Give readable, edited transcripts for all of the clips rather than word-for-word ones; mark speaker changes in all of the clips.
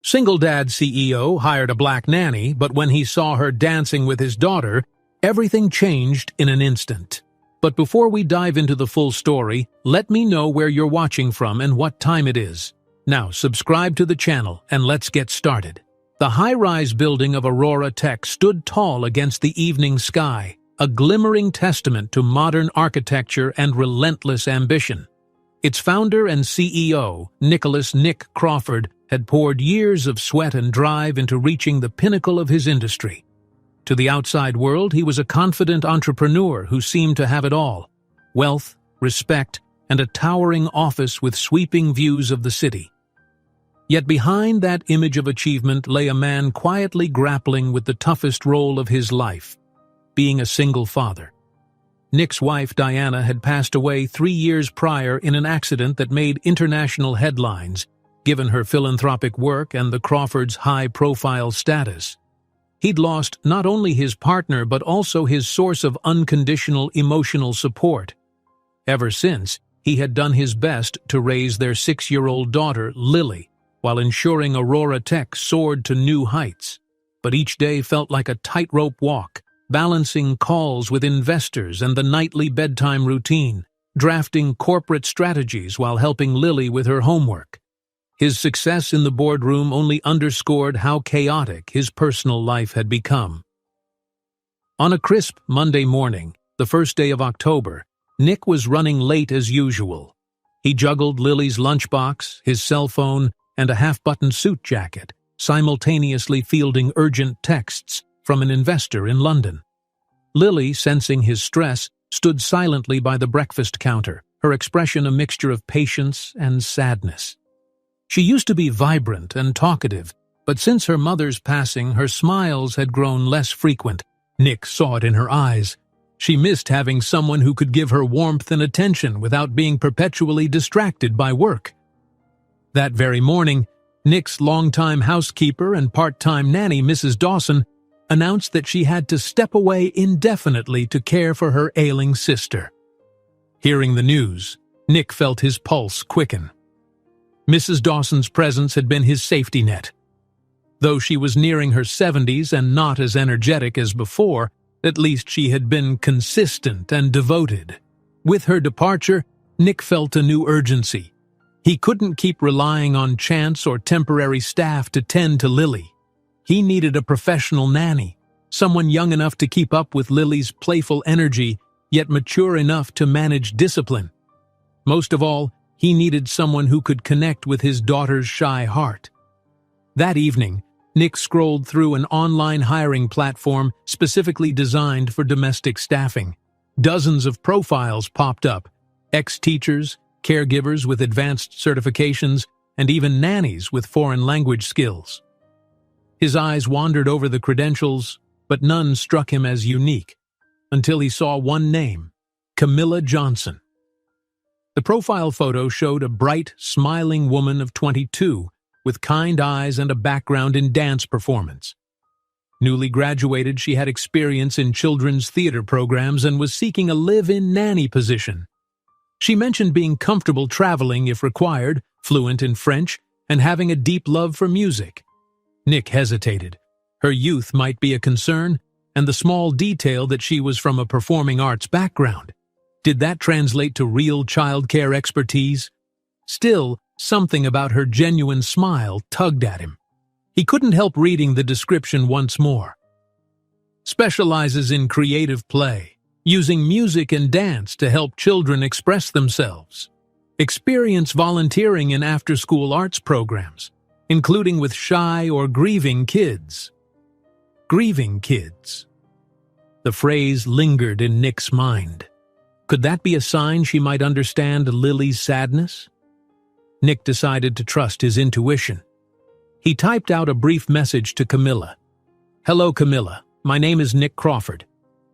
Speaker 1: Single dad CEO hired a black nanny, but when he saw her dancing with his daughter, everything changed in an instant. But before we dive into the full story, let me know where you're watching from and what time it is. Now, subscribe to the channel and let's get started. The high-rise building of Aurora Tech stood tall against the evening sky, a glimmering testament to modern architecture and relentless ambition. Its founder and CEO, Nicholas "Nick" Crawford, had poured years of sweat and drive into reaching the pinnacle of his industry. To the outside world, he was a confident entrepreneur who seemed to have it all: wealth, respect, and a towering office with sweeping views of the city. Yet behind that image of achievement lay a man quietly grappling with the toughest role of his life: being a single father. Nick's wife, Diana, had passed away 3 years prior in an accident that made international headlines, given her philanthropic work and the Crawfords' high-profile status. He'd lost not only his partner but also his source of unconditional emotional support. Ever since, he had done his best to raise their 6-year-old daughter, Lily, while ensuring Aurora Tech soared to new heights. But each day felt like a tightrope walk, balancing calls with investors and the nightly bedtime routine, drafting corporate strategies while helping Lily with her homework. His success in the boardroom only underscored how chaotic his personal life had become. On a crisp Monday morning, the first day of October, Nick was running late as usual. He juggled Lily's lunchbox, his cell phone, and a half-buttoned suit jacket, simultaneously fielding urgent texts from an investor in London. Lily, sensing his stress, stood silently by the breakfast counter, her expression a mixture of patience and sadness. She used to be vibrant and talkative, but since her mother's passing, her smiles had grown less frequent. Nick saw it in her eyes. She missed having someone who could give her warmth and attention without being perpetually distracted by work. That very morning, Nick's longtime housekeeper and part-time nanny, Mrs. Dawson, announced that she had to step away indefinitely to care for her ailing sister. Hearing the news, Nick felt his pulse quicken. Mrs. Dawson's presence had been his safety net. Though she was nearing her 70s and not as energetic as before, at least she had been consistent and devoted. With her departure, Nick felt a new urgency. He couldn't keep relying on chance or temporary staff to tend to Lily. He needed a professional nanny, someone young enough to keep up with Lily's playful energy, yet mature enough to manage discipline. Most of all, he needed someone who could connect with his daughter's shy heart. That evening, Nick scrolled through an online hiring platform specifically designed for domestic staffing. Dozens of profiles popped up: ex-teachers, caregivers with advanced certifications, and even nannies with foreign language skills. His eyes wandered over the credentials, but none struck him as unique, until he saw one name: Camilla Johnson. The profile photo showed a bright, smiling woman of 22, with kind eyes and a background in dance performance. Newly graduated, she had experience in children's theater programs and was seeking a live-in nanny position. She mentioned being comfortable traveling if required, fluent in French, and having a deep love for music. Nick hesitated. Her youth might be a concern, and the small detail that she was from a performing arts background. Did that translate to real childcare expertise? Still, something about her genuine smile tugged at him. He couldn't help reading the description once more. Specializes in creative play, using music and dance to help children express themselves. Experience volunteering in after-school arts programs, including with shy or grieving kids. Grieving kids. The phrase lingered in Nick's mind. Could that be a sign she might understand Lily's sadness? Nick decided to trust his intuition. He typed out a brief message to Camilla. "Hello, Camilla. My name is Nick Crawford,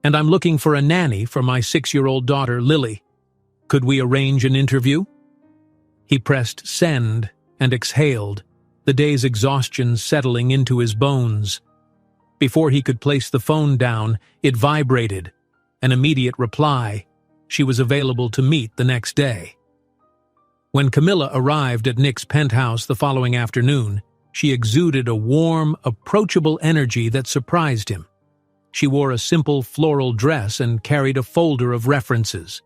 Speaker 1: and I'm looking for a nanny for my 6-year-old daughter, Lily. Could we arrange an interview?" He pressed send and exhaled, the day's exhaustion settling into his bones. Before he could place the phone down, it vibrated. An immediate reply. She was available to meet the next day. When Camilla arrived at Nick's penthouse the following afternoon, She exuded a warm, approachable energy that surprised him. She wore a simple floral dress and carried a folder of references.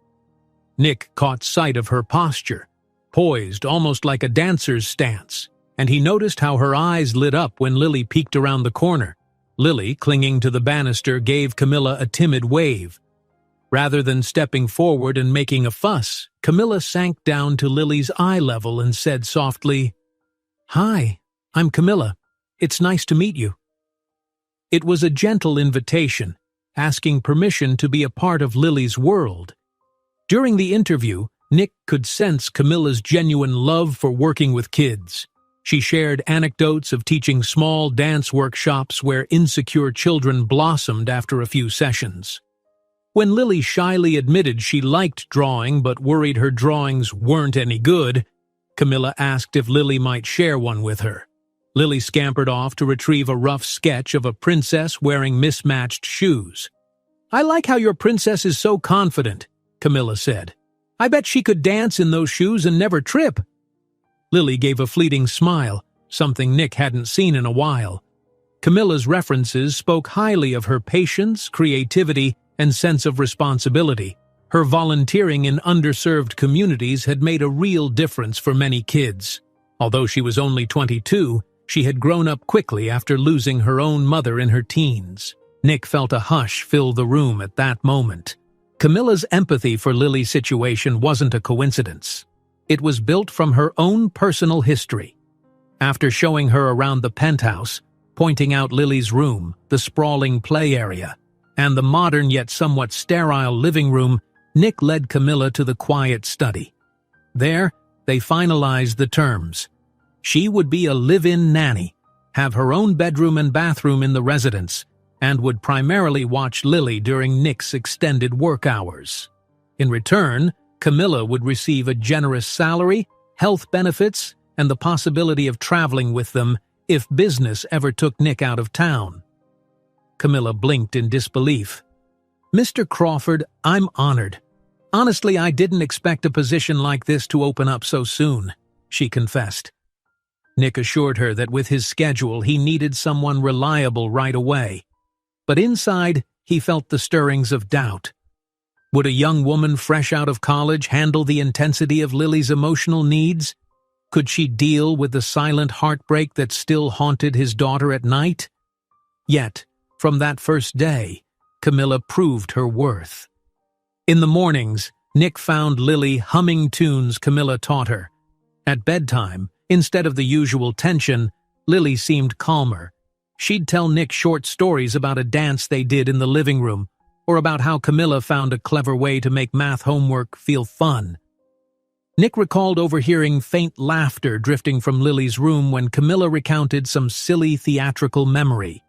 Speaker 1: Nick caught sight of her posture, poised almost like a dancer's stance, and he noticed how her eyes lit up when Lily peeked around the corner. Lily, clinging to the banister, gave Camilla a timid wave. Rather than stepping forward and making a fuss, Camilla sank down to Lily's eye level and said softly, "Hi, I'm Camilla. It's nice to meet you." It was a gentle invitation, asking permission to be a part of Lily's world. During the interview, Nick could sense Camilla's genuine love for working with kids. She shared anecdotes of teaching small dance workshops where insecure children blossomed after a few sessions. When Lily shyly admitted she liked drawing but worried her drawings weren't any good, Camilla asked if Lily might share one with her. Lily scampered off to retrieve a rough sketch of a princess wearing mismatched shoes. "I like how your princess is so confident," Camilla said. "I bet she could dance in those shoes and never trip." Lily gave a fleeting smile, something Nick hadn't seen in a while. Camilla's references spoke highly of her patience, creativity, and sense of responsibility. Her volunteering in underserved communities had made a real difference for many kids. Although she was only 22, she had grown up quickly after losing her own mother in her teens. Nick felt a hush fill the room at that moment. Camilla's empathy for Lily's situation wasn't a coincidence. It was built from her own personal history. After showing her around the penthouse, pointing out Lily's room, the sprawling play area, and the modern yet somewhat sterile living room, Nick led Camilla to the quiet study. There, they finalized the terms. She would be a live-in nanny, have her own bedroom and bathroom in the residence, and would primarily watch Lily during Nick's extended work hours. In return, Camilla would receive a generous salary, health benefits, and the possibility of traveling with them if business ever took Nick out of town. Camilla blinked in disbelief. "Mr. Crawford, I'm honored. Honestly, I didn't expect a position like this to open up so soon," she confessed. Nick assured her that with his schedule he needed someone reliable right away. But inside, he felt the stirrings of doubt. Would a young woman fresh out of college handle the intensity of Lily's emotional needs? Could she deal with the silent heartbreak that still haunted his daughter at night? Yet, from that first day, Camilla proved her worth. In the mornings, Nick found Lily humming tunes Camilla taught her. At bedtime, instead of the usual tension, Lily seemed calmer. She'd tell Nick short stories about a dance they did in the living room, or about how Camilla found a clever way to make math homework feel fun. Nick recalled overhearing faint laughter drifting from Lily's room when Camilla recounted some silly theatrical memory.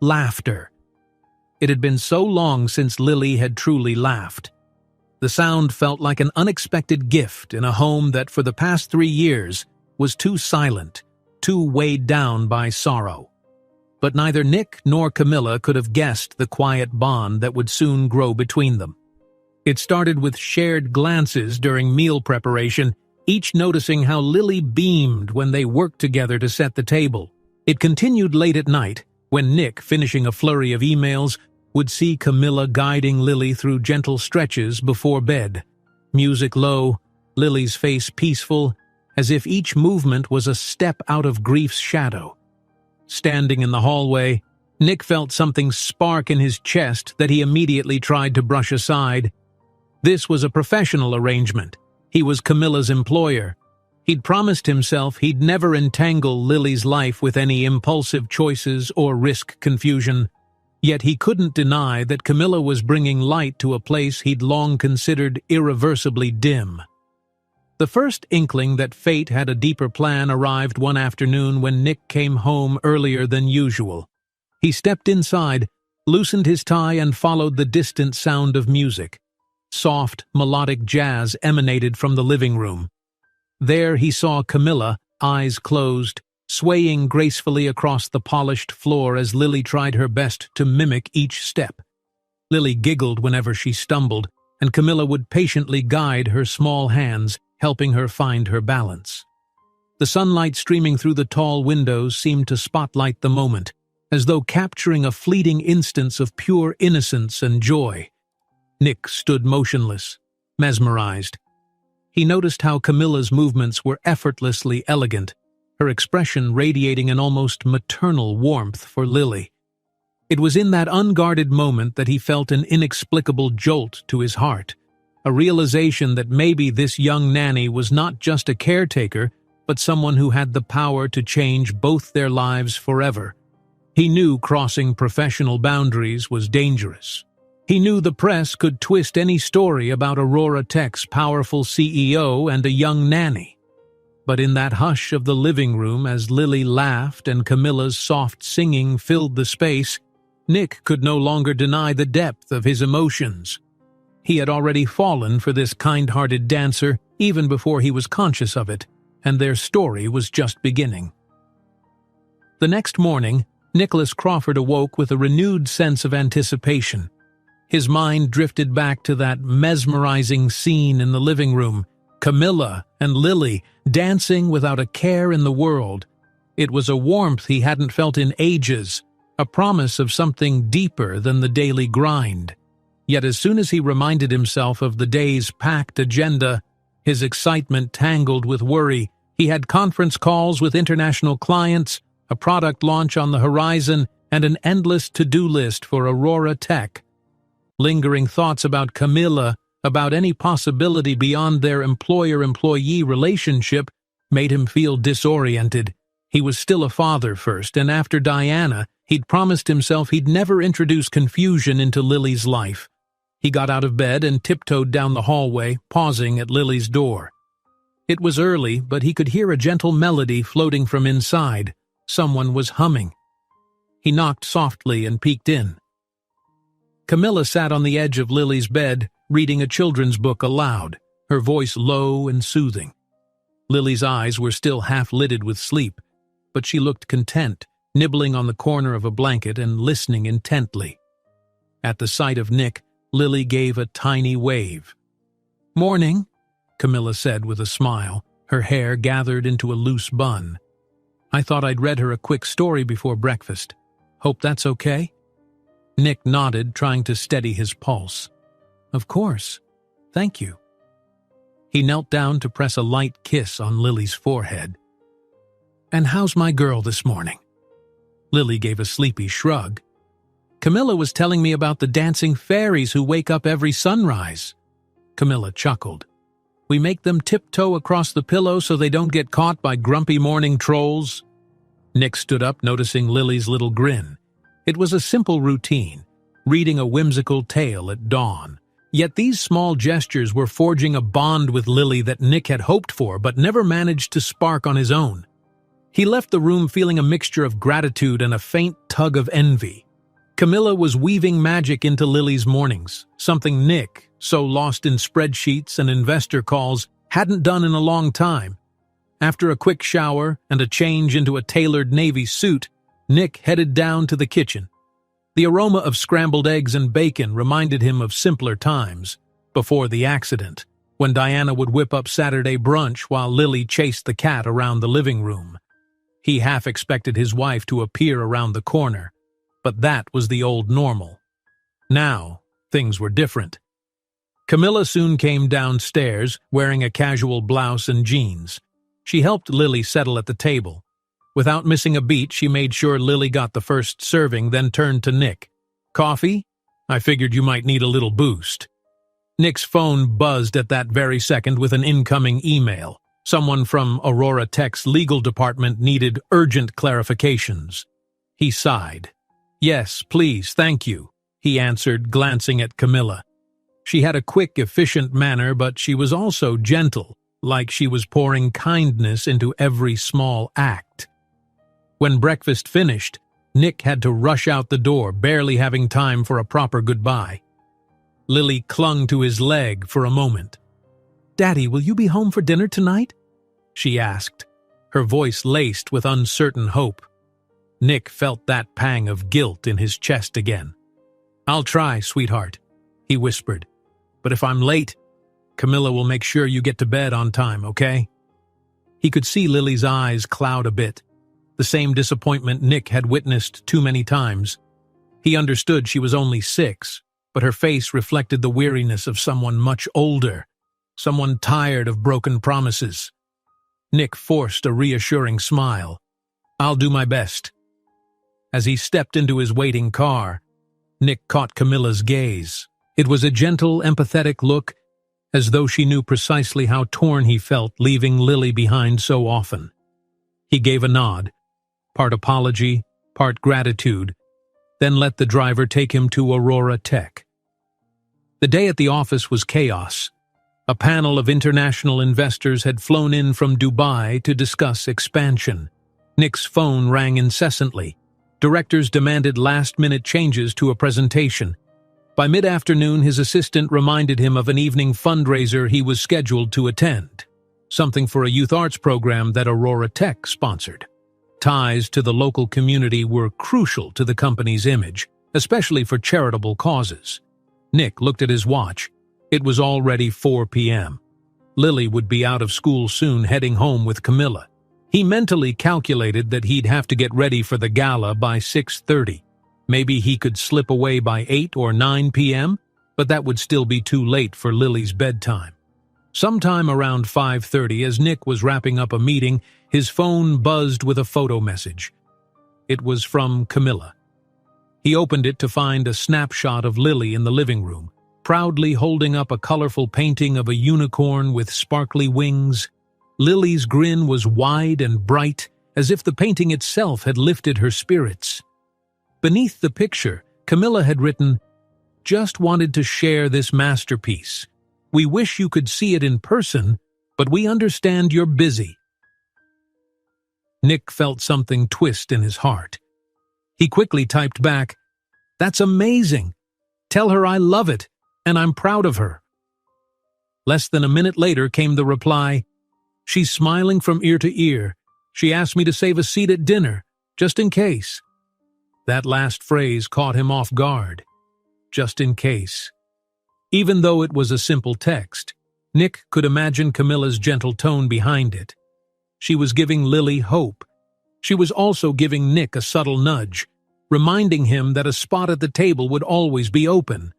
Speaker 1: Laughter. It had been so long since Lily had truly laughed. The sound felt like an unexpected gift in a home that for the past 3 years was too silent, too weighed down by sorrow. But neither Nick nor Camilla could have guessed the quiet bond that would soon grow between them. It started with shared glances during meal preparation, each noticing how Lily beamed when they worked together to set the table. It continued late at night, when Nick, finishing a flurry of emails, would see Camilla guiding Lily through gentle stretches before bed. Music low, Lily's face peaceful, as if each movement was a step out of grief's shadow. Standing in the hallway, Nick felt something spark in his chest that he immediately tried to brush aside. This was a professional arrangement. He was Camilla's employer. He'd promised himself he'd never entangle Lily's life with any impulsive choices or risk confusion. Yet he couldn't deny that Camilla was bringing light to a place he'd long considered irreversibly dim. The first inkling that fate had a deeper plan arrived one afternoon when Nick came home earlier than usual. He stepped inside, loosened his tie, and followed the distant sound of music. Soft, melodic jazz emanated from the living room. There he saw Camilla, eyes closed, swaying gracefully across the polished floor as Lily tried her best to mimic each step. Lily giggled whenever she stumbled, and Camilla would patiently guide her small hands, helping her find her balance. The sunlight streaming through the tall windows seemed to spotlight the moment, as though capturing a fleeting instance of pure innocence and joy. Nick stood motionless, mesmerized. He noticed how Camilla's movements were effortlessly elegant, her expression radiating an almost maternal warmth for Lily. It was in that unguarded moment that he felt an inexplicable jolt to his heart, a realization that maybe this young nanny was not just a caretaker, but someone who had the power to change both their lives forever. He knew crossing professional boundaries was dangerous. He knew the press could twist any story about Aurora Tech's powerful CEO and a young nanny. But in that hush of the living room, as Lily laughed and Camilla's soft singing filled the space, Nick could no longer deny the depth of his emotions. He had already fallen for this kind-hearted dancer even before he was conscious of it, and their story was just beginning. The next morning, Nicholas Crawford awoke with a renewed sense of anticipation. His mind drifted back to that mesmerizing scene in the living room, Camilla and Lily dancing without a care in the world. It was a warmth he hadn't felt in ages, a promise of something deeper than the daily grind. Yet as soon as he reminded himself of the day's packed agenda, his excitement tangled with worry. He had conference calls with international clients, a product launch on the horizon, and an endless to-do list for Aurora Tech. Lingering thoughts about Camilla, about any possibility beyond their employer-employee relationship, made him feel disoriented. He was still a father first, and after Diana, he'd promised himself he'd never introduce confusion into Lily's life. He got out of bed and tiptoed down the hallway, pausing at Lily's door. It was early, but he could hear a gentle melody floating from inside. Someone was humming. He knocked softly and peeked in. Camilla sat on the edge of Lily's bed, reading a children's book aloud, her voice low and soothing. Lily's eyes were still half-lidded with sleep, but she looked content, nibbling on the corner of a blanket and listening intently. At the sight of Nick, Lily gave a tiny wave. "Morning," Camilla said with a smile, her hair gathered into a loose bun. "I thought I'd read her a quick story before breakfast. Hope that's okay?" Nick nodded, trying to steady his pulse. "Of course. Thank you." He knelt down to press a light kiss on Lily's forehead. "And how's my girl this morning?" Lily gave a sleepy shrug. "Camilla was telling me about the dancing fairies who wake up every sunrise." Camilla chuckled. "We make them tiptoe across the pillow so they don't get caught by grumpy morning trolls." Nick stood up, noticing Lily's little grin. It was a simple routine, reading a whimsical tale at dawn. Yet these small gestures were forging a bond with Lily that Nick had hoped for but never managed to spark on his own. He left the room feeling a mixture of gratitude and a faint tug of envy. Camilla was weaving magic into Lily's mornings, something Nick, so lost in spreadsheets and investor calls, hadn't done in a long time. After a quick shower and a change into a tailored navy suit, Nick headed down to the kitchen. The aroma of scrambled eggs and bacon reminded him of simpler times, before the accident, when Diana would whip up Saturday brunch while Lily chased the cat around the living room. He half expected his wife to appear around the corner, but that was the old normal. Now, things were different. Camilla soon came downstairs, wearing a casual blouse and jeans. She helped Lily settle at the table. Without missing a beat, she made sure Lily got the first serving, then turned to Nick. "Coffee? I figured you might need a little boost." Nick's phone buzzed at that very second with an incoming email. Someone from Aurora Tech's legal department needed urgent clarifications. He sighed. "Yes, please, thank you," he answered, glancing at Camilla. She had a quick, efficient manner, but she was also gentle, like she was pouring kindness into every small act. When breakfast finished, Nick had to rush out the door, barely having time for a proper goodbye. Lily clung to his leg for a moment. "Daddy, will you be home for dinner tonight?" she asked, her voice laced with uncertain hope. Nick felt that pang of guilt in his chest again. "I'll try, sweetheart," he whispered. "But if I'm late, Camilla will make sure you get to bed on time, okay?" He could see Lily's eyes cloud a bit, the same disappointment Nick had witnessed too many times. He understood she was only 6, but her face reflected the weariness of someone much older, someone tired of broken promises. Nick forced a reassuring smile. "I'll do my best." As he stepped into his waiting car, Nick caught Camilla's gaze. It was a gentle, empathetic look, as though she knew precisely how torn he felt leaving Lily behind so often. He gave a nod, part apology, part gratitude, then let the driver take him to Aurora Tech. The day at the office was chaos. A panel of international investors had flown in from Dubai to discuss expansion. Nick's phone rang incessantly. Directors demanded last-minute changes to a presentation. By mid-afternoon, his assistant reminded him of an evening fundraiser he was scheduled to attend, something for a youth arts program that Aurora Tech sponsored. Ties to the local community were crucial to the company's image, especially for charitable causes. Nick looked at his watch. It was already 4 p.m. Lily would be out of school soon, heading home with Camilla. He mentally calculated that he'd have to get ready for the gala by 6:30. Maybe he could slip away by 8 or 9 p.m., but that would still be too late for Lily's bedtime. Sometime around 5:30, as Nick was wrapping up a meeting, his phone buzzed with a photo message. It was from Camilla. He opened it to find a snapshot of Lily in the living room, proudly holding up a colorful painting of a unicorn with sparkly wings. Lily's grin was wide and bright, as if the painting itself had lifted her spirits. Beneath the picture, Camilla had written, "Just wanted to share this masterpiece. We wish you could see it in person, but we understand you're busy." Nick felt something twist in his heart. He quickly typed back, "That's amazing. Tell her I love it, and I'm proud of her." Less than a minute later came the reply, "She's smiling from ear to ear. She asked me to save a seat at dinner, just in case." That last phrase caught him off guard. Just in case. Even though it was a simple text, Nick could imagine Camilla's gentle tone behind it. She was giving Lily hope. She was also giving Nick a subtle nudge, reminding him that a spot at the table would always be open.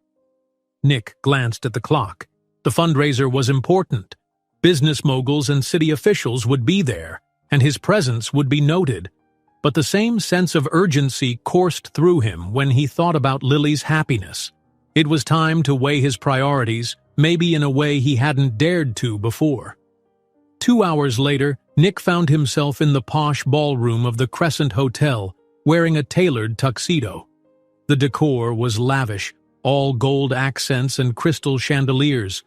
Speaker 1: Nick glanced at the clock. The fundraiser was important. Business moguls and city officials would be there, and his presence would be noted. But the same sense of urgency coursed through him when he thought about Lily's happiness. It was time to weigh his priorities, maybe in a way he hadn't dared to before. 2 hours later, Nick found himself in the posh ballroom of the Crescent Hotel, wearing a tailored tuxedo. The decor was lavish, all gold accents and crystal chandeliers.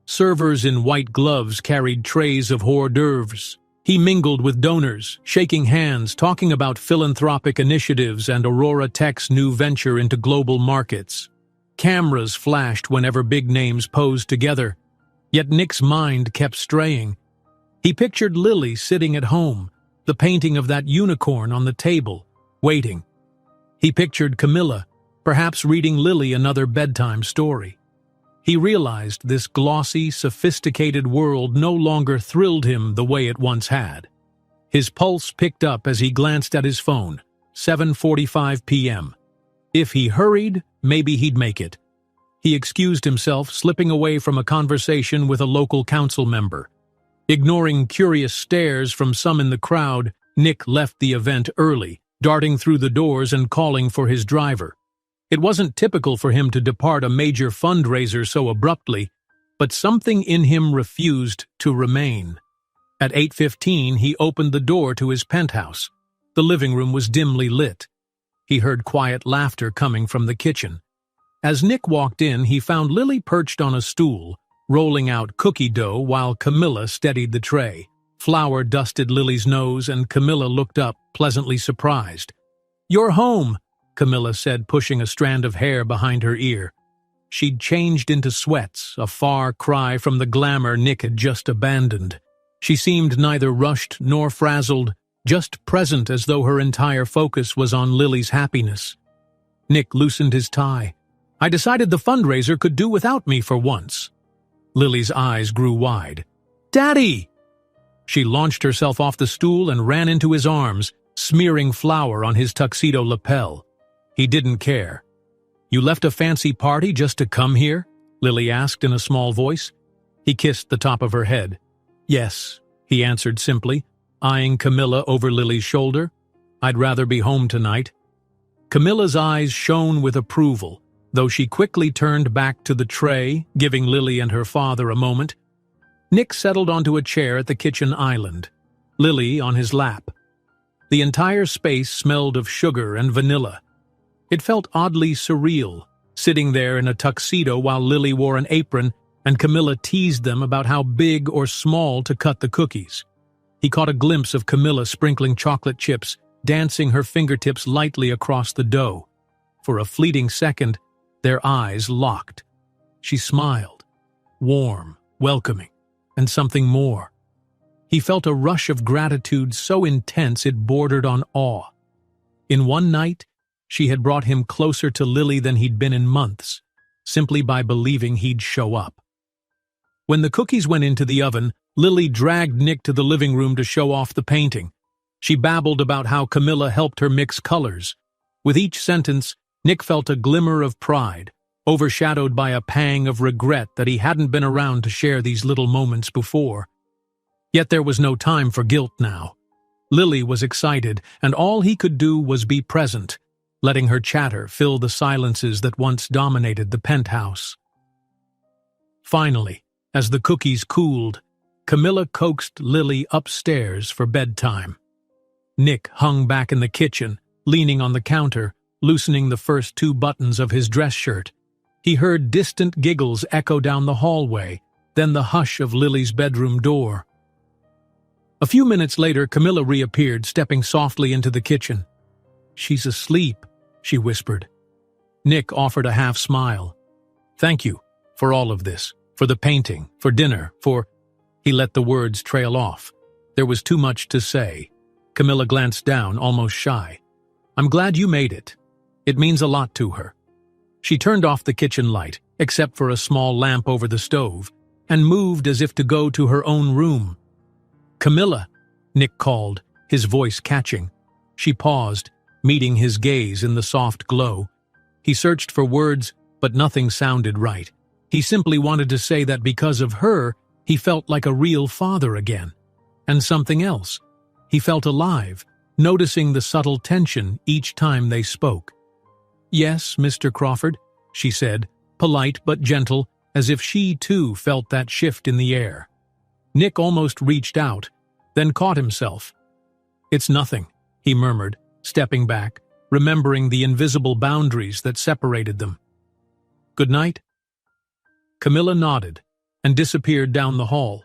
Speaker 1: Servers in white gloves carried trays of hors d'oeuvres. He mingled with donors, shaking hands, talking about philanthropic initiatives and Aurora Tech's new venture into global markets. Cameras flashed whenever big names posed together, yet Nick's mind kept straying. He pictured Lily sitting at home, the painting of that unicorn on the table, waiting. He pictured Camilla, perhaps reading Lily another bedtime story. He realized this glossy, sophisticated world no longer thrilled him the way it once had. His pulse picked up as he glanced at his phone, 7:45 p.m. If he hurried, maybe he'd make it. He excused himself, slipping away from a conversation with a local council member. Ignoring curious stares from some in the crowd, Nick left the event early, darting through the doors and calling for his driver. It wasn't typical for him to depart a major fundraiser so abruptly, but something in him refused to remain. At 8:15, he opened the door to his penthouse. The living room was dimly lit. He heard quiet laughter coming from the kitchen. As Nick walked in, he found Lily perched on a stool, rolling out cookie dough while Camilla steadied the tray. Flour dusted Lily's nose, and Camilla looked up, pleasantly surprised. "You're home," Camilla said, pushing a strand of hair behind her ear. She'd changed into sweats, a far cry from the glamour Nick had just abandoned. She seemed neither rushed nor frazzled, just present, as though her entire focus was on Lily's happiness. Nick loosened his tie. "I decided the fundraiser could do without me for once." Lily's eyes grew wide. "Daddy!" She launched herself off the stool and ran into his arms, smearing flour on his tuxedo lapel. He didn't care. "You left a fancy party just to come here?" Lily asked in a small voice. He kissed the top of her head. "Yes," he answered simply, eyeing Camilla over Lily's shoulder. "I'd rather be home tonight." Camilla's eyes shone with approval, though she quickly turned back to the tray, giving Lily and her father a moment. Nick settled onto a chair at the kitchen island, Lily on his lap. The entire space smelled of sugar and vanilla. It felt oddly surreal, sitting there in a tuxedo while Lily wore an apron and Camilla teased them about how big or small to cut the cookies. He caught a glimpse of Camilla sprinkling chocolate chips, dancing her fingertips lightly across the dough. For a fleeting second, their eyes locked. She smiled, warm, welcoming, and something more. He felt a rush of gratitude so intense it bordered on awe. In one night, she had brought him closer to Lily than he'd been in months, simply by believing he'd show up. When the cookies went into the oven, Lily dragged Nick to the living room to show off the painting. She babbled about how Camilla helped her mix colors. With each sentence, Nick felt a glimmer of pride, overshadowed by a pang of regret that he hadn't been around to share these little moments before. Yet there was no time for guilt now. Lily was excited, and all he could do was be present, letting her chatter fill the silences that once dominated the penthouse. Finally, as the cookies cooled, Camilla coaxed Lily upstairs for bedtime. Nick hung back in the kitchen, leaning on the counter, loosening the first 2 buttons of his dress shirt. He heard distant giggles echo down the hallway, then the hush of Lily's bedroom door. A few minutes later, Camilla reappeared, stepping softly into the kitchen. "She's asleep," she whispered. Nick offered a half-smile. "Thank you for all of this, for the painting, for dinner, for—" He let the words trail off. There was too much to say. Camilla glanced down, almost shy. "I'm glad you made it. It means a lot to her." She turned off the kitchen light, except for a small lamp over the stove, and moved as if to go to her own room. "Camilla," Nick called, his voice catching. She paused, meeting his gaze in the soft glow. He searched for words, but nothing sounded right. He simply wanted to say that because of her, he felt like a real father again. And something else. He felt alive, noticing the subtle tension each time they spoke. "Yes, Mr. Crawford," she said, polite but gentle, as if she too felt that shift in the air. Nick almost reached out, then caught himself. "It's nothing," he murmured, stepping back, remembering the invisible boundaries that separated them. "Good night?" Camilla nodded and disappeared down the hall.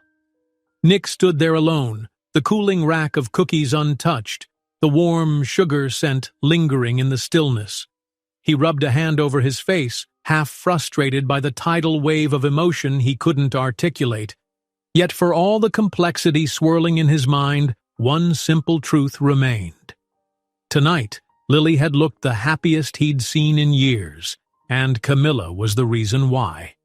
Speaker 1: Nick stood there alone, the cooling rack of cookies untouched, the warm sugar scent lingering in the stillness. He rubbed a hand over his face, half frustrated by the tidal wave of emotion he couldn't articulate. Yet for all the complexity swirling in his mind, one simple truth remained. Tonight, Lily had looked the happiest he'd seen in years, and Camilla was the reason why.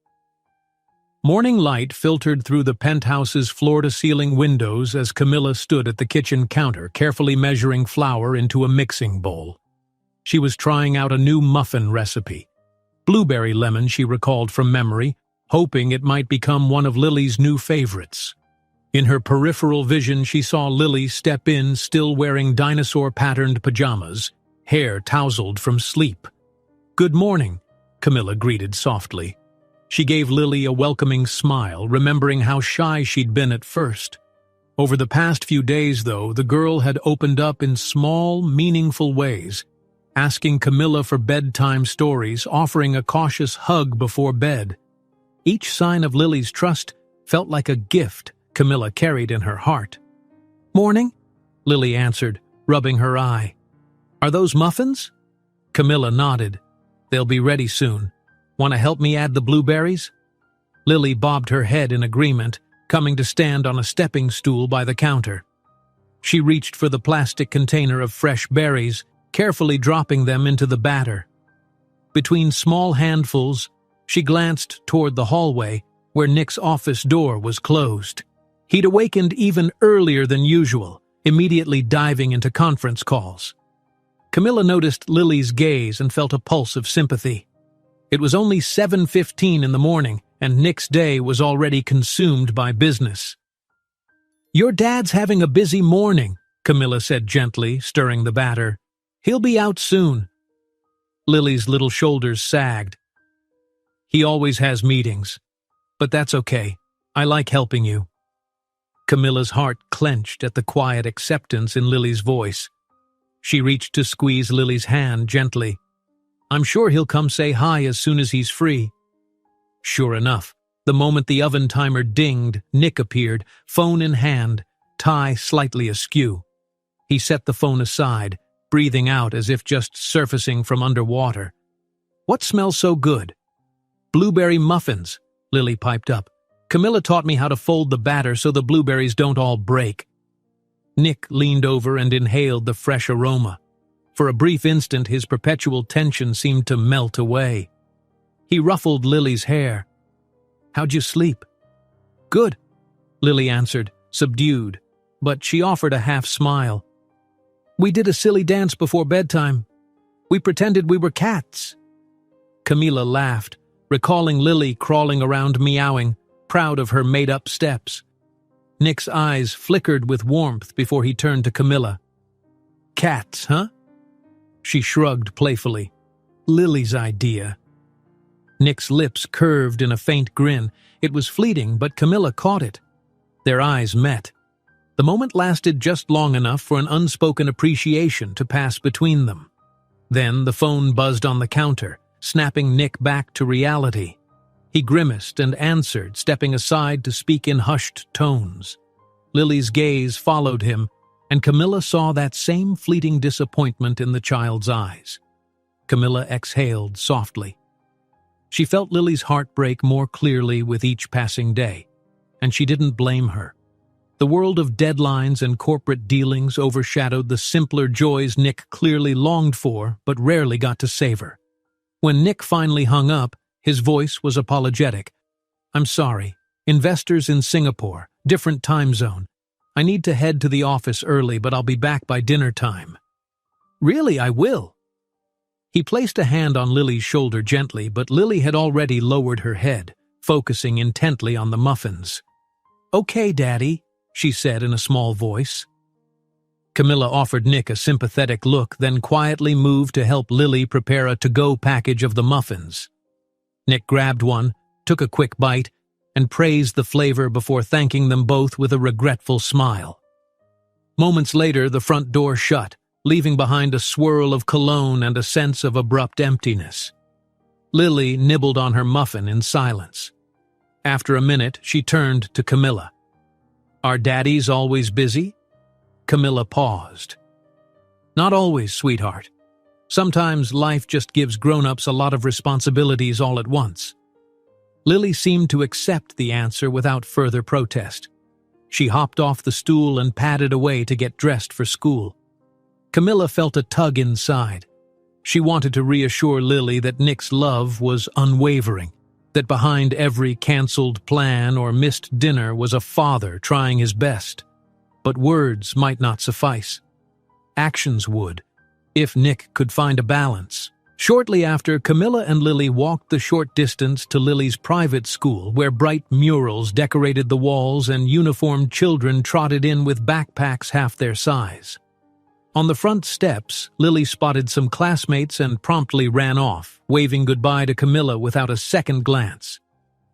Speaker 1: Morning light filtered through the penthouse's floor-to-ceiling windows as Camilla stood at the kitchen counter, carefully measuring flour into a mixing bowl. She was trying out a new muffin recipe. Blueberry lemon, she recalled from memory, hoping it might become one of Lily's new favorites. In her peripheral vision, she saw Lily step in, still wearing dinosaur-patterned pajamas, hair tousled from sleep. "Good morning," Camilla greeted softly. She gave Lily a welcoming smile, remembering how shy she'd been at first. Over the past few days, though, the girl had opened up in small, meaningful ways, asking Camilla for bedtime stories, offering a cautious hug before bed. Each sign of Lily's trust felt like a gift Camilla carried in her heart. "Morning," Lily answered, rubbing her eye. "Are those muffins?" Camilla nodded. "They'll be ready soon. Want to help me add the blueberries?" Lily bobbed her head in agreement, coming to stand on a stepping stool by the counter. She reached for the plastic container of fresh berries, carefully dropping them into the batter. Between small handfuls, she glanced toward the hallway, where Nick's office door was closed. He'd awakened even earlier than usual, immediately diving into conference calls. Camilla noticed Lily's gaze and felt a pulse of sympathy. It was only 7:15 in the morning, and Nick's day was already consumed by business. "Your dad's having a busy morning," Camilla said gently, stirring the batter. "He'll be out soon." Lily's little shoulders sagged. "He always has meetings. But that's okay. I like helping you." Camilla's heart clenched at the quiet acceptance in Lily's voice. She reached to squeeze Lily's hand gently. "I'm sure he'll come say hi as soon as he's free." Sure enough, the moment the oven timer dinged, Nick appeared, phone in hand, tie slightly askew. He set the phone aside, breathing out as if just surfacing from underwater. "What smells so good?" "Blueberry muffins," Lily piped up. "Camilla taught me how to fold the batter so the blueberries don't all break." Nick leaned over and inhaled the fresh aroma. For a brief instant, his perpetual tension seemed to melt away. He ruffled Lily's hair. "How'd you sleep?" "Good," Lily answered, subdued, but she offered a half-smile. "We did a silly dance before bedtime. We pretended we were cats." Camilla laughed, recalling Lily crawling around meowing, proud of her made-up steps. Nick's eyes flickered with warmth before he turned to Camilla. "Cats, huh?" She shrugged playfully. "Lily's idea." Nick's lips curved in a faint grin. It was fleeting, but Camilla caught it. Their eyes met. The moment lasted just long enough for an unspoken appreciation to pass between them. Then the phone buzzed on the counter, snapping Nick back to reality. He grimaced and answered, stepping aside to speak in hushed tones. Lily's gaze followed him, and Camilla saw that same fleeting disappointment in the child's eyes. Camilla exhaled softly. She felt Lily's heart break more clearly with each passing day, and she didn't blame her. The world of deadlines and corporate dealings overshadowed the simpler joys Nick clearly longed for but rarely got to savor. When Nick finally hung up, his voice was apologetic. "I'm sorry. Investors in Singapore, different time zone. I need to head to the office early, but I'll be back by dinner time." "Really, I will." He placed a hand on Lily's shoulder gently, but Lily had already lowered her head, focusing intently on the muffins. "Okay, Daddy," she said in a small voice. Camilla offered Nick a sympathetic look, then quietly moved to help Lily prepare a to-go package of the muffins. Nick grabbed one, took a quick bite, and praised the flavor before thanking them both with a regretful smile. Moments later, the front door shut, leaving behind a swirl of cologne and a sense of abrupt emptiness. Lily nibbled on her muffin in silence. After a minute, she turned to Camilla. "Are daddies always busy?" Camilla paused. "Not always, sweetheart. Sometimes life just gives grown-ups a lot of responsibilities all at once." Lily seemed to accept the answer without further protest. She hopped off the stool and padded away to get dressed for school. Camilla felt a tug inside. She wanted to reassure Lily that Nick's love was unwavering, that behind every cancelled plan or missed dinner was a father trying his best. But words might not suffice. Actions would, if Nick could find a balance. Shortly after, Camilla and Lily walked the short distance to Lily's private school, where bright murals decorated the walls and uniformed children trotted in with backpacks half their size. On the front steps, Lily spotted some classmates and promptly ran off, waving goodbye to Camilla without a second glance.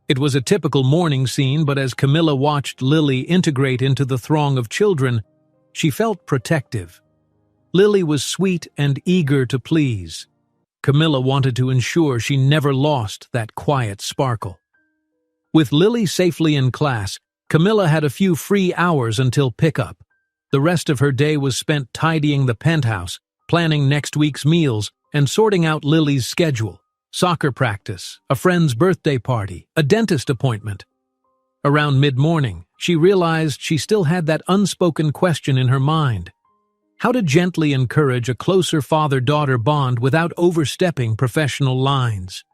Speaker 1: It was a typical morning scene, but as Camilla watched Lily integrate into the throng of children, she felt protective. Lily was sweet and eager to please. Camilla wanted to ensure she never lost that quiet sparkle. With Lily safely in class, Camilla had a few free hours until pickup. The rest of her day was spent tidying the penthouse, planning next week's meals, and sorting out Lily's schedule. Soccer practice, a friend's birthday party, a dentist appointment. Around mid-morning, she realized she still had that unspoken question in her mind. How to gently encourage a closer father-daughter bond without overstepping professional lines.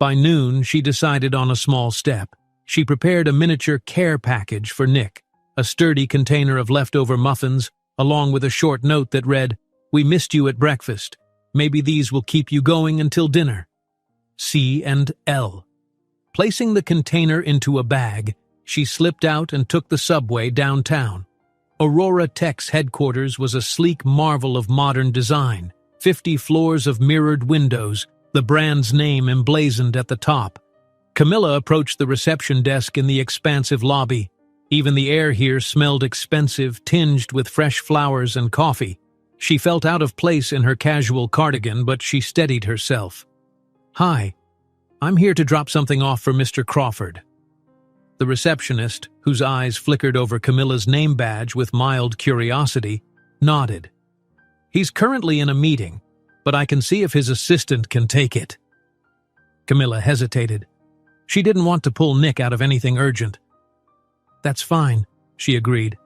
Speaker 1: By noon, she decided on a small step. She prepared a miniature care package for Nick. a sturdy container of leftover muffins, along with a short note that read, "We missed you at breakfast. Maybe these will keep you going until dinner. C and L." Placing the container into a bag, she slipped out and took the subway downtown. Aurora Tech's headquarters was a sleek marvel of modern design, 50 floors of mirrored windows, the brand's name emblazoned at the top. Camilla approached the reception desk in the expansive lobby. Even the air here smelled expensive, tinged with fresh flowers and coffee. She felt out of place in her casual cardigan, but she steadied herself. "Hi, I'm here to drop something off for Mr. Crawford." The receptionist, whose eyes flickered over Camilla's name badge with mild curiosity, nodded. "He's currently in a meeting, but I can see if his assistant can take it." Camilla hesitated. She didn't want to pull Nick out of anything urgent. "That's fine," she agreed.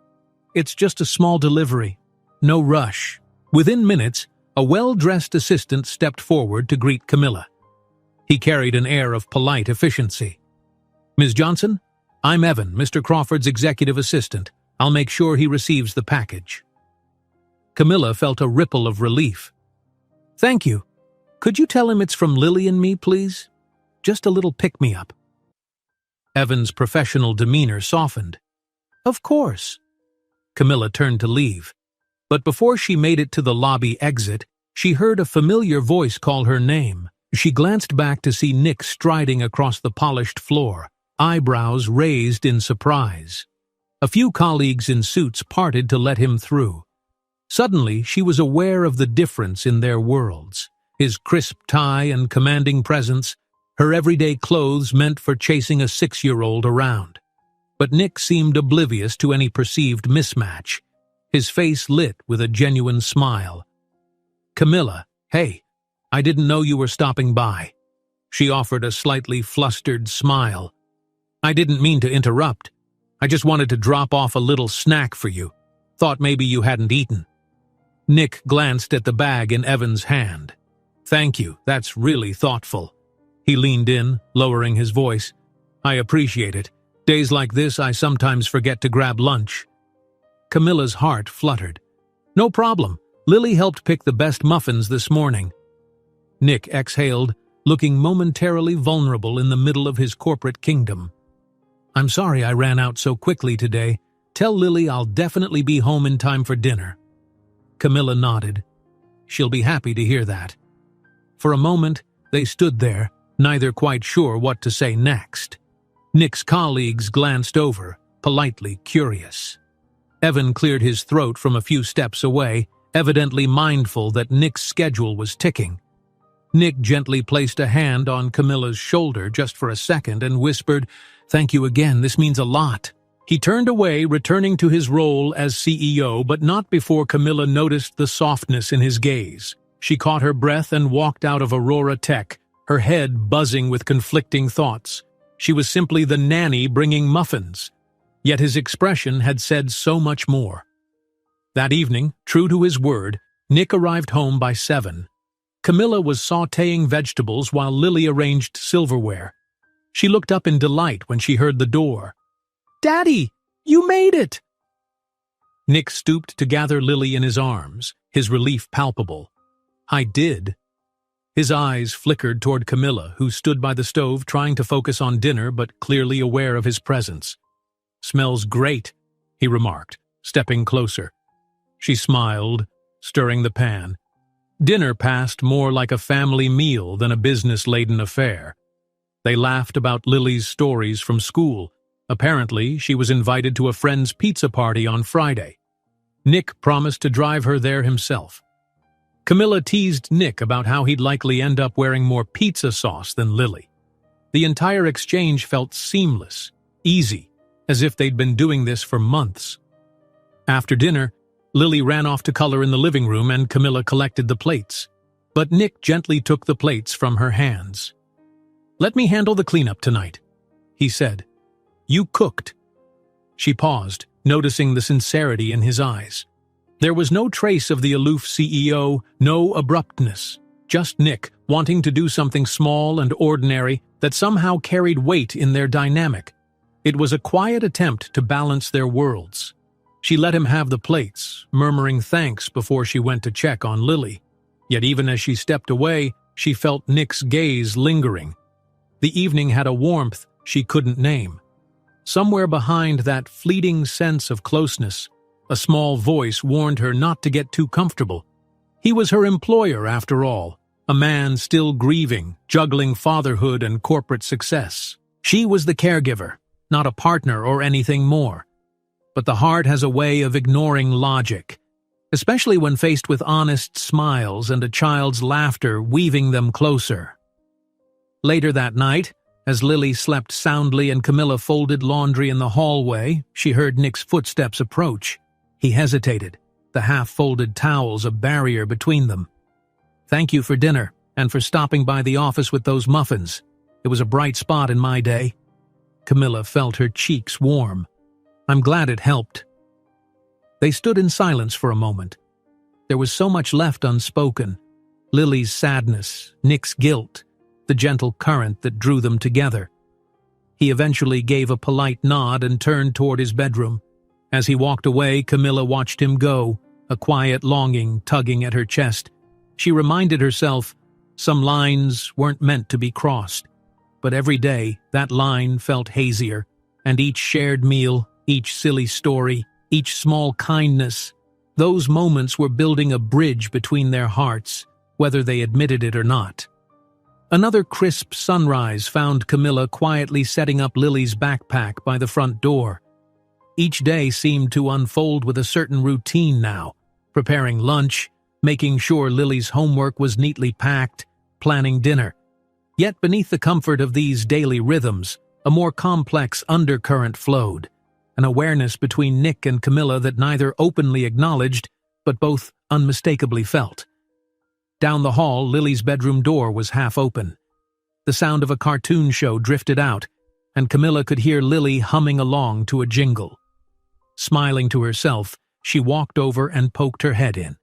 Speaker 1: "It's just a small delivery. No rush." Within minutes, a well-dressed assistant stepped forward to greet Camilla. He carried an air of polite efficiency. "Ms. Johnson, I'm Evan, Mr. Crawford's executive assistant. I'll make sure he receives the package." Camilla felt a ripple of relief. "Thank you. Could you tell him it's from Lily and me, please? Just a little pick-me-up." Evan's professional demeanor softened. "Of course." Camilla turned to leave. But before she made it to the lobby exit, she heard a familiar voice call her name. She glanced back to see Nick striding across the polished floor, eyebrows raised in surprise. A few colleagues in suits parted to let him through. Suddenly, she was aware of the difference in their worlds. His crisp tie and commanding presence, her everyday clothes meant for chasing a 6-year-old around. But Nick seemed oblivious to any perceived mismatch. His face lit with a genuine smile. "Camilla, hey, I didn't know you were stopping by." She offered a slightly flustered smile. "I didn't mean to interrupt. I just wanted to drop off a little snack for you. Thought maybe you hadn't eaten." Nick glanced at the bag in Evan's hand. "Thank you, that's really thoughtful." He leaned in, lowering his voice. "I appreciate it. Days like this, I sometimes forget to grab lunch." Camilla's heart fluttered. "No problem. Lily helped pick the best muffins this morning." Nick exhaled, looking momentarily vulnerable in the middle of his corporate kingdom. "I'm sorry I ran out so quickly today. Tell Lily I'll definitely be home in time for dinner." Camilla nodded. "She'll be happy to hear that." For a moment, they stood there, neither quite sure what to say next. Nick's colleagues glanced over, politely curious. Evan cleared his throat from a few steps away, evidently mindful that Nick's schedule was ticking. Nick gently placed a hand on Camilla's shoulder just for a second and whispered, "Thank you again, this means a lot." He turned away, returning to his role as CEO, but not before Camilla noticed the softness in his gaze. She caught her breath and walked out of Aurora Tech, her head buzzing with conflicting thoughts. She was simply the nanny bringing muffins. Yet his expression had said so much more. That evening, true to his word, Nick arrived home by 7. Camilla was sautéing vegetables while Lily arranged silverware. She looked up in delight when she heard the door. "Daddy, you made it!" Nick stooped to gather Lily in his arms, his relief palpable. "I did." His eyes flickered toward Camilla, who stood by the stove trying to focus on dinner but clearly aware of his presence. "Smells great," he remarked, stepping closer. She smiled, stirring the pan. Dinner passed more like a family meal than a business-laden affair. They laughed about Lily's stories from school. Apparently, she was invited to a friend's pizza party on Friday. Nick promised to drive her there himself. Camilla teased Nick about how he'd likely end up wearing more pizza sauce than Lily. The entire exchange felt seamless, easy, as if they'd been doing this for months. After dinner, Lily ran off to color in the living room and Camilla collected the plates. But Nick gently took the plates from her hands. "Let me handle the cleanup tonight," he said. "You cooked." She paused, noticing the sincerity in his eyes. There was no trace of the aloof CEO, no abruptness, just Nick wanting to do something small and ordinary that somehow carried weight in their dynamic. It was a quiet attempt to balance their worlds. She let him have the plates, murmuring thanks before she went to check on Lily. Yet even as she stepped away, she felt Nick's gaze lingering. The evening had a warmth she couldn't name. Somewhere behind that fleeting sense of closeness, a small voice warned her not to get too comfortable. He was her employer, after all, a man still grieving, juggling fatherhood and corporate success. She was the caregiver, not a partner or anything more. But the heart has a way of ignoring logic, especially when faced with honest smiles and a child's laughter weaving them closer. Later that night, as Lily slept soundly and Camilla folded laundry in the hallway, she heard Nick's footsteps approach. He hesitated, the half-folded towels a barrier between them. "Thank you for dinner, and for stopping by the office with those muffins. It was a bright spot in my day." Camilla felt her cheeks warm. "I'm glad it helped." They stood in silence for a moment. There was so much left unspoken. Lily's sadness, Nick's guilt, the gentle current that drew them together. He eventually gave a polite nod and turned toward his bedroom. As he walked away, Camilla watched him go, a quiet longing tugging at her chest. She reminded herself, some lines weren't meant to be crossed. But every day, that line felt hazier, and each shared meal, each silly story, each small kindness, those moments were building a bridge between their hearts, whether they admitted it or not. Another crisp sunrise found Camilla quietly setting up Lily's backpack by the front door. Each day seemed to unfold with a certain routine now, preparing lunch, making sure Lily's homework was neatly packed, planning dinner. Yet beneath the comfort of these daily rhythms, a more complex undercurrent flowed, an awareness between Nick and Camilla that neither openly acknowledged, but both unmistakably felt. Down the hall, Lily's bedroom door was half open. The sound of a cartoon show drifted out, and Camilla could hear Lily humming along to a jingle. Smiling to herself, she walked over and poked her head in.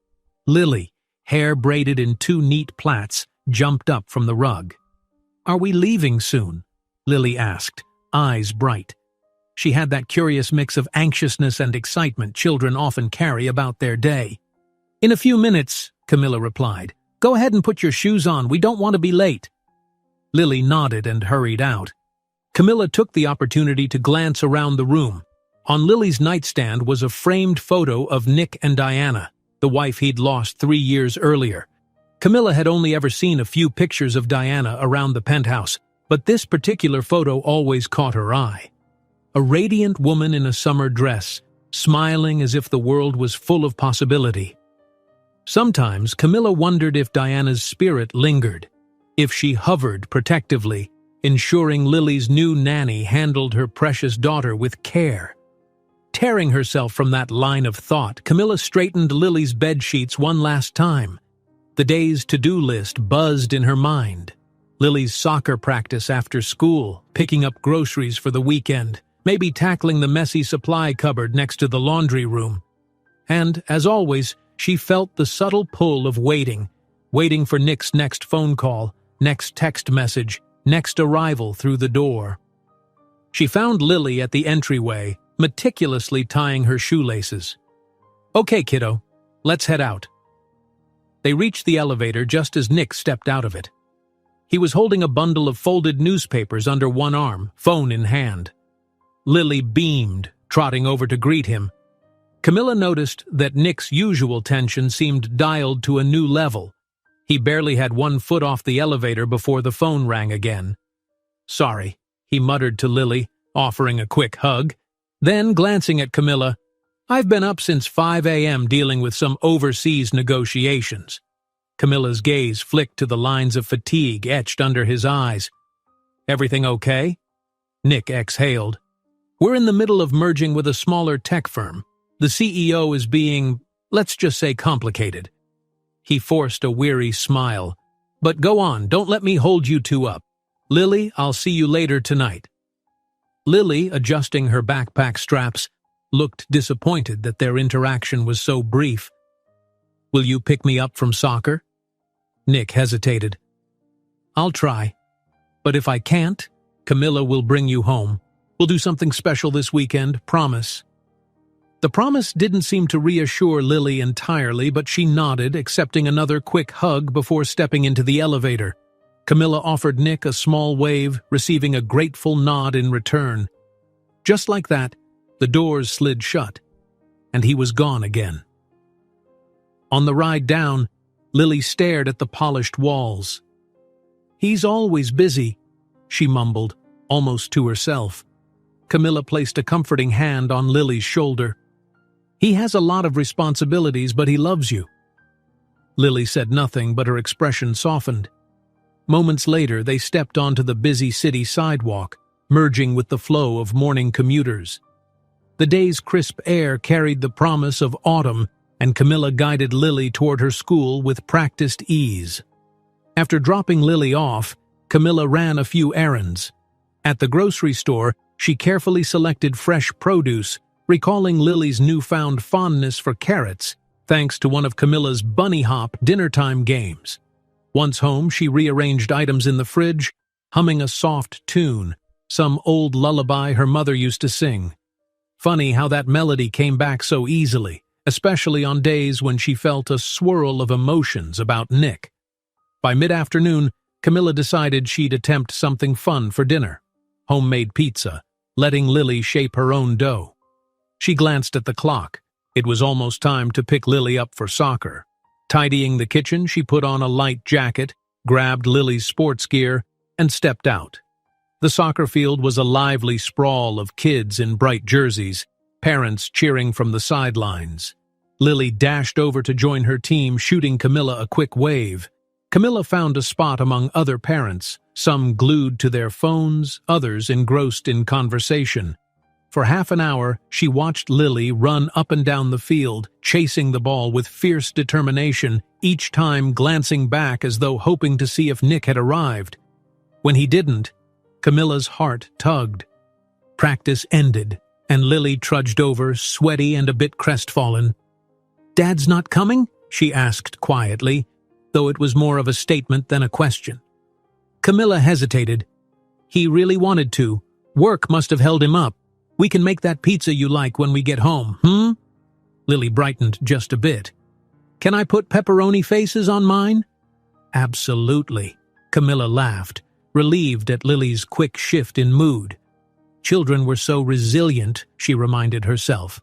Speaker 1: Lily, hair braided in two neat plaits, jumped up from the rug. "Are we leaving soon?" Lily asked, eyes bright. She had that curious mix of anxiousness and excitement children often carry about their day. "In a few minutes," Camilla replied. "Go ahead and put your shoes on, we don't want to be late." Lily nodded and hurried out. Camilla took the opportunity to glance around the room. On Lily's nightstand was a framed photo of Nick and Diana, the wife he'd lost 3 years earlier. Camilla had only ever seen a few pictures of Diana around the penthouse, but this particular photo always caught her eye. A radiant woman in a summer dress, smiling as if the world was full of possibility. Sometimes Camilla wondered if Diana's spirit lingered, if she hovered protectively, ensuring Lily's new nanny handled her precious daughter with care. Tearing herself from that line of thought, Camilla straightened Lily's bedsheets one last time. The day's to-do list buzzed in her mind. Lily's soccer practice after school, picking up groceries for the weekend, maybe tackling the messy supply cupboard next to the laundry room. And, as always, she felt the subtle pull of waiting for Nick's next phone call, next text message, next arrival through the door. She found Lily at the entryway, meticulously tying her shoelaces. "Okay, kiddo, let's head out." They reached the elevator just as Nick stepped out of it. He was holding a bundle of folded newspapers under one arm, phone in hand. Lily beamed, trotting over to greet him. Camilla noticed that Nick's usual tension seemed dialed to a new level. He barely had one foot off the elevator before the phone rang again. "Sorry," he muttered to Lily, offering a quick hug. Then, glancing at Camilla, "I've been up since 5 a.m. dealing with some overseas negotiations." Camilla's gaze flicked to the lines of fatigue etched under his eyes. "Everything okay?" Nick exhaled. "We're in the middle of merging with a smaller tech firm. The CEO is being, let's just say, complicated." He forced a weary smile. "But go on, don't let me hold you two up. Lily, I'll see you later tonight." Lily, adjusting her backpack straps, looked disappointed that their interaction was so brief. "Will you pick me up from soccer?" Nick hesitated. "I'll try. But if I can't, Camilla will bring you home. We'll do something special this weekend, promise." The promise didn't seem to reassure Lily entirely, but she nodded, accepting another quick hug before stepping into the elevator. Camilla offered Nick a small wave, receiving a grateful nod in return. Just like that, the doors slid shut, and he was gone again. On the ride down, Lily stared at the polished walls. "He's always busy," she mumbled, almost to herself. Camilla placed a comforting hand on Lily's shoulder. "He has a lot of responsibilities, but he loves you." Lily said nothing, but her expression softened. Moments later, they stepped onto the busy city sidewalk, merging with the flow of morning commuters. The day's crisp air carried the promise of autumn, and Camilla guided Lily toward her school with practiced ease. After dropping Lily off, Camilla ran a few errands. At the grocery store, she carefully selected fresh produce, recalling Lily's newfound fondness for carrots, thanks to one of Camilla's bunny hop dinnertime games. Once home, she rearranged items in the fridge, humming a soft tune, some old lullaby her mother used to sing. Funny how that melody came back so easily, especially on days when she felt a swirl of emotions about Nick. By mid-afternoon, Camilla decided she'd attempt something fun for dinner: homemade pizza, letting Lily shape her own dough. She glanced at the clock. It was almost time to pick Lily up for soccer. Tidying the kitchen, she put on a light jacket, grabbed Lily's sports gear, and stepped out. The soccer field was a lively sprawl of kids in bright jerseys, parents cheering from the sidelines. Lily dashed over to join her team, shooting Camilla a quick wave. Camilla found a spot among other parents, some glued to their phones, others engrossed in conversation. For half an hour, she watched Lily run up and down the field, chasing the ball with fierce determination, each time glancing back as though hoping to see if Nick had arrived. When he didn't, Camilla's heart tugged. Practice ended, and Lily trudged over, sweaty and a bit crestfallen. "Dad's not coming?" she asked quietly, though it was more of a statement than a question. Camilla hesitated. "He really wanted to. Work must have held him up. We can make that pizza you like when we get home, Lily brightened just a bit. "Can I put pepperoni faces on mine?" "Absolutely," Camilla laughed, relieved at Lily's quick shift in mood. Children were so resilient, she reminded herself.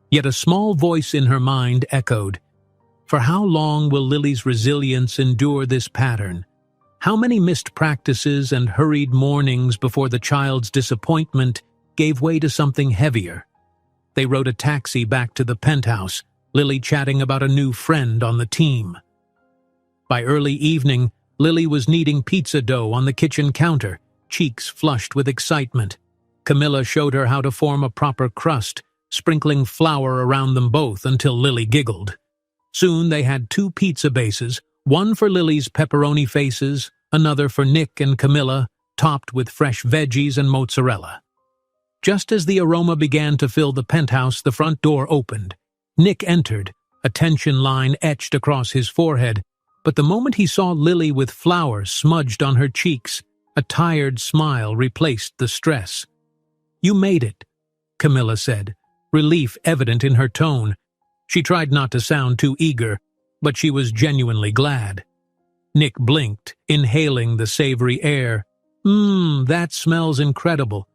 Speaker 1: Yet a small voice in her mind echoed, "For how long will Lily's resilience endure this pattern? How many missed practices and hurried mornings before the child's disappointment gave way to something heavier?" They rode a taxi back to the penthouse, Lily chatting about a new friend on the team. By early evening, Lily was kneading pizza dough on the kitchen counter, cheeks flushed with excitement. Camilla showed her how to form a proper crust, sprinkling flour around them both until Lily giggled. Soon they had 2 pizza bases, one for Lily's pepperoni faces, another for Nick and Camilla, topped with fresh veggies and mozzarella. Just as the aroma began to fill the penthouse, the front door opened. Nick entered, a tension line etched across his forehead, but the moment he saw Lily with flour smudged on her cheeks, a tired smile replaced the stress. "You made it," Camilla said, relief evident in her tone. She tried not to sound too eager, but she was genuinely glad. Nick blinked, inhaling the savory air. That smells incredible."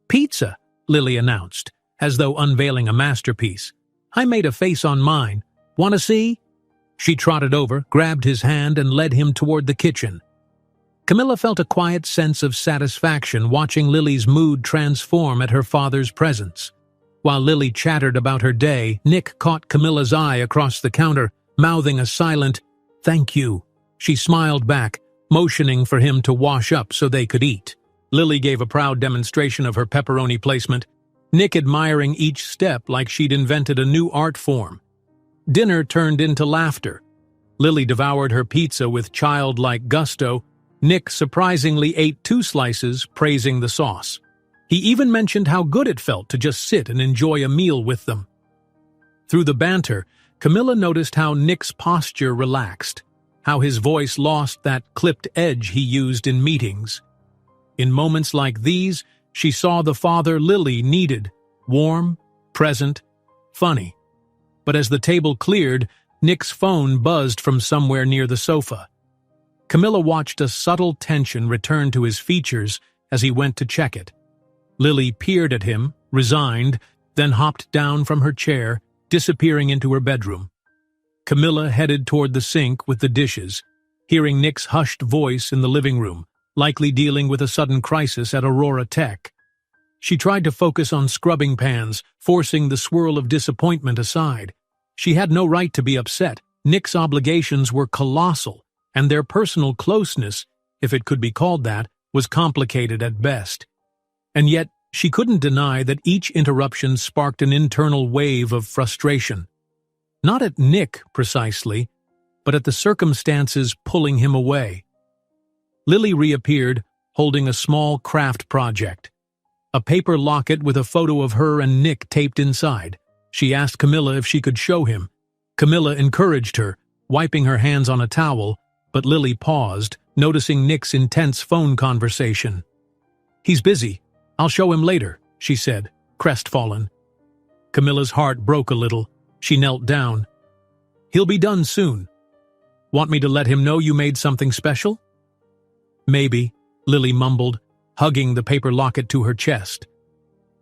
Speaker 1: "Pizza," Lily announced, as though unveiling a masterpiece. "I made a face on mine. Want to see?" She trotted over, grabbed his hand, and led him toward the kitchen. Camilla felt a quiet sense of satisfaction watching Lily's mood transform at her father's presence. While Lily chattered about her day, Nick caught Camilla's eye across the counter, mouthing a silent, "Thank you." She smiled back, motioning for him to wash up so they could eat. Lily gave a proud demonstration of her pepperoni placement, Nick admiring each step like she'd invented a new art form. Dinner turned into laughter. Lily devoured her pizza with childlike gusto. Nick surprisingly ate 2 slices, praising the sauce. He even mentioned how good it felt to just sit and enjoy a meal with them. Through the banter, Camilla noticed how Nick's posture relaxed, how his voice lost that clipped edge he used in meetings. In moments like these, She saw the father Lily needed, warm, present, funny. But as the table cleared, Nick's phone buzzed from somewhere near the sofa. Camilla watched a subtle tension return to his features as he went to check it. Lily peered at him, resigned, then hopped down from her chair, disappearing into her bedroom. Camilla headed toward the sink with the dishes, hearing Nick's hushed voice in the living room, likely dealing with a sudden crisis at Aurora Tech. She tried to focus on scrubbing pans, forcing the swirl of disappointment aside. She had no right to be upset. Nick's obligations were colossal, and their personal closeness, if it could be called that, was complicated at best. And yet, she couldn't deny that each interruption sparked an internal wave of frustration. Not at Nick, precisely, but at the circumstances pulling him away. Lily reappeared, holding a small craft project. A paper locket with a photo of her and Nick taped inside. She asked Camilla if she could show him. Camilla encouraged her, wiping her hands on a towel, but Lily paused, noticing Nick's intense phone conversation. "He's busy. I'll show him later," she said, crestfallen. Camilla's heart broke a little. She knelt down. "He'll be done soon. Want me to let him know you made something special?" "Maybe," Lily mumbled, hugging the paper locket to her chest.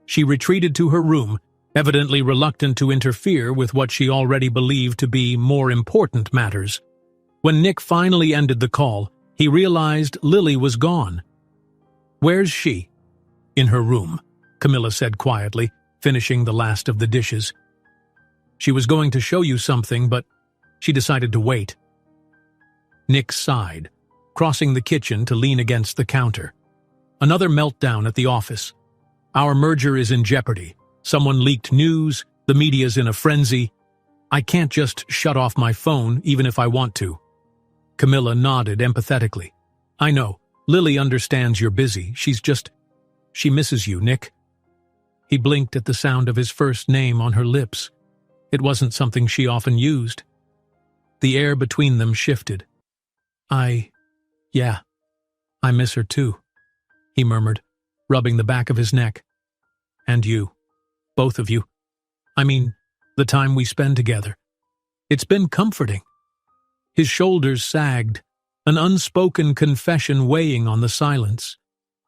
Speaker 1: She retreated to her room, evidently reluctant to interfere with what she already believed to be more important matters. When Nick finally ended the call, he realized Lily was gone. "Where's she?" "In her room," Camilla said quietly, finishing the last of the dishes. "She was going to show you something, but she decided to wait." Nick sighed, crossing the kitchen to lean against the counter. "Another meltdown at the office. Our merger is in jeopardy. Someone leaked news, the media's in a frenzy. I can't just shut off my phone, even if I want to." Camilla nodded empathetically. "I know. Lily understands you're busy. She misses you, Nick." He blinked at the sound of his first name on her lips. It wasn't something she often used. The air between them shifted. Yeah, I miss her too," he murmured, rubbing the back of his neck. "And you. Both of you. I mean, the time we spend together. It's been comforting." His shoulders sagged, an unspoken confession weighing on the silence.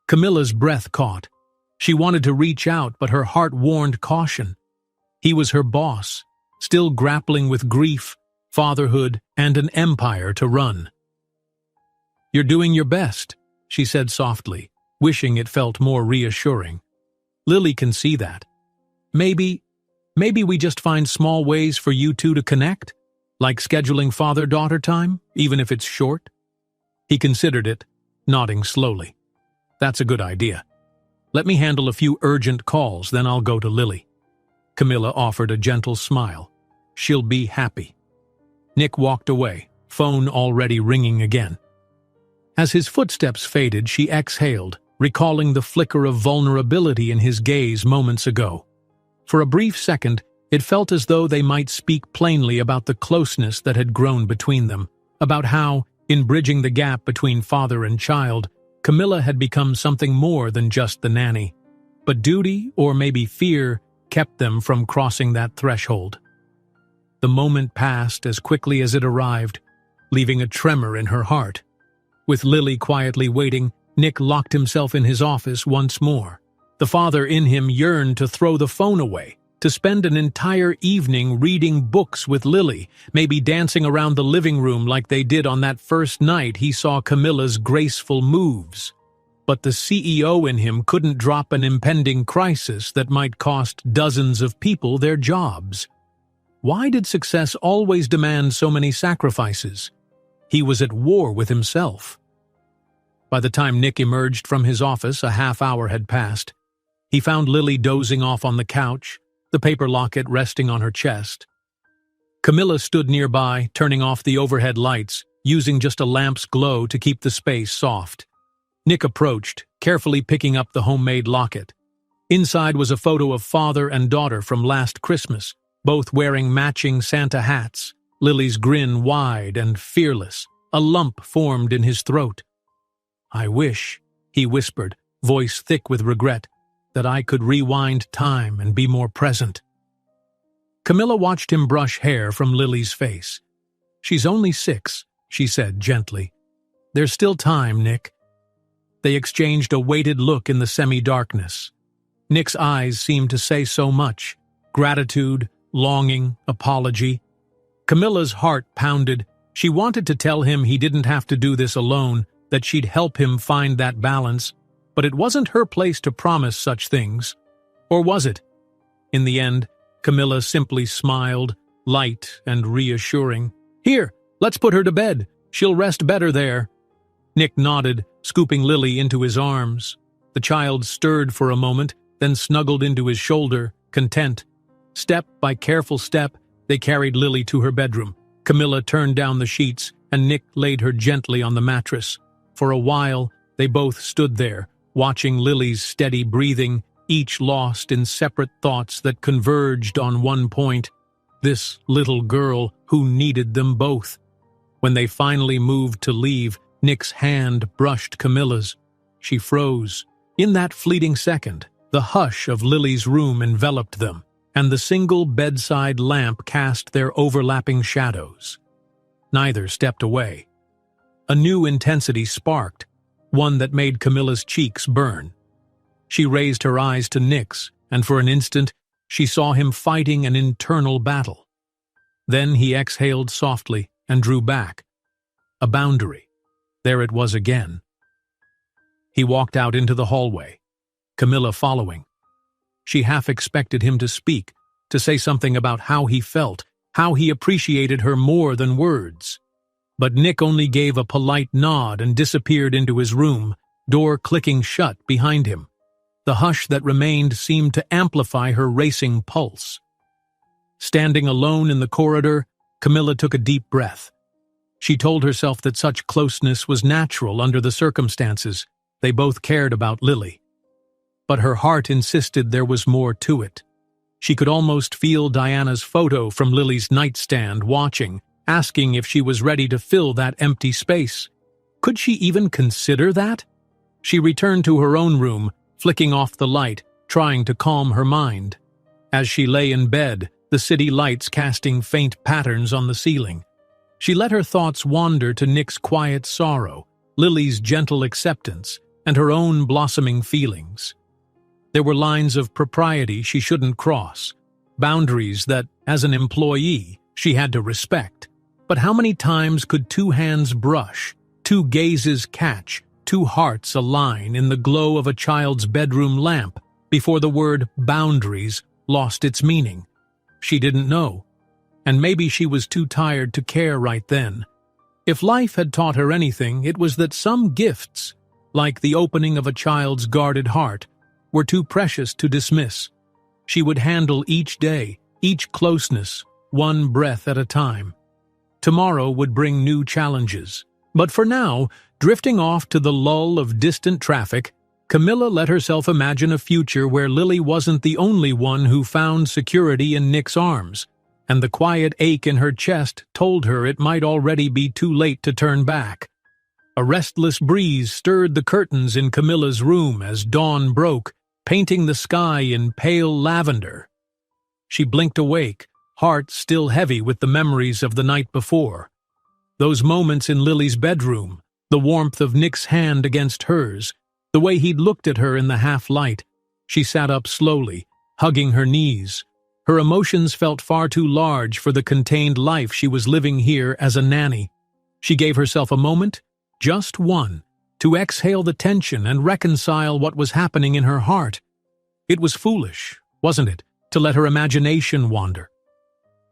Speaker 1: Camilla's breath caught. She wanted to reach out, but her heart warned caution. He was her boss, still grappling with grief, fatherhood, and an empire to run. "You're doing your best," she said softly, wishing it felt more reassuring. "Lily can see that. Maybe we just find small ways for you two to connect, like scheduling father-daughter time, even if it's short." He considered it, nodding slowly. "That's a good idea. Let me handle a few urgent calls, then I'll go to Lily." Camilla offered a gentle smile. "She'll be happy." Nick walked away, phone already ringing again. As his footsteps faded, she exhaled, recalling the flicker of vulnerability in his gaze moments ago. For a brief second, it felt as though they might speak plainly about the closeness that had grown between them, about how, in bridging the gap between father and child, Camilla had become something more than just the nanny. But duty, or maybe fear, kept them from crossing that threshold. The moment passed as quickly as it arrived, leaving a tremor in her heart. With Lily quietly waiting, Nick locked himself in his office once more. The father in him yearned to throw the phone away, to spend an entire evening reading books with Lily, maybe dancing around the living room like they did on that first night he saw Camilla's graceful moves. But the CEO in him couldn't drop an impending crisis that might cost dozens of people their jobs. Why did success always demand so many sacrifices? He was at war with himself. By the time Nick emerged from his office, a half hour had passed. He found Lily dozing off on the couch, the paper locket resting on her chest. Camilla stood nearby, turning off the overhead lights, using just a lamp's glow to keep the space soft. Nick approached, carefully picking up the homemade locket. Inside was a photo of father and daughter from last Christmas, both wearing matching Santa hats, Lily's grin wide and fearless. A lump formed in his throat. "I wish," he whispered, voice thick with regret, that I could rewind time and be more present." Camilla watched him brush hair from Lily's face. "She's only 6, she said gently. "There's still time, Nick." They exchanged a weighted look in the semi-darkness. Nick's eyes seemed to say so much: gratitude, longing, apology. Camilla's heart pounded. She wanted to tell him he didn't have to do this alone, that she'd help him find that balance, but it wasn't her place to promise such things. Or was it? In the end, Camilla simply smiled, light and reassuring. "Here, let's put her to bed. She'll rest better there." Nick nodded, scooping Lily into his arms. The child stirred for a moment, then snuggled into his shoulder, content. Step by careful step, they carried Lily to her bedroom. Camilla turned down the sheets, and Nick laid her gently on the mattress. For a while, they both stood there, watching Lily's steady breathing, each lost in separate thoughts that converged on one point: this little girl who needed them both. When they finally moved to leave, Nick's hand brushed Camilla's. She froze. In that fleeting second, the hush of Lily's room enveloped them, and the single bedside lamp cast their overlapping shadows. Neither stepped away. A new intensity sparked, one that made Camilla's cheeks burn. She raised her eyes to Nick's, and for an instant, she saw him fighting an internal battle. Then he exhaled softly and drew back. A boundary. There it was again. He walked out into the hallway, Camilla following. She half expected him to speak, to say something about how he felt, how he appreciated her more than words. But Nick only gave a polite nod and disappeared into his room, door clicking shut behind him. The hush that remained seemed to amplify her racing pulse. Standing alone in the corridor, Camilla took a deep breath. She told herself that such closeness was natural under the circumstances. They both cared about Lily. But her heart insisted there was more to it. She could almost feel Diana's photo from Lily's nightstand watching, asking if she was ready to fill that empty space. Could she even consider that? She returned to her own room, flicking off the light, trying to calm her mind. As she lay in bed, the city lights casting faint patterns on the ceiling, she let her thoughts wander to Nick's quiet sorrow, Lily's gentle acceptance, and her own blossoming feelings. There were lines of propriety she shouldn't cross, boundaries that, as an employee, she had to respect. But how many times could two hands brush, two gazes catch, two hearts align in the glow of a child's bedroom lamp before the word boundaries lost its meaning? She didn't know, and maybe she was too tired to care right then. If life had taught her anything, it was that some gifts, like the opening of a child's guarded heart, were too precious to dismiss. She would handle each day, each closeness, one breath at a time. Tomorrow would bring new challenges. But for now, drifting off to the lull of distant traffic, Camilla let herself imagine a future where Lily wasn't the only one who found security in Nick's arms, and the quiet ache in her chest told her it might already be too late to turn back. A restless breeze stirred the curtains in Camilla's room as dawn broke, painting the sky in pale lavender. She blinked awake, heart still heavy with the memories of the night before. Those moments in Lily's bedroom, the warmth of Nick's hand against hers, the way he'd looked at her in the half-light. She sat up slowly, hugging her knees. Her emotions felt far too large for the contained life she was living here as a nanny. She gave herself a moment, just one, to exhale the tension and reconcile what was happening in her heart. It was foolish, wasn't it, to let her imagination wander?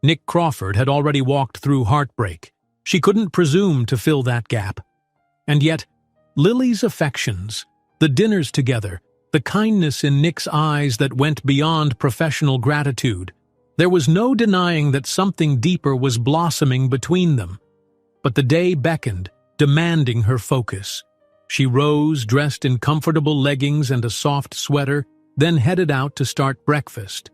Speaker 1: Nick Crawford had already walked through heartbreak. She couldn't presume to fill that gap. And yet, Lily's affections, the dinners together, the kindness in Nick's eyes that went beyond professional gratitude, there was no denying that something deeper was blossoming between them. But the day beckoned, demanding her focus. She rose, dressed in comfortable leggings and a soft sweater, then headed out to start breakfast.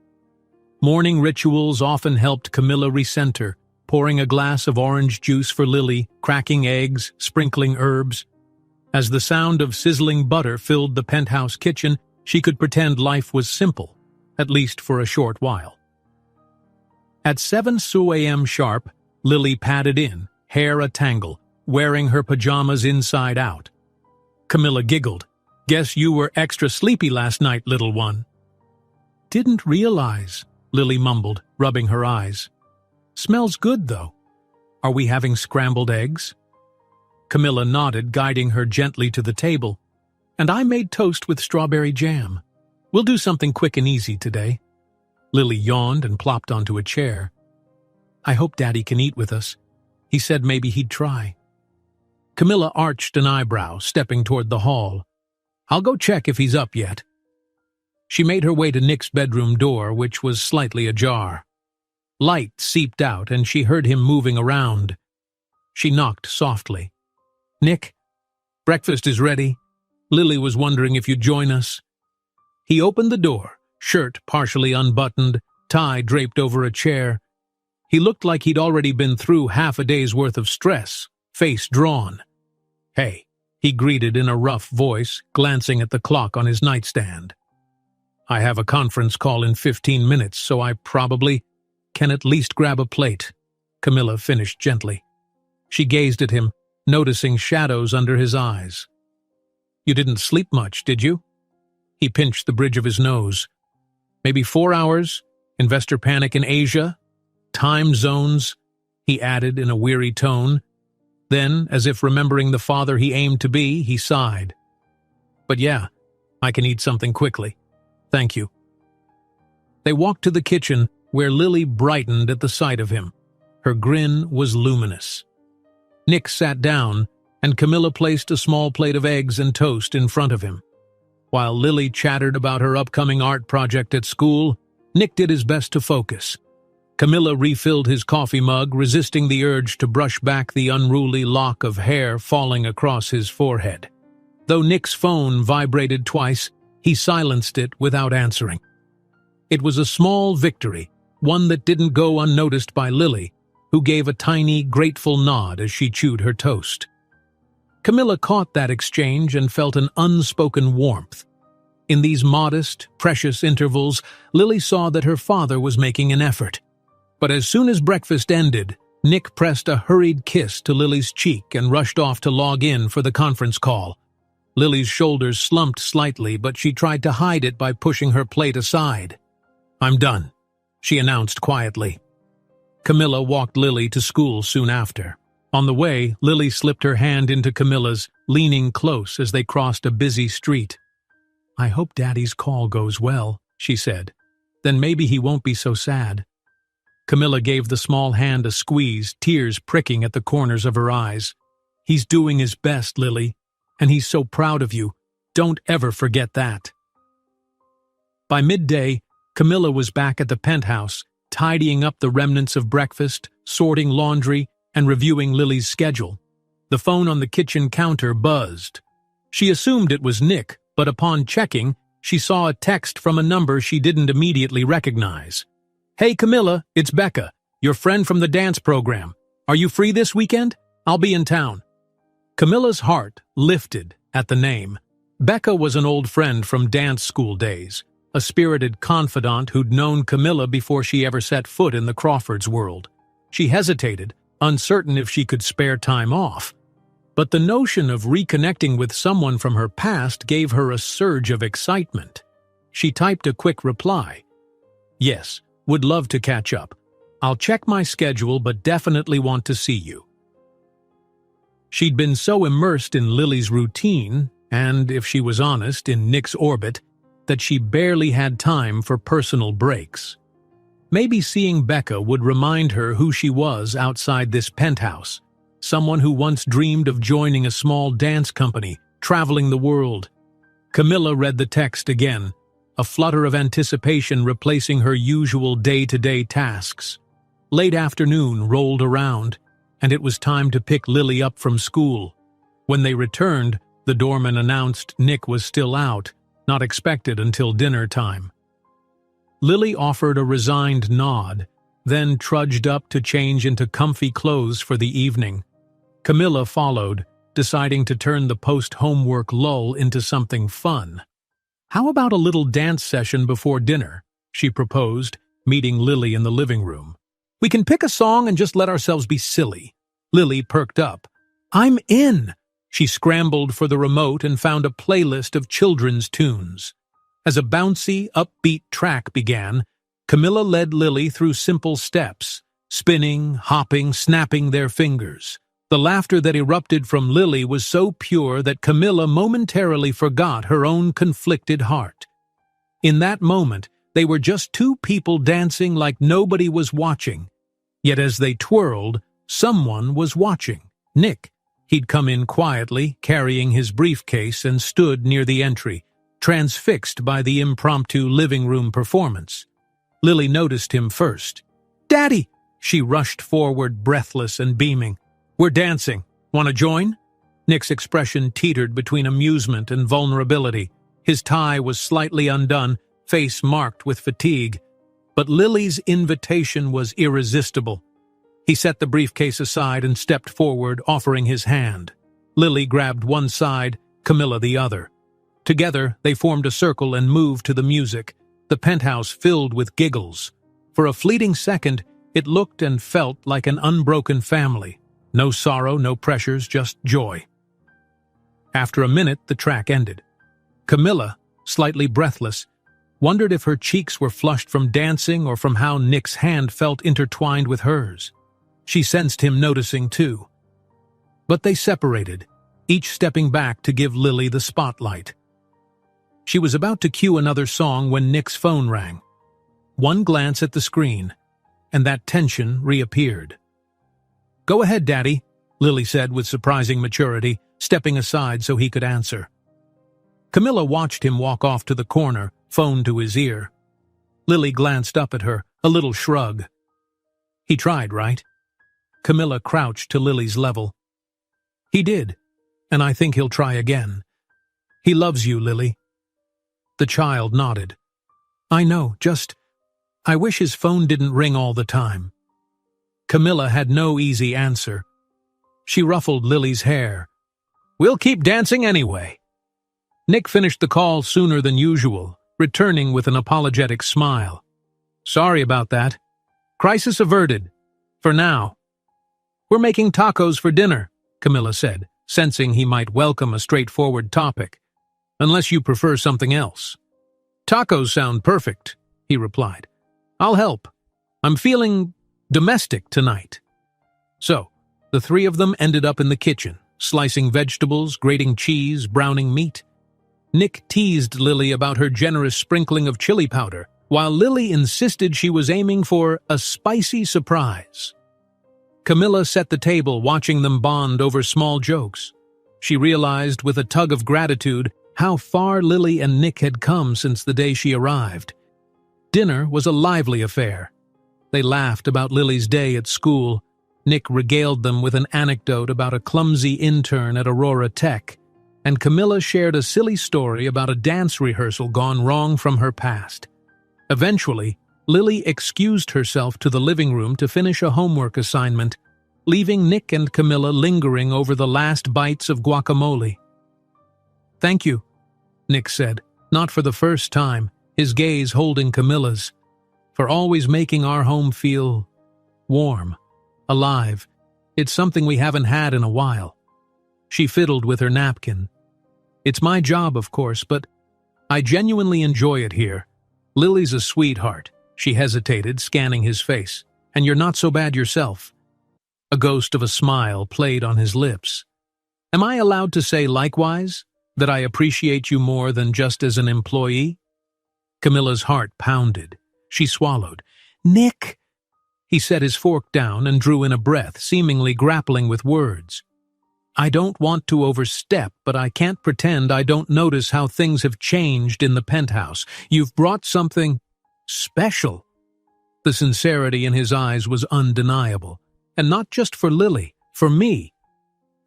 Speaker 1: Morning rituals often helped Camilla recenter, pouring a glass of orange juice for Lily, cracking eggs, sprinkling herbs. As the sound of sizzling butter filled the penthouse kitchen, She could pretend life was simple, at least for a short while. At 7 a.m. sharp, Lily padded in, hair a tangle, wearing her pajamas inside out. Camilla giggled. "Guess you were extra sleepy last night, little one." "Didn't realize," Lily mumbled, rubbing her eyes. "Smells good, though. Are we having scrambled eggs?" Camilla nodded, guiding her gently to the table. "And I made toast with strawberry jam. We'll do something quick and easy today." Lily yawned and plopped onto a chair. "I hope Daddy can eat with us. He said maybe he'd try." Camilla arched an eyebrow, stepping toward the hall. "I'll go check if he's up yet." She made her way to Nick's bedroom door, which was slightly ajar. Light seeped out, and she heard him moving around. She knocked softly. "Nick, breakfast is ready. Lily was wondering if you'd join us." He opened the door, shirt partially unbuttoned, tie draped over a chair. He looked like he'd already been through half a day's worth of stress, face drawn. "Hey," he greeted in a rough voice, glancing at the clock on his nightstand. "I have a conference call in 15 minutes, so I probably can at least grab a plate," Camilla finished gently. She gazed at him, noticing shadows under his eyes. "You didn't sleep much, did you?" He pinched the bridge of his nose. "Maybe 4 hours? Investor panic in Asia? Time zones?" he added in a weary tone. Then, as if remembering the father he aimed to be, he sighed. "But yeah, I can eat something quickly. Thank you." They walked to the kitchen, where Lily brightened at the sight of him. Her grin was luminous. Nick sat down, and Camilla placed a small plate of eggs and toast in front of him. While Lily chattered about her upcoming art project at school, Nick did his best to focus. Camilla refilled his coffee mug, resisting the urge to brush back the unruly lock of hair falling across his forehead. Though Nick's phone vibrated twice, he silenced it without answering. It was a small victory, one that didn't go unnoticed by Lily, who gave a tiny, grateful nod as she chewed her toast. Camilla caught that exchange and felt an unspoken warmth. In these modest, precious intervals, Lily saw that her father was making an effort. But as soon as breakfast ended, Nick pressed a hurried kiss to Lily's cheek and rushed off to log in for the conference call. Lily's shoulders slumped slightly, but she tried to hide it by pushing her plate aside. "I'm done," she announced quietly. Camilla walked Lily to school soon after. On the way, Lily slipped her hand into Camilla's, leaning close as they crossed a busy street. "I hope Daddy's call goes well," she said. "Then maybe he won't be so sad." Camilla gave the small hand a squeeze, tears pricking at the corners of her eyes. "He's doing his best, Lily, and he's so proud of you. Don't ever forget that." By midday, Camilla was back at the penthouse, tidying up the remnants of breakfast, sorting laundry, and reviewing Lily's schedule. The phone on the kitchen counter buzzed. She assumed it was Nick, but upon checking, she saw a text from a number she didn't immediately recognize. "Hey Camilla, it's Becca, your friend from the dance program. Are you free this weekend? I'll be in town." Camilla's heart lifted at the name. Becca was an old friend from dance school days, a spirited confidant who'd known Camilla before she ever set foot in the Crawfords' world. She hesitated, uncertain if she could spare time off. But the notion of reconnecting with someone from her past gave her a surge of excitement. She typed a quick reply. "Yes, would love to catch up. I'll check my schedule, but definitely want to see you." She'd been so immersed in Lily's routine, and, if she was honest, in Nick's orbit, that she barely had time for personal breaks. Maybe seeing Becca would remind her who she was outside this penthouse, someone who once dreamed of joining a small dance company, traveling the world. Camilla read the text again, a flutter of anticipation replacing her usual day-to-day tasks. Late afternoon rolled around, and it was time to pick Lily up from school. When they returned, the doorman announced Nick was still out, not expected until dinner time. Lily offered a resigned nod, then trudged up to change into comfy clothes for the evening. Camilla followed, deciding to turn the post-homework lull into something fun. "How about a little dance session before dinner?" she proposed, meeting Lily in the living room. "We can pick a song and just let ourselves be silly." Lily perked up. "I'm in!" She scrambled for the remote and found a playlist of children's tunes. As a bouncy, upbeat track began, Camilla led Lily through simple steps, spinning, hopping, snapping their fingers. The laughter that erupted from Lily was so pure that Camilla momentarily forgot her own conflicted heart. In that moment, they were just two people dancing like nobody was watching. Yet as they twirled, someone was watching. Nick. He'd come in quietly, carrying his briefcase, and stood near the entry, transfixed by the impromptu living room performance. Lily noticed him first. "Daddy!" She rushed forward, breathless and beaming. "We're dancing. Want to join?" Nick's expression teetered between amusement and vulnerability. His tie was slightly undone, face marked with fatigue. But Lily's invitation was irresistible. He set the briefcase aside and stepped forward, offering his hand. Lily grabbed one side, Camilla the other. Together, they formed a circle and moved to the music, the penthouse filled with giggles. For a fleeting second, it looked and felt like an unbroken family. No sorrow, no pressures, just joy. After a minute, the track ended. Camilla, slightly breathless, wondered if her cheeks were flushed from dancing or from how Nick's hand felt intertwined with hers. She sensed him noticing too. But they separated, each stepping back to give Lily the spotlight. She was about to cue another song when Nick's phone rang. One glance at the screen, and that tension reappeared. "Go ahead, Daddy," Lily said with surprising maturity, stepping aside so he could answer. Camilla watched him walk off to the corner, phone to his ear. Lily glanced up at her, a little shrug. "He tried, right?" Camilla crouched to Lily's level. "He did, and I think he'll try again. He loves you, Lily." The child nodded. "I know, I wish his phone didn't ring all the time." Camilla had no easy answer. She ruffled Lily's hair. "We'll keep dancing anyway." Nick finished the call sooner than usual, returning with an apologetic smile. "Sorry about that. Crisis averted. For now." "We're making tacos for dinner," Camilla said, sensing he might welcome a straightforward topic. "Unless you prefer something else." "Tacos sound perfect," he replied. "I'll help. I'm feeling domestic tonight." So, the three of them ended up in the kitchen, slicing vegetables, grating cheese, browning meat. Nick teased Lily about her generous sprinkling of chili powder, while Lily insisted she was aiming for a spicy surprise. Camilla set the table, watching them bond over small jokes. She realized with a tug of gratitude how far Lily and Nick had come since the day she arrived. Dinner was a lively affair. They laughed about Lily's day at school. Nick regaled them with an anecdote about a clumsy intern at Aurora Tech, and Camilla shared a silly story about a dance rehearsal gone wrong from her past. Eventually, Lily excused herself to the living room to finish a homework assignment, leaving Nick and Camilla lingering over the last bites of guacamole. "Thank you," Nick said, not for the first time, his gaze holding Camilla's, "for always making our home feel warm, alive. It's something we haven't had in a while." She fiddled with her napkin. "It's my job, of course, but I genuinely enjoy it here. Lily's a sweetheart." She hesitated, scanning his face. "And you're not so bad yourself." A ghost of a smile played on his lips. "Am I allowed to say likewise, that I appreciate you more than just as an employee?" Camilla's heart pounded. She swallowed. "Nick!" He set his fork down and drew in a breath, seemingly grappling with words. "I don't want to overstep, but I can't pretend I don't notice how things have changed in the penthouse. You've brought something special." The sincerity in his eyes was undeniable. And not just for Lily, for me.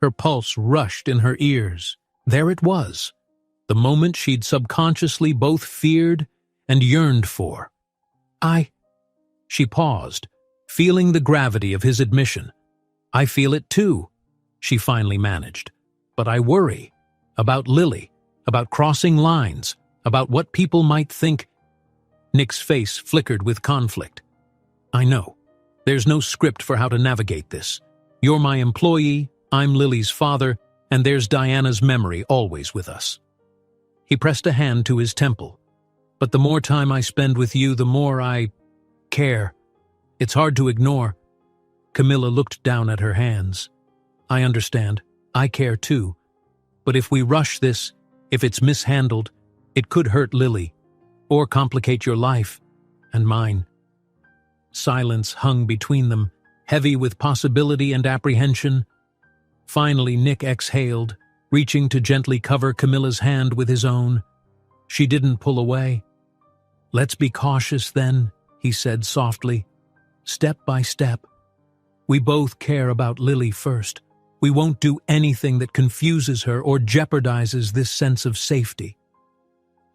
Speaker 1: Her pulse rushed in her ears. There it was, the moment she'd subconsciously both feared and yearned for. She paused, feeling the gravity of his admission. "I feel it too," she finally managed. "But I worry about Lily, about crossing lines, about what people might think. Nick's face flickered with conflict. I know. There's no script for how to navigate this. You're my employee, I'm Lily's father, and there's Diana's memory always with us. He pressed a hand to his temple. But the more time I spend with you, the more I care. It's hard to ignore. Camilla looked down at her hands. I understand. I care too. But if we rush this, if it's mishandled, it could hurt Lily, or complicate your life, and mine. Silence hung between them, heavy with possibility and apprehension. Finally, Nick exhaled, reaching to gently cover Camilla's hand with his own. She didn't pull away. Let's be cautious then, he said softly. Step by step. We both care about Lily first. We won't do anything that confuses her or jeopardizes this sense of safety.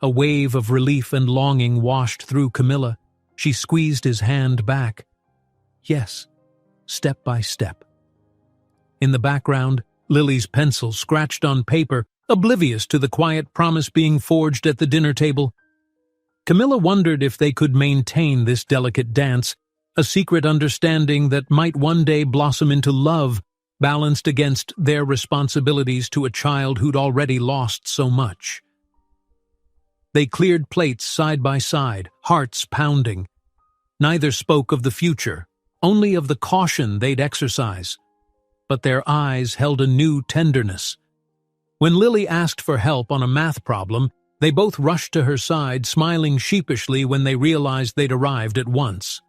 Speaker 1: A wave of relief and longing washed through Camilla. She squeezed his hand back. Yes, step by step. In the background, Lily's pencil scratched on paper, oblivious to the quiet promise being forged at the dinner table. Camilla wondered if they could maintain this delicate dance, a secret understanding that might one day blossom into love, balanced against their responsibilities to a child who'd already lost so much. They cleared plates side by side, hearts pounding. Neither spoke of the future, only of the caution they'd exercise. But their eyes held a new tenderness. When Lily asked for help on a math problem, they both rushed to her side, smiling sheepishly when they realized they'd arrived at once.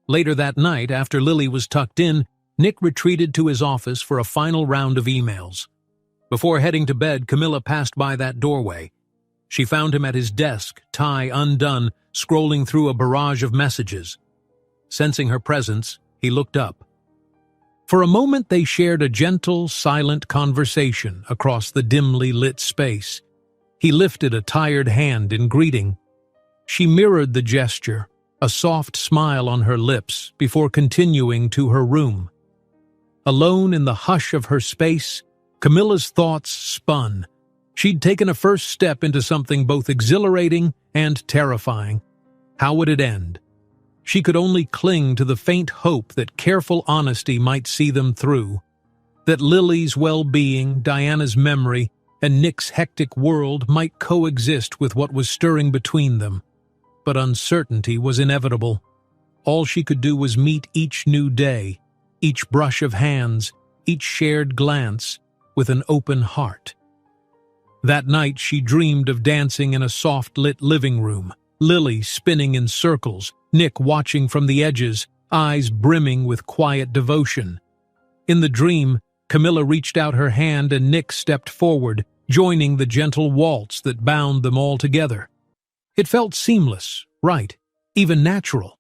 Speaker 1: Later that night, after Lily was tucked in, Nick retreated to his office for a final round of emails. Before heading to bed, Camilla passed by that doorway. She found him at his desk, tie undone, scrolling through a barrage of messages. Sensing her presence, he looked up. For a moment they shared a gentle, silent conversation across the dimly lit space. He lifted a tired hand in greeting. She mirrored the gesture, a soft smile on her lips, before continuing to her room. Alone in the hush of her space, Camilla's thoughts spun. She'd taken a first step into something both exhilarating and terrifying. How would it end? She could only cling to the faint hope that careful honesty might see them through, that Lily's well-being, Diana's memory, and Nick's hectic world might coexist with what was stirring between them. But uncertainty was inevitable. All she could do was meet each new day, each brush of hands, each shared glance, with an open heart. That night she dreamed of dancing in a soft-lit living room, Lily spinning in circles, Nick watching from the edges, eyes brimming with quiet devotion. In the dream, Camilla reached out her hand and Nick stepped forward, joining the gentle waltz that bound them all together. It felt seamless, right, even natural.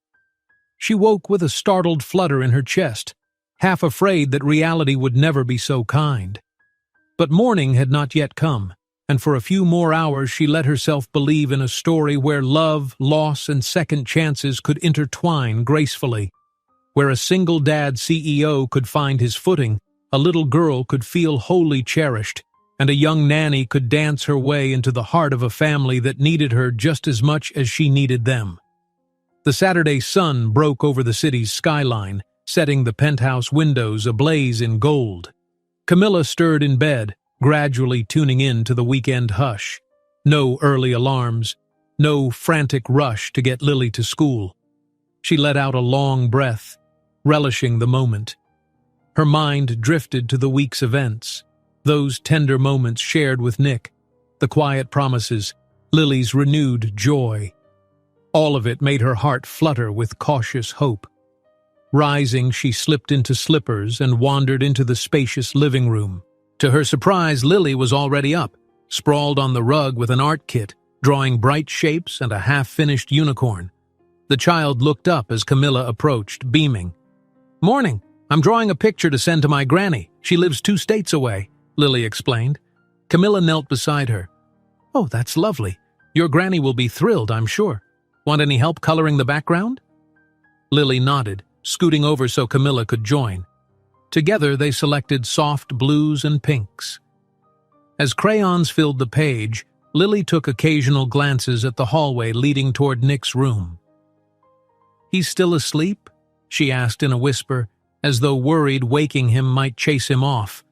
Speaker 1: She woke with a startled flutter in her chest, half afraid that reality would never be so kind. But morning had not yet come, and for a few more hours she let herself believe in a story where love, loss, and second chances could intertwine gracefully. Where a single-dad CEO could find his footing, a little girl could feel wholly cherished, and a young nanny could dance her way into the heart of a family that needed her just as much as she needed them. The Saturday sun broke over the city's skyline, setting the penthouse windows ablaze in gold. Camilla stirred in bed, gradually tuning in to the weekend hush. No early alarms, no frantic rush to get Lily to school. She let out a long breath, relishing the moment. Her mind drifted to the week's events, those tender moments shared with Nick, the quiet promises, Lily's renewed joy. All of it made her heart flutter with cautious hope. Rising, she slipped into slippers and wandered into the spacious living room. To her surprise, Lily was already up, sprawled on the rug with an art kit, drawing bright shapes and a half-finished unicorn. The child looked up as Camilla approached, beaming. "Morning. I'm drawing a picture to send to my granny. She lives 2 states away," Lily explained. Camilla knelt beside her. "Oh, that's lovely. Your granny will be thrilled, I'm sure. Want any help coloring the background?" Lily nodded, scooting over so Camilla could join. Together they selected soft blues and pinks. As crayons filled the page, Lily took occasional glances at the hallway leading toward Nick's room. "He's still asleep?" she asked in a whisper, as though worried waking him might chase him off.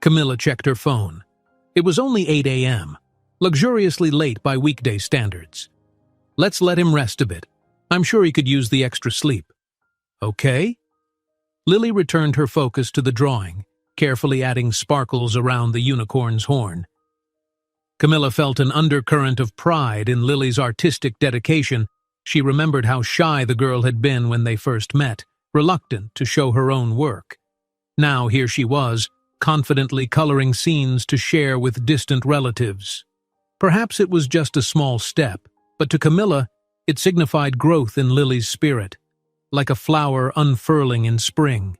Speaker 1: Camilla checked her phone. It was only 8 a.m., luxuriously late by weekday standards. "Let's let him rest a bit. I'm sure he could use the extra sleep." "Okay?" Lily returned her focus to the drawing, carefully adding sparkles around the unicorn's horn. Camilla felt an undercurrent of pride in Lily's artistic dedication. She remembered how shy the girl had been when they first met, reluctant to show her own work. Now here she was, confidently coloring scenes to share with distant relatives. Perhaps it was just a small step, but to Camilla, it signified growth in Lily's spirit, like a flower unfurling in spring.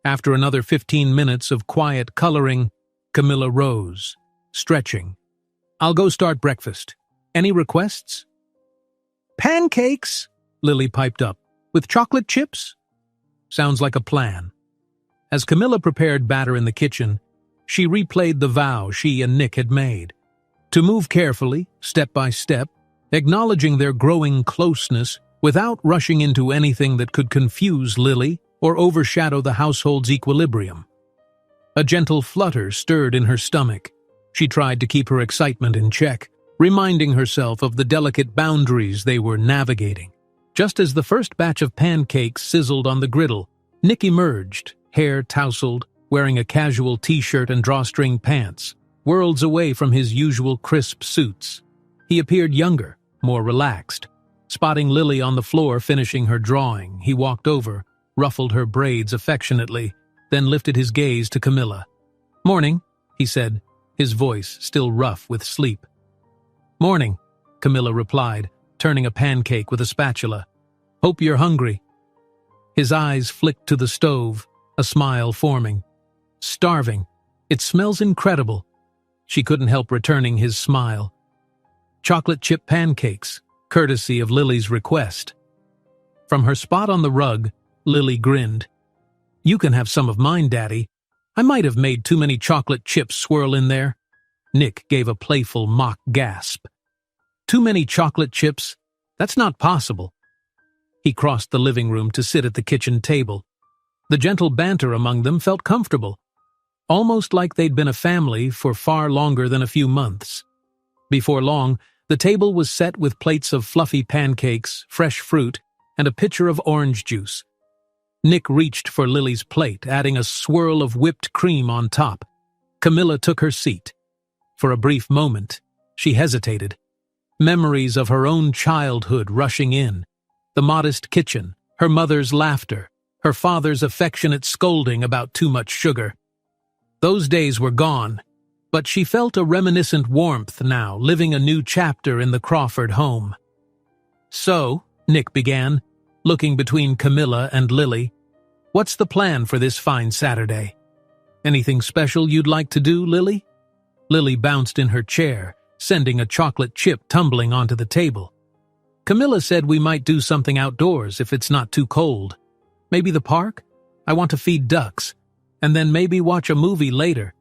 Speaker 1: After another 15 minutes of quiet coloring, Camilla rose, stretching. "I'll go start breakfast. Any requests?" "Pancakes," Lily piped up. "With chocolate chips?" "Sounds like a plan." As Camilla prepared batter in the kitchen, she replayed the vow she and Nick had made. To move carefully, step by step, acknowledging their growing closeness without rushing into anything that could confuse Lily or overshadow the household's equilibrium. A gentle flutter stirred in her stomach. She tried to keep her excitement in check, reminding herself of the delicate boundaries they were navigating. Just as the first batch of pancakes sizzled on the griddle, Nick emerged, hair tousled, wearing a casual t-shirt and drawstring pants, worlds away from his usual crisp suits. He appeared younger, more relaxed. Spotting Lily on the floor finishing her drawing, he walked over, ruffled her braids affectionately, then lifted his gaze to Camilla. "Morning," he said, his voice still rough with sleep. "Morning," Camilla replied, turning a pancake with a spatula. "Hope you're hungry." His eyes flicked to the stove, a smile forming. "Starving. It smells incredible." She couldn't help returning his smile. "Chocolate chip pancakes, courtesy of Lily's request." From her spot on the rug, Lily grinned. "You can have some of mine, Daddy. I might have made too many chocolate chips swirl in there." Nick gave a playful mock gasp. "Too many chocolate chips? That's not possible." He crossed the living room to sit at the kitchen table. The gentle banter among them felt comfortable, almost like they'd been a family for far longer than a few months. Before long, the table was set with plates of fluffy pancakes, fresh fruit, and a pitcher of orange juice. Nick reached for Lily's plate, adding a swirl of whipped cream on top. Camilla took her seat. For a brief moment, she hesitated. Memories of her own childhood rushing in. The modest kitchen, her mother's laughter, her father's affectionate scolding about too much sugar. Those days were gone, but she felt a reminiscent warmth now, living a new chapter in the Crawford home. "So," Nick began, looking between Camilla and Lily, "what's the plan for this fine Saturday? Anything special you'd like to do, Lily?" Lily bounced in her chair, sending a chocolate chip tumbling onto the table. "Camilla said we might do something outdoors if it's not too cold. Maybe the park? I want to feed ducks. And then maybe watch a movie later."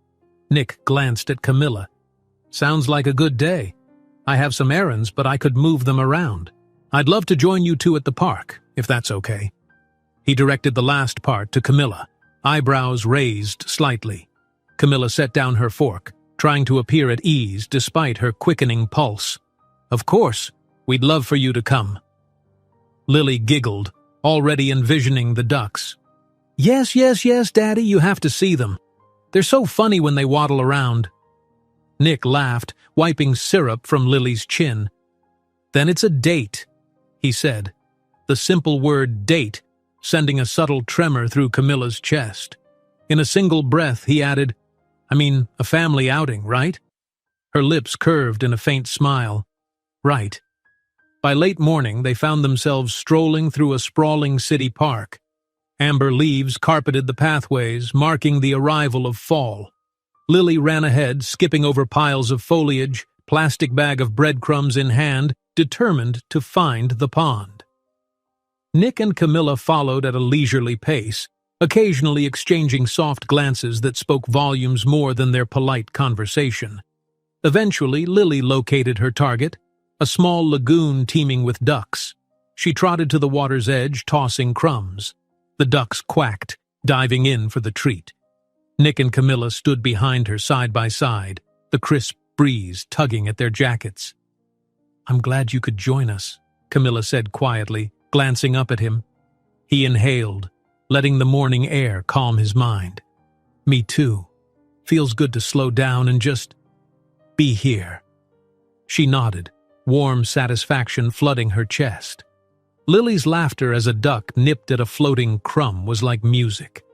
Speaker 1: Nick glanced at Camilla. "Sounds like a good day. I have some errands, but I could move them around. I'd love to join you two at the park, if that's okay." He directed the last part to Camilla, eyebrows raised slightly. Camilla set down her fork, trying to appear at ease despite her quickening pulse. "Of course, we'd love for you to come." Lily giggled, already envisioning the ducks. Yes, Daddy, you have to see them. They're so funny when they waddle around." Nick laughed, wiping syrup from Lily's chin. "Then it's a date," he said, the simple word date sending a subtle tremor through Camilla's chest. In a single breath, he added, a family outing, right?" Her lips curved in a faint smile. "Right." By late morning, they found themselves strolling through a sprawling city park. Amber leaves carpeted the pathways, marking the arrival of fall. Lily ran ahead, skipping over piles of foliage, plastic bag of breadcrumbs in hand, determined to find the pond. Nick and Camilla followed at a leisurely pace, occasionally exchanging soft glances that spoke volumes more than their polite conversation. Eventually, Lily located her target, a small lagoon teeming with ducks. She trotted to the water's edge, tossing crumbs. The ducks quacked, diving in for the treat. Nick and Camilla stood behind her side by side, the crisp breeze tugging at their jackets. "I'm glad you could join us," Camilla said quietly, glancing up at him. He inhaled, letting the morning air calm his mind. "Me too. Feels good to slow down and just be here." She nodded, warm satisfaction flooding her chest. Lily's laughter as a duck nipped at a floating crumb was like music.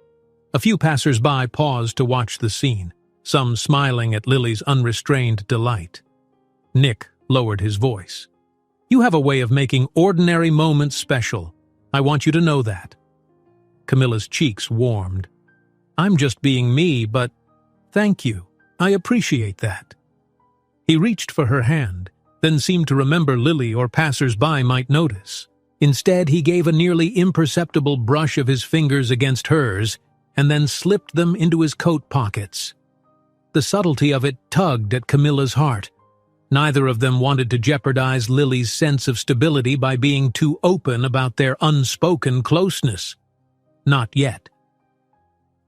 Speaker 1: A few passers-by paused to watch the scene, some smiling at Lily's unrestrained delight. Nick lowered his voice. "You have a way of making ordinary moments special. I want you to know that." Camilla's cheeks warmed. "I'm just being me, but thank you. I appreciate that." He reached for her hand, then seemed to remember Lily or passers-by might notice. Instead, he gave a nearly imperceptible brush of his fingers against hers and then slipped them into his coat pockets. The subtlety of it tugged at Camilla's heart. Neither of them wanted to jeopardize Lily's sense of stability by being too open about their unspoken closeness. Not yet.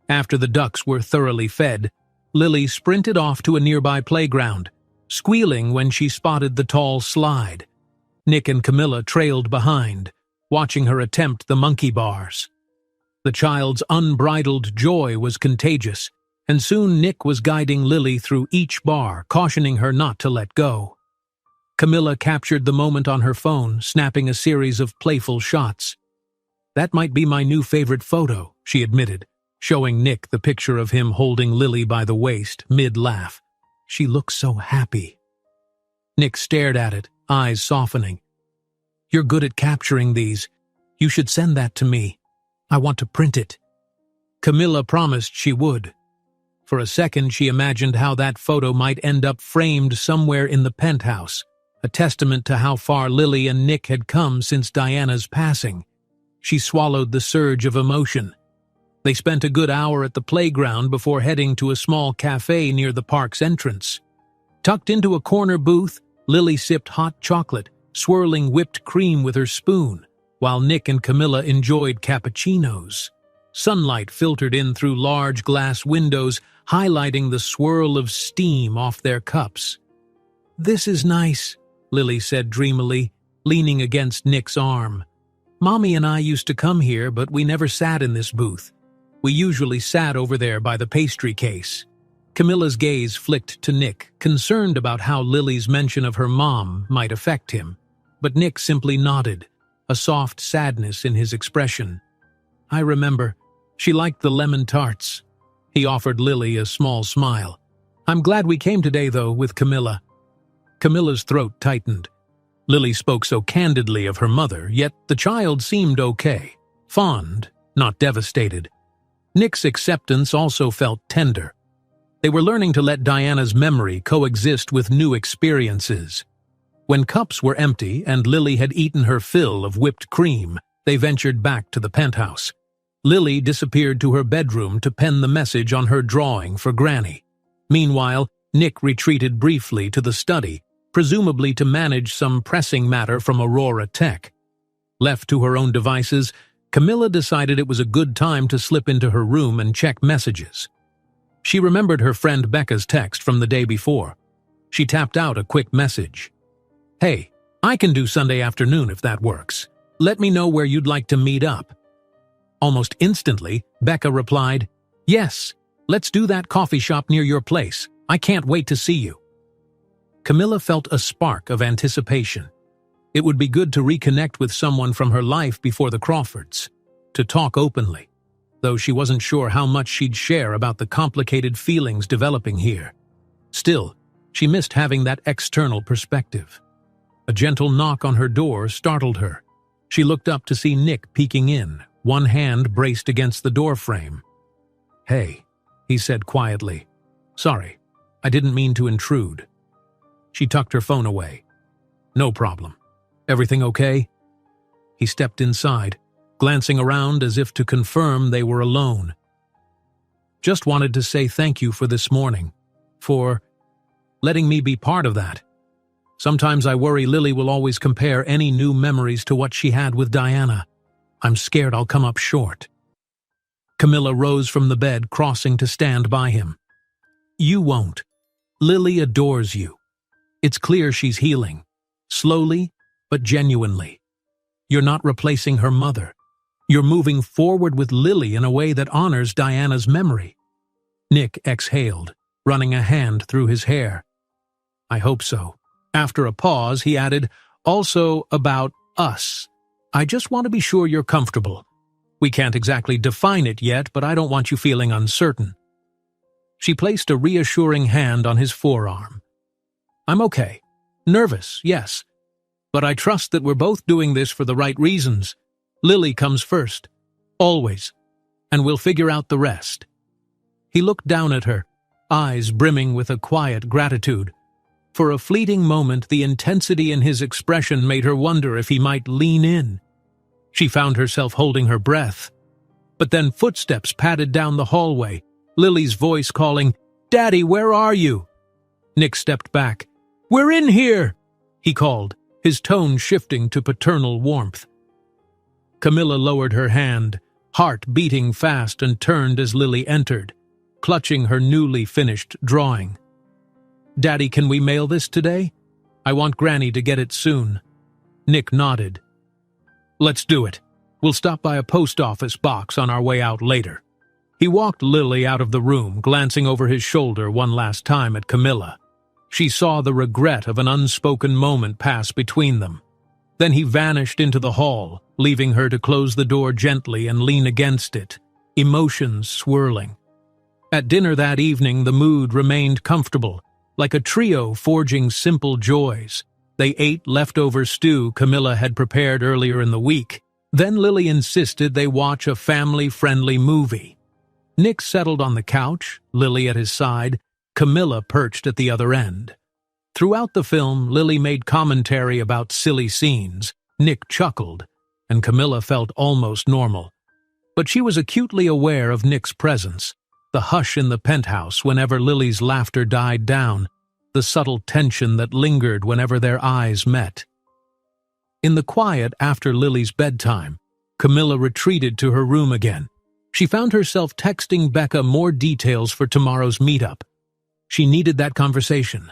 Speaker 1: After the ducks were thoroughly fed, Lily sprinted off to a nearby playground, squealing when she spotted the tall slide. Nick and Camilla trailed behind, watching her attempt the monkey bars. The child's unbridled joy was contagious, and soon Nick was guiding Lily through each bar, cautioning her not to let go. Camilla captured the moment on her phone, snapping a series of playful shots. "That might be my new favorite photo," she admitted, showing Nick the picture of him holding Lily by the waist, mid-laugh. "She looks so happy." Nick stared at it, eyes softening. "You're good at capturing these. You should send that to me. I want to print it." Camilla promised she would. For a second, she imagined how that photo might end up framed somewhere in the penthouse, a testament to how far Lily and Nick had come since Diana's passing. She swallowed the surge of emotion. They spent a good hour at the playground before heading to a small cafe near the park's entrance. Tucked into a corner booth, Lily sipped hot chocolate, swirling whipped cream with her spoon, while Nick and Camilla enjoyed cappuccinos. Sunlight filtered in through large glass windows, highlighting the swirl of steam off their cups. "This is nice," Lily said dreamily, leaning against Nick's arm. "Mommy and I used to come here, but we never sat in this booth. We usually sat over there by the pastry case." Camilla's gaze flicked to Nick, concerned about how Lily's mention of her mom might affect him. But Nick simply nodded, a soft sadness in his expression. "I remember. She liked the lemon tarts." He offered Lily a small smile. "I'm glad we came today, though, with Camilla." Camilla's throat tightened. Lily spoke so candidly of her mother, yet the child seemed okay. Fond, not devastated. Nick's acceptance also felt tender. They were learning to let Diana's memory coexist with new experiences. When cups were empty and Lily had eaten her fill of whipped cream, they ventured back to the penthouse. Lily disappeared to her bedroom to pen the message on her drawing for Granny. Meanwhile, Nick retreated briefly to the study, presumably to manage some pressing matter from Aurora Tech. Left to her own devices, Camilla decided it was a good time to slip into her room and check messages. She remembered her friend Becca's text from the day before. She tapped out a quick message. "Hey, I can do Sunday afternoon if that works. Let me know where you'd like to meet up." Almost instantly, Becca replied, "Yes, let's do that coffee shop near your place. I can't wait to see you." Camilla felt a spark of anticipation. It would be good to reconnect with someone from her life before the Crawfords, to talk openly, though she wasn't sure how much she'd share about the complicated feelings developing here. Still, she missed having that external perspective. A gentle knock on her door startled her. She looked up to see Nick peeking in, one hand braced against the doorframe. "Hey," he said quietly. "Sorry, I didn't mean to intrude." She tucked her phone away. "No problem. Everything okay?" He stepped inside, glancing around as if to confirm they were alone. "Just wanted to say thank you for this morning. For..." letting me be part of that. Sometimes I worry Lily will always compare any new memories to what she had with Diana. I'm scared I'll come up short. Camilla rose from the bed, crossing to stand by him. You won't. Lily adores you. It's clear she's healing. Slowly, but genuinely. You're not replacing her mother. You're moving forward with Lily in a way that honors Diana's memory. Nick exhaled, running a hand through his hair. I hope so. After a pause, he added, also about us. I just want to be sure you're comfortable. We can't exactly define it yet, but I don't want you feeling uncertain. She placed a reassuring hand on his forearm. I'm okay. Nervous, yes. But I trust that we're both doing this for the right reasons. Lily comes first. Always. And we'll figure out the rest. He looked down at her, eyes brimming with a quiet gratitude. For a fleeting moment, the intensity in his expression made her wonder if he might lean in. She found herself holding her breath. But then footsteps padded down the hallway, Lily's voice calling, Daddy, where are you? Nick stepped back. We're in here, he called, his tone shifting to paternal warmth. Camilla lowered her hand, heart beating fast, and turned as Lily entered, clutching her newly finished drawing. Daddy, can we mail this today? I want Granny to get it soon. Nick nodded. Let's do it. We'll stop by a post office box on our way out later. He walked Lily out of the room, glancing over his shoulder one last time at Camilla. She saw the regret of an unspoken moment pass between them. Then he vanished into the hall, leaving her to close the door gently and lean against it, emotions swirling. At dinner that evening, the mood remained comfortable, like a trio forging simple joys. They ate leftover stew Camilla had prepared earlier in the week. Then Lily insisted they watch a family-friendly movie. Nick settled on the couch, Lily at his side, Camilla perched at the other end. Throughout the film, Lily made commentary about silly scenes. Nick chuckled, and Camilla felt almost normal. But she was acutely aware of Nick's presence, the hush in the penthouse whenever Lily's laughter died down, the subtle tension that lingered whenever their eyes met. In the quiet after Lily's bedtime, Camilla retreated to her room again. She found herself texting Becca more details for tomorrow's meetup. She needed that conversation,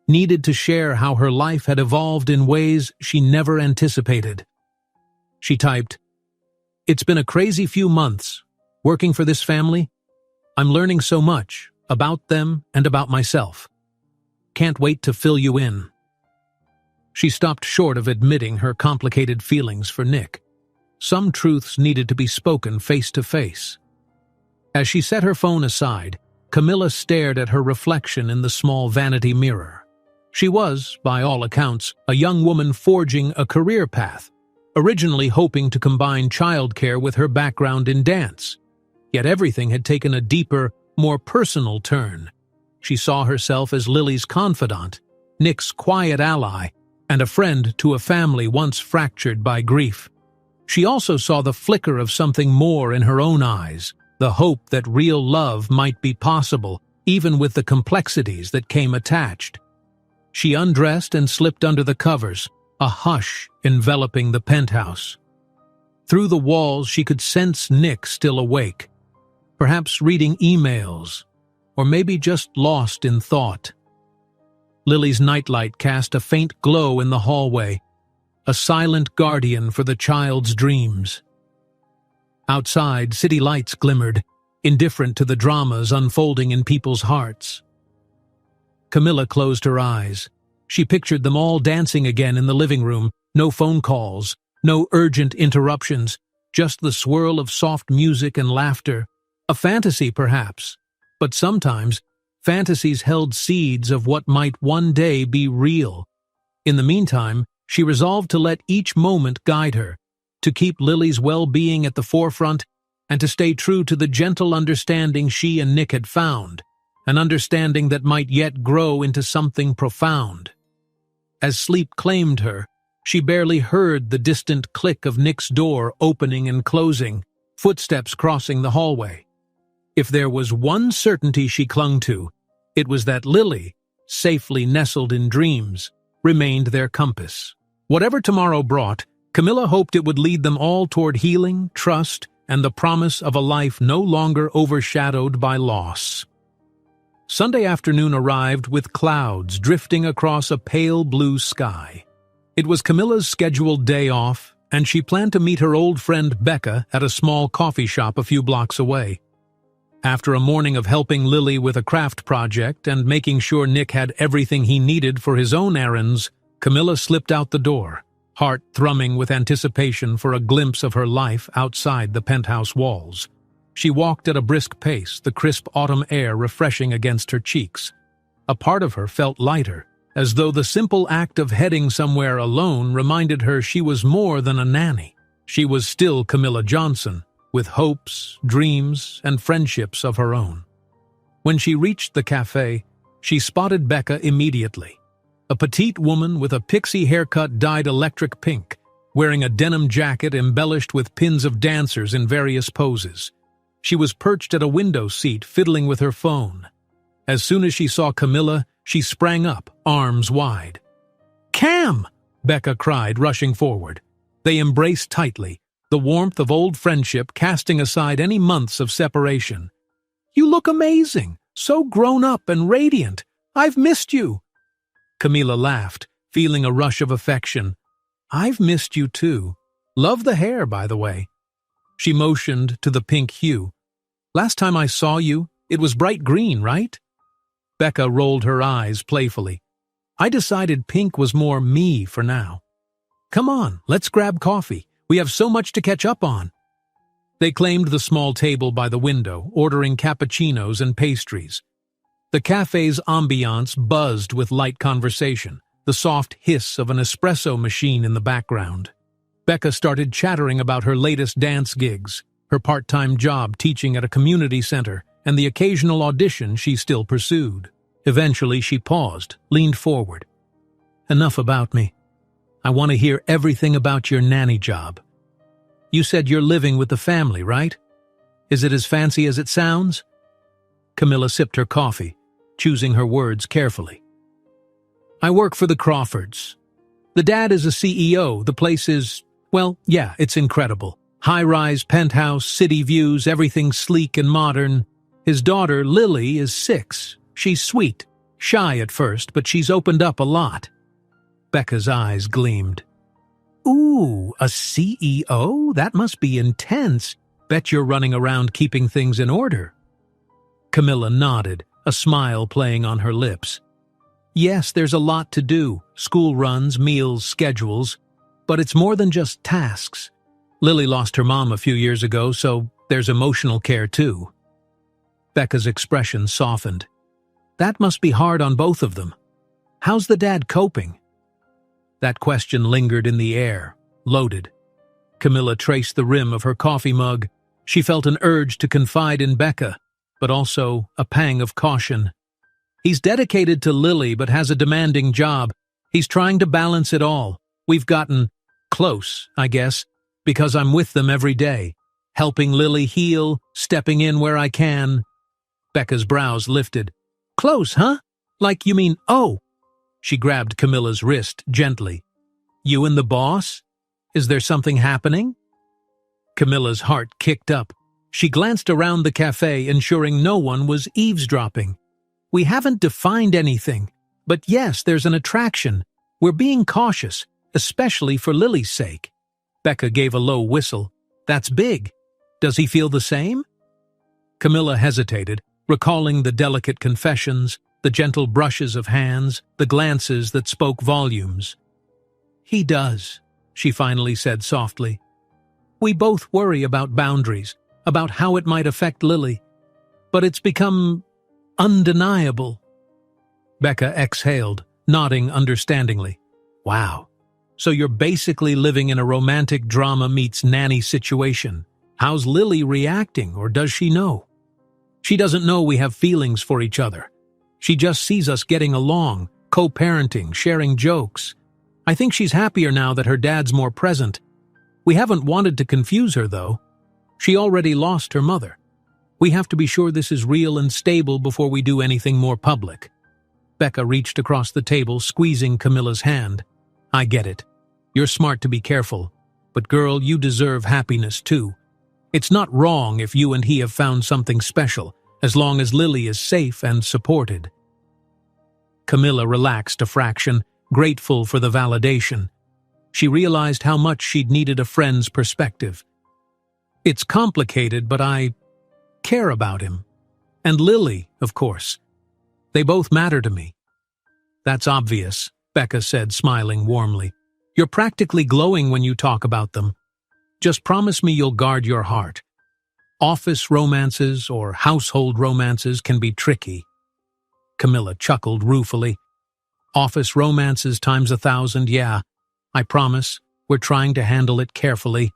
Speaker 1: needed to share how her life had evolved in ways she never anticipated. She typed, It's been a crazy few months, working for this family. I'm learning so much about them and about myself. Can't wait to fill you in. She stopped short of admitting her complicated feelings for Nick. Some truths needed to be spoken face to face. As she set her phone aside, Camilla stared at her reflection in the small vanity mirror. She was, by all accounts, a young woman forging a career path, originally hoping to combine childcare with her background in dance. Yet everything had taken a deeper, more personal turn. She saw herself as Lily's confidant, Nick's quiet ally, and a friend to a family once fractured by grief. She also saw the flicker of something more in her own eyes, the hope that real love might be possible, even with the complexities that came attached. She undressed and slipped under the covers, a hush enveloping the penthouse. Through the walls she could sense Nick still awake, perhaps reading emails, or maybe just lost in thought. Lily's nightlight cast a faint glow in the hallway, a silent guardian for the child's dreams. Outside, city lights glimmered, indifferent to the dramas unfolding in people's hearts. Camilla closed her eyes. She pictured them all dancing again in the living room, no phone calls, no urgent interruptions, just the swirl of soft music and laughter. A fantasy, perhaps, but sometimes fantasies held seeds of what might one day be real. In the meantime, she resolved to let each moment guide her, to keep Lily's well-being at the forefront, and to stay true to the gentle understanding she and Nick had found, an understanding that might yet grow into something profound. As sleep claimed her, she barely heard the distant click of Nick's door opening and closing, footsteps crossing the hallway. If there was one certainty she clung to, it was that Lily, safely nestled in dreams, remained their compass. Whatever tomorrow brought, Camilla hoped it would lead them all toward healing, trust, and the promise of a life no longer overshadowed by loss. Sunday afternoon arrived with clouds drifting across a pale blue sky. It was Camilla's scheduled day off, and she planned to meet her old friend Becca at a small coffee shop a few blocks away. After a morning of helping Lily with a craft project and making sure Nick had everything he needed for his own errands, Camilla slipped out the door, heart thrumming with anticipation for a glimpse of her life outside the penthouse walls. She walked at a brisk pace, the crisp autumn air refreshing against her cheeks. A part of her felt lighter, as though the simple act of heading somewhere alone reminded her she was more than a nanny. She was still Camilla Johnson, with hopes, dreams, and friendships of her own. When she reached the cafe, she spotted Becca immediately. A petite woman with a pixie haircut dyed electric pink, wearing a denim jacket embellished with pins of dancers in various poses. She was perched at a window seat, fiddling with her phone. As soon as she saw Camilla, she sprang up, arms wide. "Cam!" Becca cried, rushing forward. They embraced tightly, the warmth of old friendship casting aside any months of separation. "You look amazing, so grown up and radiant. I've missed you." Camilla laughed, feeling a rush of affection. "I've missed you too. Love the hair, by the way." She motioned to the pink hue. "Last time I saw you, it was bright green, right?" Becca rolled her eyes playfully. "I decided pink was more me for now. Come on, let's grab coffee. We have so much to catch up on." They claimed the small table by the window, ordering cappuccinos and pastries. The cafe's ambiance buzzed with light conversation, the soft hiss of an espresso machine in the background. Becca started chattering about her latest dance gigs, her part-time job teaching at a community center, and the occasional audition she still pursued. Eventually she paused, leaned forward. "Enough about me. I want to hear everything about your nanny job. You said you're living with the family, right? Is it as fancy as it sounds?" Camilla sipped her coffee, choosing her words carefully. "I work for the Crawfords. The dad is a CEO. The place is, well, yeah, it's incredible. High-rise penthouse, city views, everything sleek and modern. His daughter, Lily, is 6. She's sweet, shy at first, but she's opened up a lot." Becca's eyes gleamed. "Ooh, a CEO? That must be intense. Bet you're running around keeping things in order." Camilla nodded, a smile playing on her lips. "Yes, there's a lot to do. School runs, meals, schedules. But it's more than just tasks. Lily lost her mom a few years ago, so there's emotional care too." Becca's expression softened. "That must be hard on both of them. How's the dad coping?" That question lingered in the air, loaded. Camilla traced the rim of her coffee mug. She felt an urge to confide in Becca, but also a pang of caution. "He's dedicated to Lily but has a demanding job. He's trying to balance it all. We've gotten close, I guess, because I'm with them every day, helping Lily heal, stepping in where I can." Becca's brows lifted. "Close, huh? Like you mean, oh." She grabbed Camilla's wrist gently. "You and the boss? Is there something happening?" Camilla's heart kicked up. She glanced around the cafe, ensuring no one was eavesdropping. "We haven't defined anything, but yes, there's an attraction. We're being cautious, especially for Lily's sake." Becca gave a low whistle. "That's big. Does he feel the same?" Camilla hesitated, recalling the delicate confessions, the gentle brushes of hands, the glances that spoke volumes. "He does," she finally said softly. "We both worry about boundaries, about how it might affect Lily. But it's become undeniable." Becca exhaled, nodding understandingly. "Wow. So you're basically living in a romantic drama meets nanny situation. How's Lily reacting, or does she know?" "She doesn't know we have feelings for each other. She just sees us getting along, co-parenting, sharing jokes. I think she's happier now that her dad's more present. We haven't wanted to confuse her, though. She already lost her mother. We have to be sure this is real and stable before we do anything more public." Becca reached across the table, squeezing Camilla's hand. I get it. You're smart to be careful. But girl, you deserve happiness too. It's not wrong if you and he have found something special, as long as Lily is safe and supported. Camilla relaxed a fraction, grateful for the validation. She realized how much she'd needed a friend's perspective. It's complicated, but I care about him. And Lily, of course. They both matter to me. That's obvious, Becca said, smiling warmly. You're practically glowing when you talk about them. Just promise me you'll guard your heart. Office romances or household romances can be tricky. Camilla chuckled ruefully. Office romances times 1,000, yeah. I promise, we're trying to handle it carefully.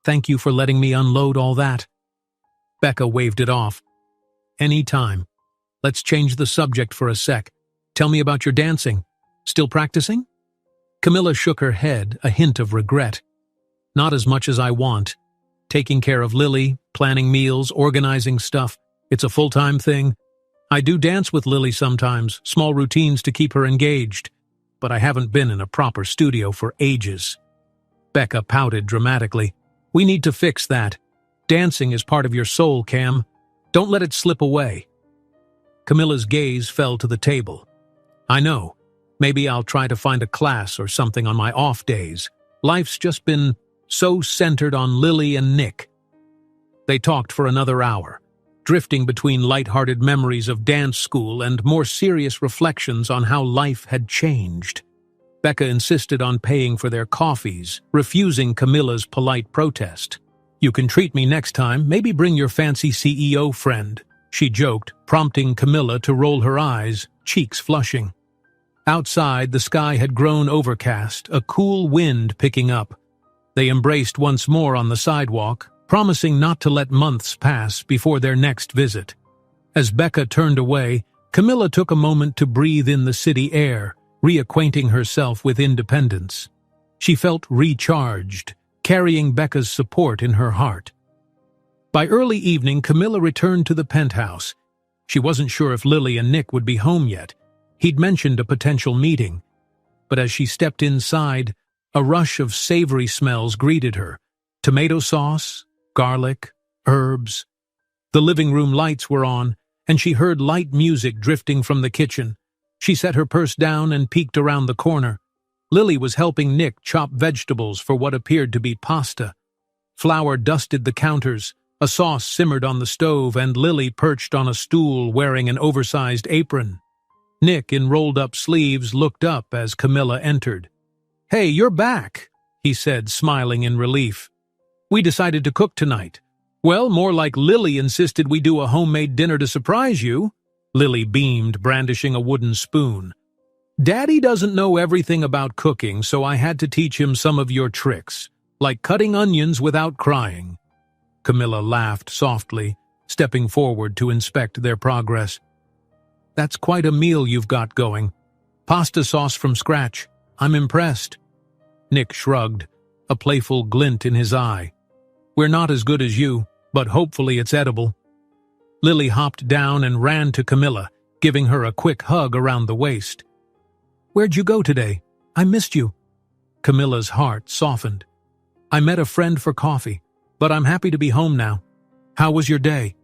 Speaker 1: Thank you for letting me unload all that. Becca waved it off. Anytime. Let's change the subject for a sec. Tell me about your dancing. Still practicing? Camilla shook her head, a hint of regret. Not as much as I want. Taking care of Lily, planning meals, organizing stuff. It's a full-time thing. I do dance with Lily sometimes, small routines to keep her engaged. But I haven't been in a proper studio for ages. Becca pouted dramatically. We need to fix that. Dancing is part of your soul, Cam. Don't let it slip away. Camilla's gaze fell to the table. I know. Maybe I'll try to find a class or something on my off days. Life's just been so centered on Lily and Nick. They talked for another hour, drifting between light-hearted memories of dance school and more serious reflections on how life had changed. Becca insisted on paying for their coffees, refusing Camilla's polite protest. You can treat me next time, maybe bring your fancy CEO friend, she joked, prompting Camilla to roll her eyes, cheeks flushing. Outside, the sky had grown overcast, a cool wind picking up. They embraced once more on the sidewalk, promising not to let months pass before their next visit. As Becca turned away, Camilla took a moment to breathe in the city air, reacquainting herself with independence. She felt recharged, carrying Becca's support in her heart. By early evening, Camilla returned to the penthouse. She wasn't sure if Lily and Nick would be home yet. He'd mentioned a potential meeting. But as she stepped inside, a rush of savory smells greeted her. Tomato sauce, garlic, herbs. The living room lights were on, and she heard light music drifting from the kitchen. She set her purse down and peeked around the corner. Lily was helping Nick chop vegetables for what appeared to be pasta. Flour dusted the counters, a sauce simmered on the stove, and Lily perched on a stool wearing an oversized apron. Nick, in rolled-up sleeves, looked up as Camilla entered. "Hey, you're back," he said, smiling in relief. "We decided to cook tonight." "Well, more like Lily insisted we do a homemade dinner to surprise you." Lily beamed, brandishing a wooden spoon. "Daddy doesn't know everything about cooking, so I had to teach him some of your tricks, like cutting onions without crying." Camilla laughed softly, stepping forward to inspect their progress. "That's quite a meal you've got going. Pasta sauce from scratch. I'm impressed." Nick shrugged, a playful glint in his eye. "We're not as good as you, but hopefully it's edible." Lily hopped down and ran to Camilla, giving her a quick hug around the waist. "Where'd you go today? I missed you." Camilla's heart softened. "I met a friend for coffee, but I'm happy to be home now. How was your day?"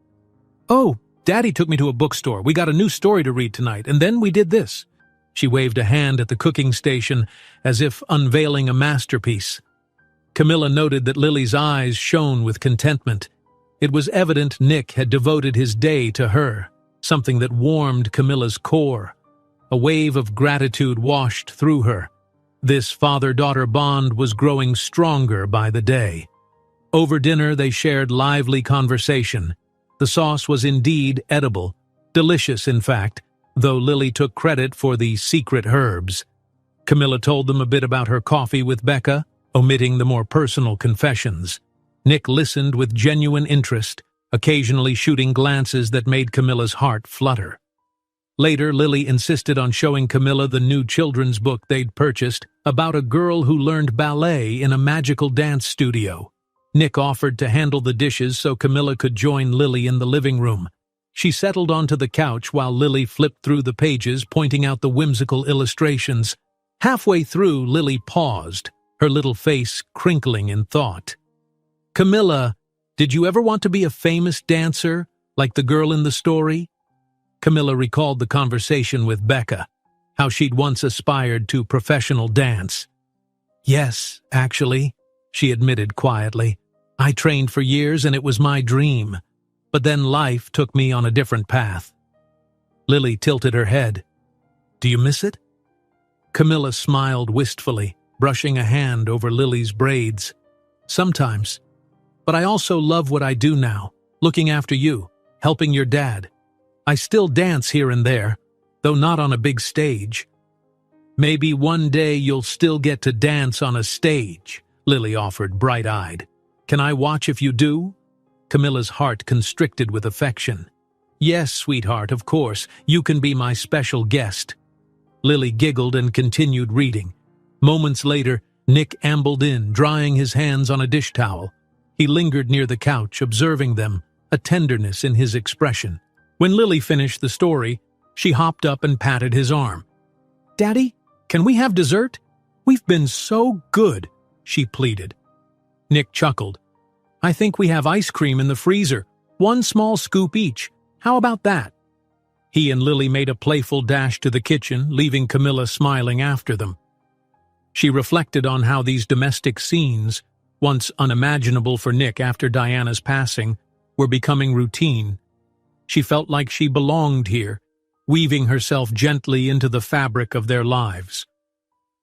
Speaker 1: "Oh, Daddy took me to a bookstore. We got a new story to read tonight, and then we did this." She waved a hand at the cooking station as if unveiling a masterpiece. Camilla noted that Lily's eyes shone with contentment. It was evident Nick had devoted his day to her, something that warmed Camilla's core. A wave of gratitude washed through her. This father-daughter bond was growing stronger by the day. Over dinner, they shared lively conversation. The sauce was indeed edible, delicious in fact, though Lily took credit for the secret herbs. Camilla told them a bit about her coffee with Becca, omitting the more personal confessions. Nick listened with genuine interest, occasionally shooting glances that made Camilla's heart flutter. Later, Lily insisted on showing Camilla the new children's book they'd purchased about a girl who learned ballet in a magical dance studio. Nick offered to handle the dishes so Camilla could join Lily in the living room. She settled onto the couch while Lily flipped through the pages, pointing out the whimsical illustrations. Halfway through, Lily paused, her little face crinkling in thought. "Camilla, did you ever want to be a famous dancer, like the girl in the story?" Camilla recalled the conversation with Becca, how she'd once aspired to professional dance. "Yes, actually," she admitted quietly. "I trained for years and it was my dream. But then life took me on a different path." Lily tilted her head. "Do you miss it?" Camilla smiled wistfully, brushing a hand over Lily's braids. "Sometimes. But I also love what I do now, looking after you, helping your dad. I still dance here and there, though not on a big stage." "Maybe one day you'll still get to dance on a stage," Lily offered, bright-eyed. "Can I watch if you do?" Camilla's heart constricted with affection. "Yes, sweetheart, of course. You can be my special guest." Lily giggled and continued reading. Moments later, Nick ambled in, drying his hands on a dish towel. He lingered near the couch, observing them, a tenderness in his expression. When Lily finished the story, she hopped up and patted his arm. "Daddy, can we have dessert? We've been so good," she pleaded. Nick chuckled. "I think we have ice cream in the freezer, 1 small scoop each. How about that?" He and Lily made a playful dash to the kitchen, leaving Camilla smiling after them. She reflected on how these domestic scenes, once unimaginable for Nick after Diana's passing, were becoming routine. She felt like she belonged here, weaving herself gently into the fabric of their lives.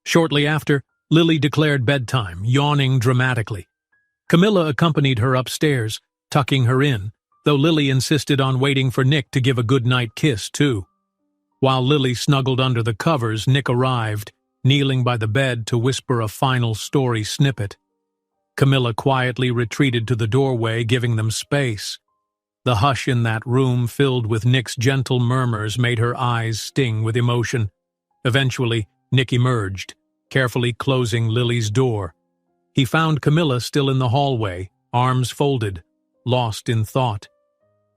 Speaker 1: Shortly after, Lily declared bedtime, yawning dramatically. Camilla accompanied her upstairs, tucking her in, though Lily insisted on waiting for Nick to give a goodnight kiss, too. While Lily snuggled under the covers, Nick arrived, kneeling by the bed to whisper a final story snippet. Camilla quietly retreated to the doorway, giving them space. The hush in that room, filled with Nick's gentle murmurs, made her eyes sting with emotion. Eventually, Nick emerged, carefully closing Lily's door. He found Camilla still in the hallway, arms folded, lost in thought.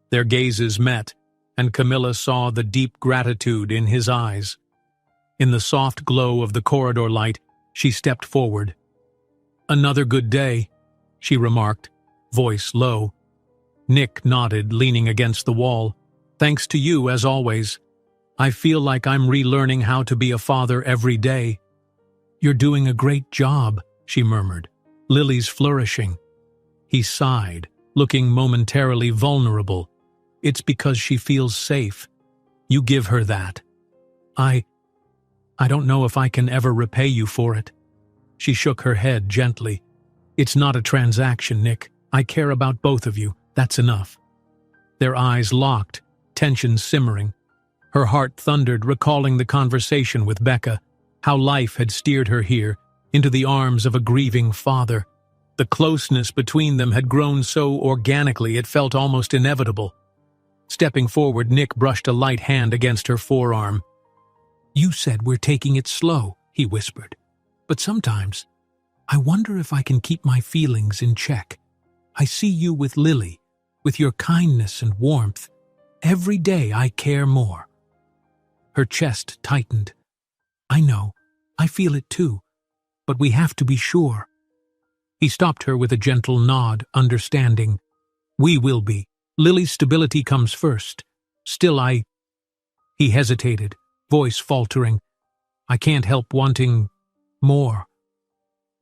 Speaker 1: Their gazes met, and Camilla saw the deep gratitude in his eyes. In the soft glow of the corridor light, she stepped forward. "Another good day," she remarked, voice low. Nick nodded, leaning against the wall. "Thanks to you, as always. I feel like I'm relearning how to be a father every day." "You're doing a great job," she murmured. "Lily's flourishing." He sighed, looking momentarily vulnerable. "It's because she feels safe. You give her that. I don't know if I can ever repay you for it." She shook her head gently. "It's not a transaction, Nick. I care about both of you. That's enough." Their eyes locked, tension simmering. Her heart thundered, recalling the conversation with Becca, how life had steered her here, into the arms of a grieving father. The closeness between them had grown so organically it felt almost inevitable. Stepping forward, Nick brushed a light hand against her forearm. "You said we're taking it slow," he whispered. "But sometimes, I wonder if I can keep my feelings in check. I see you with Lily, with your kindness and warmth. Every day I care more." Her chest tightened. "I know, I feel it too, but we have to be sure." He stopped her with a gentle nod, understanding. "We will be. Lily's stability comes first. Still, He hesitated, voice faltering. "I can't help wanting more."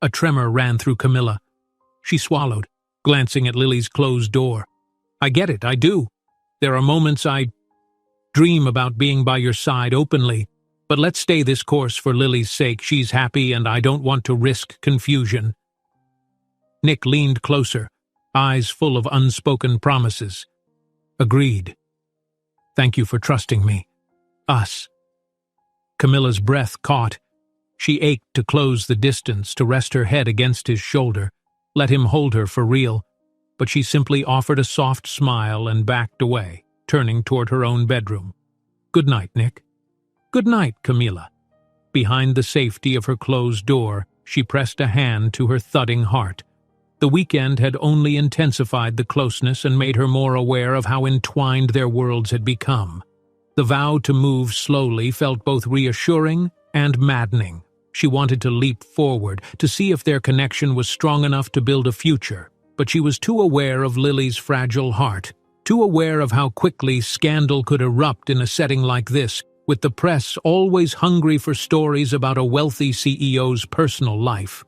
Speaker 1: A tremor ran through Camilla. She swallowed, glancing at Lily's closed door. "I get it, I do. There are moments I dream about being by your side openly, but let's stay this course for Lily's sake. She's happy and I don't want to risk confusion." Nick leaned closer, eyes full of unspoken promises. "Agreed. Thank you for trusting me. Us." Camilla's breath caught. She ached to close the distance, to rest her head against his shoulder, let him hold her for real, but she simply offered a soft smile and backed away, turning toward her own bedroom. "Good night, Nick." "Good night, Camilla." Behind the safety of her closed door, she pressed a hand to her thudding heart. The weekend had only intensified the closeness and made her more aware of how entwined their worlds had become. The vow to move slowly felt both reassuring and maddening. She wanted to leap forward, to see if their connection was strong enough to build a future, but she was too aware of Lily's fragile heart, too aware of how quickly scandal could erupt in a setting like this, with the press always hungry for stories about a wealthy CEO's personal life.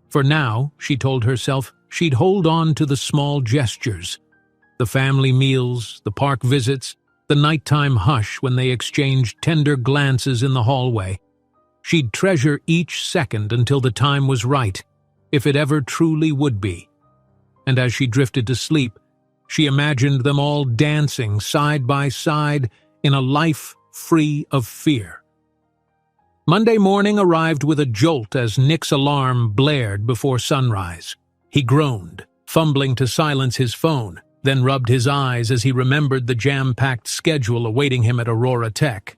Speaker 1: For now, she told herself, she'd hold on to the small gestures. The family meals, the park visits, the nighttime hush when they exchanged tender glances in the hallway. She'd treasure each second until the time was right, if it ever truly would be. And as she drifted to sleep, she imagined them all dancing side by side in a life free of fear. Monday morning arrived with a jolt as Nick's alarm blared before sunrise. He groaned, fumbling to silence his phone, then rubbed his eyes as he remembered the jam-packed schedule awaiting him at Aurora Tech.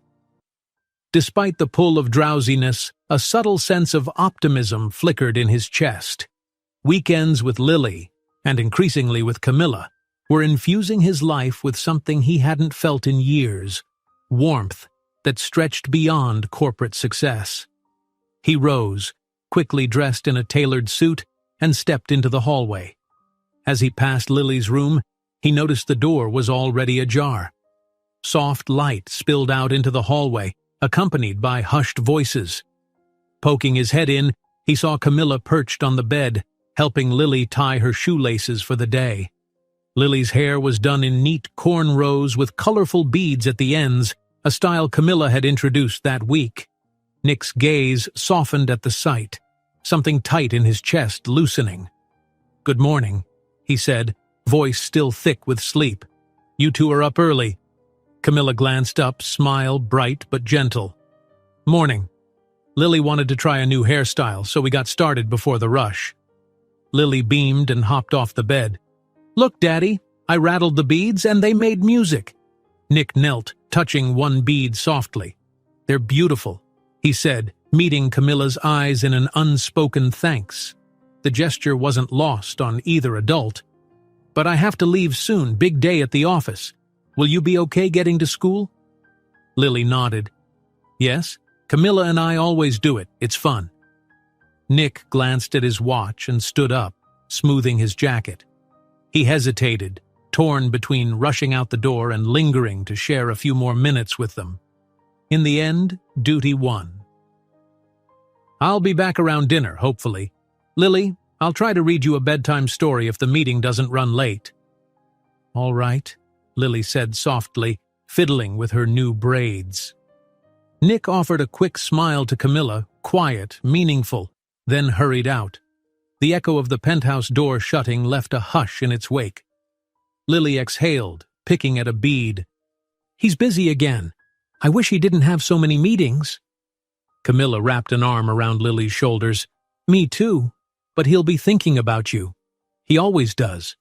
Speaker 1: Despite the pull of drowsiness, a subtle sense of optimism flickered in his chest. Weekends with Lily, and increasingly with Camilla, were infusing his life with something he hadn't felt in years, warmth that stretched beyond corporate success. He rose, quickly dressed in a tailored suit, and stepped into the hallway. As he passed Lily's room, he noticed the door was already ajar. Soft light spilled out into the hallway, accompanied by hushed voices. Poking his head in, he saw Camilla perched on the bed, helping Lily tie her shoelaces for the day. Lily's hair was done in neat cornrows with colorful beads at the ends, a style Camilla had introduced that week. Nick's gaze softened at the sight, something tight in his chest loosening. "Good morning," he said, voice still thick with sleep. "You two are up early." Camilla glanced up, smile bright but gentle. "Morning. Lily wanted to try a new hairstyle, so we got started before the rush." Lily beamed and hopped off the bed. "Look, Daddy, I rattled the beads and they made music." Nick knelt, touching one bead softly. "They're beautiful," he said, meeting Camilla's eyes in an unspoken thanks. The gesture wasn't lost on either adult. "But I have to leave soon, big day at the office. Will you be okay getting to school?" Lily nodded. "Yes, Camilla and I always do it. It's fun." Nick glanced at his watch and stood up, smoothing his jacket. He hesitated, torn between rushing out the door and lingering to share a few more minutes with them. In the end, duty won. "I'll be back around dinner, hopefully. Lily, I'll try to read you a bedtime story if the meeting doesn't run late." "All right," Lily said softly, fiddling with her new braids. Nick offered a quick smile to Camilla, quiet, meaningful, then hurried out. The echo of the penthouse door shutting left a hush in its wake. Lily exhaled, picking at a bead. "He's busy again. I wish he didn't have so many meetings." Camilla wrapped an arm around Lily's shoulders. "Me too, but he'll be thinking about you. He always does."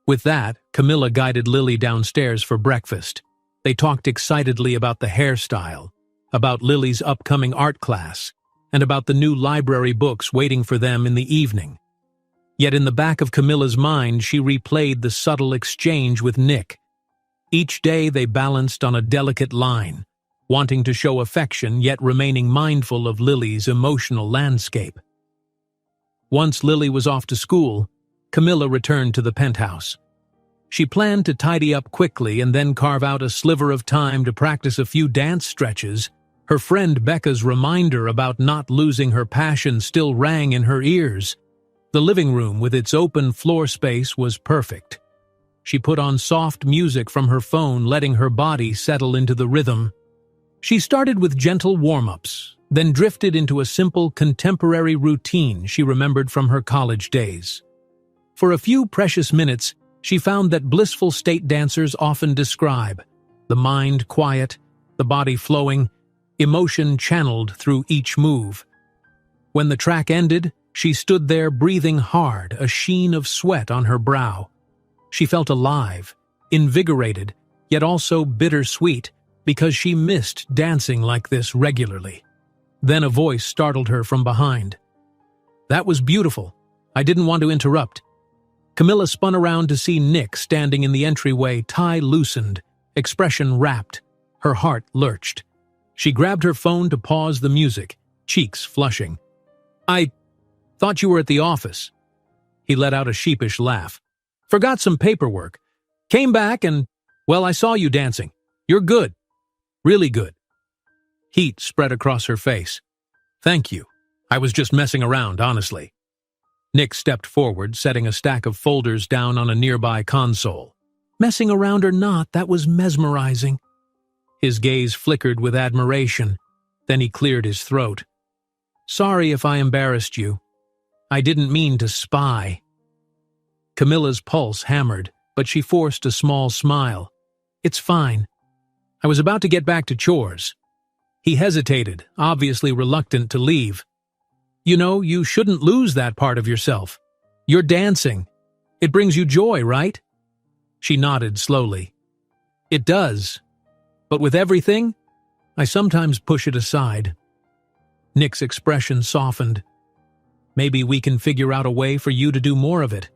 Speaker 1: With that, Camilla guided Lily downstairs for breakfast. They talked excitedly about the hairstyle, about Lily's upcoming art class, and about the new library books waiting for them in the evening. Yet in the back of Camilla's mind, she replayed the subtle exchange with Nick. Each day they balanced on a delicate line, wanting to show affection yet remaining mindful of Lily's emotional landscape. Once Lily was off to school, Camilla returned to the penthouse. She planned to tidy up quickly and then carve out a sliver of time to practice a few dance stretches. Her friend Becca's reminder about not losing her passion still rang in her ears. The living room with its open floor space was perfect. She put on soft music from her phone, letting her body settle into the rhythm. She started with gentle warm-ups, then drifted into a simple contemporary routine she remembered from her college days. For a few precious minutes, she found that blissful state dancers often describe: the mind quiet, the body flowing, emotion channeled through each move. When the track ended, she stood there breathing hard, a sheen of sweat on her brow. She felt alive, invigorated, yet also bittersweet, because she missed dancing like this regularly. Then a voice startled her from behind. "That was beautiful. I didn't want to interrupt. Camilla spun around to see Nick standing in the entryway, tie loosened, expression rapt. Her heart lurched. She grabbed her phone to pause the music, cheeks flushing. I thought you were at the office. He let out a sheepish laugh. Forgot some paperwork. Came back and, well, I saw you dancing. You're good. Really good. Heat spread across her face. Thank you. I was just messing around, honestly. Nick stepped forward, setting a stack of folders down on a nearby console. Messing around or not, that was mesmerizing. His gaze flickered with admiration. Then he cleared his throat. Sorry if I embarrassed you. I didn't mean to spy. Camilla's pulse hammered, but she forced a small smile. It's fine. I was about to get back to chores. He hesitated, obviously reluctant to leave. You know, you shouldn't lose that part of yourself. You're dancing. It brings you joy, right? She nodded slowly. It does. But with everything, I sometimes push it aside. Nick's expression softened. Maybe we can figure out a way for you to do more of it.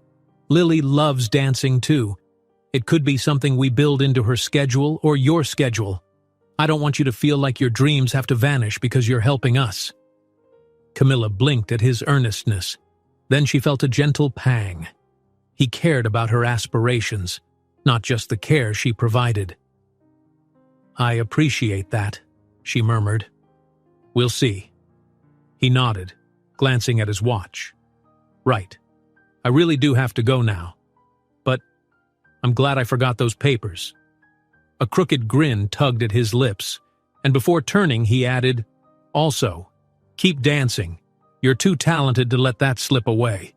Speaker 1: Lily loves dancing too. It could be something we build into her schedule or your schedule. I don't want you to feel like your dreams have to vanish because you're helping us. Camilla blinked at his earnestness. Then she felt a gentle pang. He cared about her aspirations, not just the care she provided. I appreciate that, she murmured. We'll see. He nodded, glancing at his watch. Right. I really do have to go now. But I'm glad I forgot those papers. A crooked grin tugged at his lips, and before turning he added, Also, keep dancing. You're too talented to let that slip away.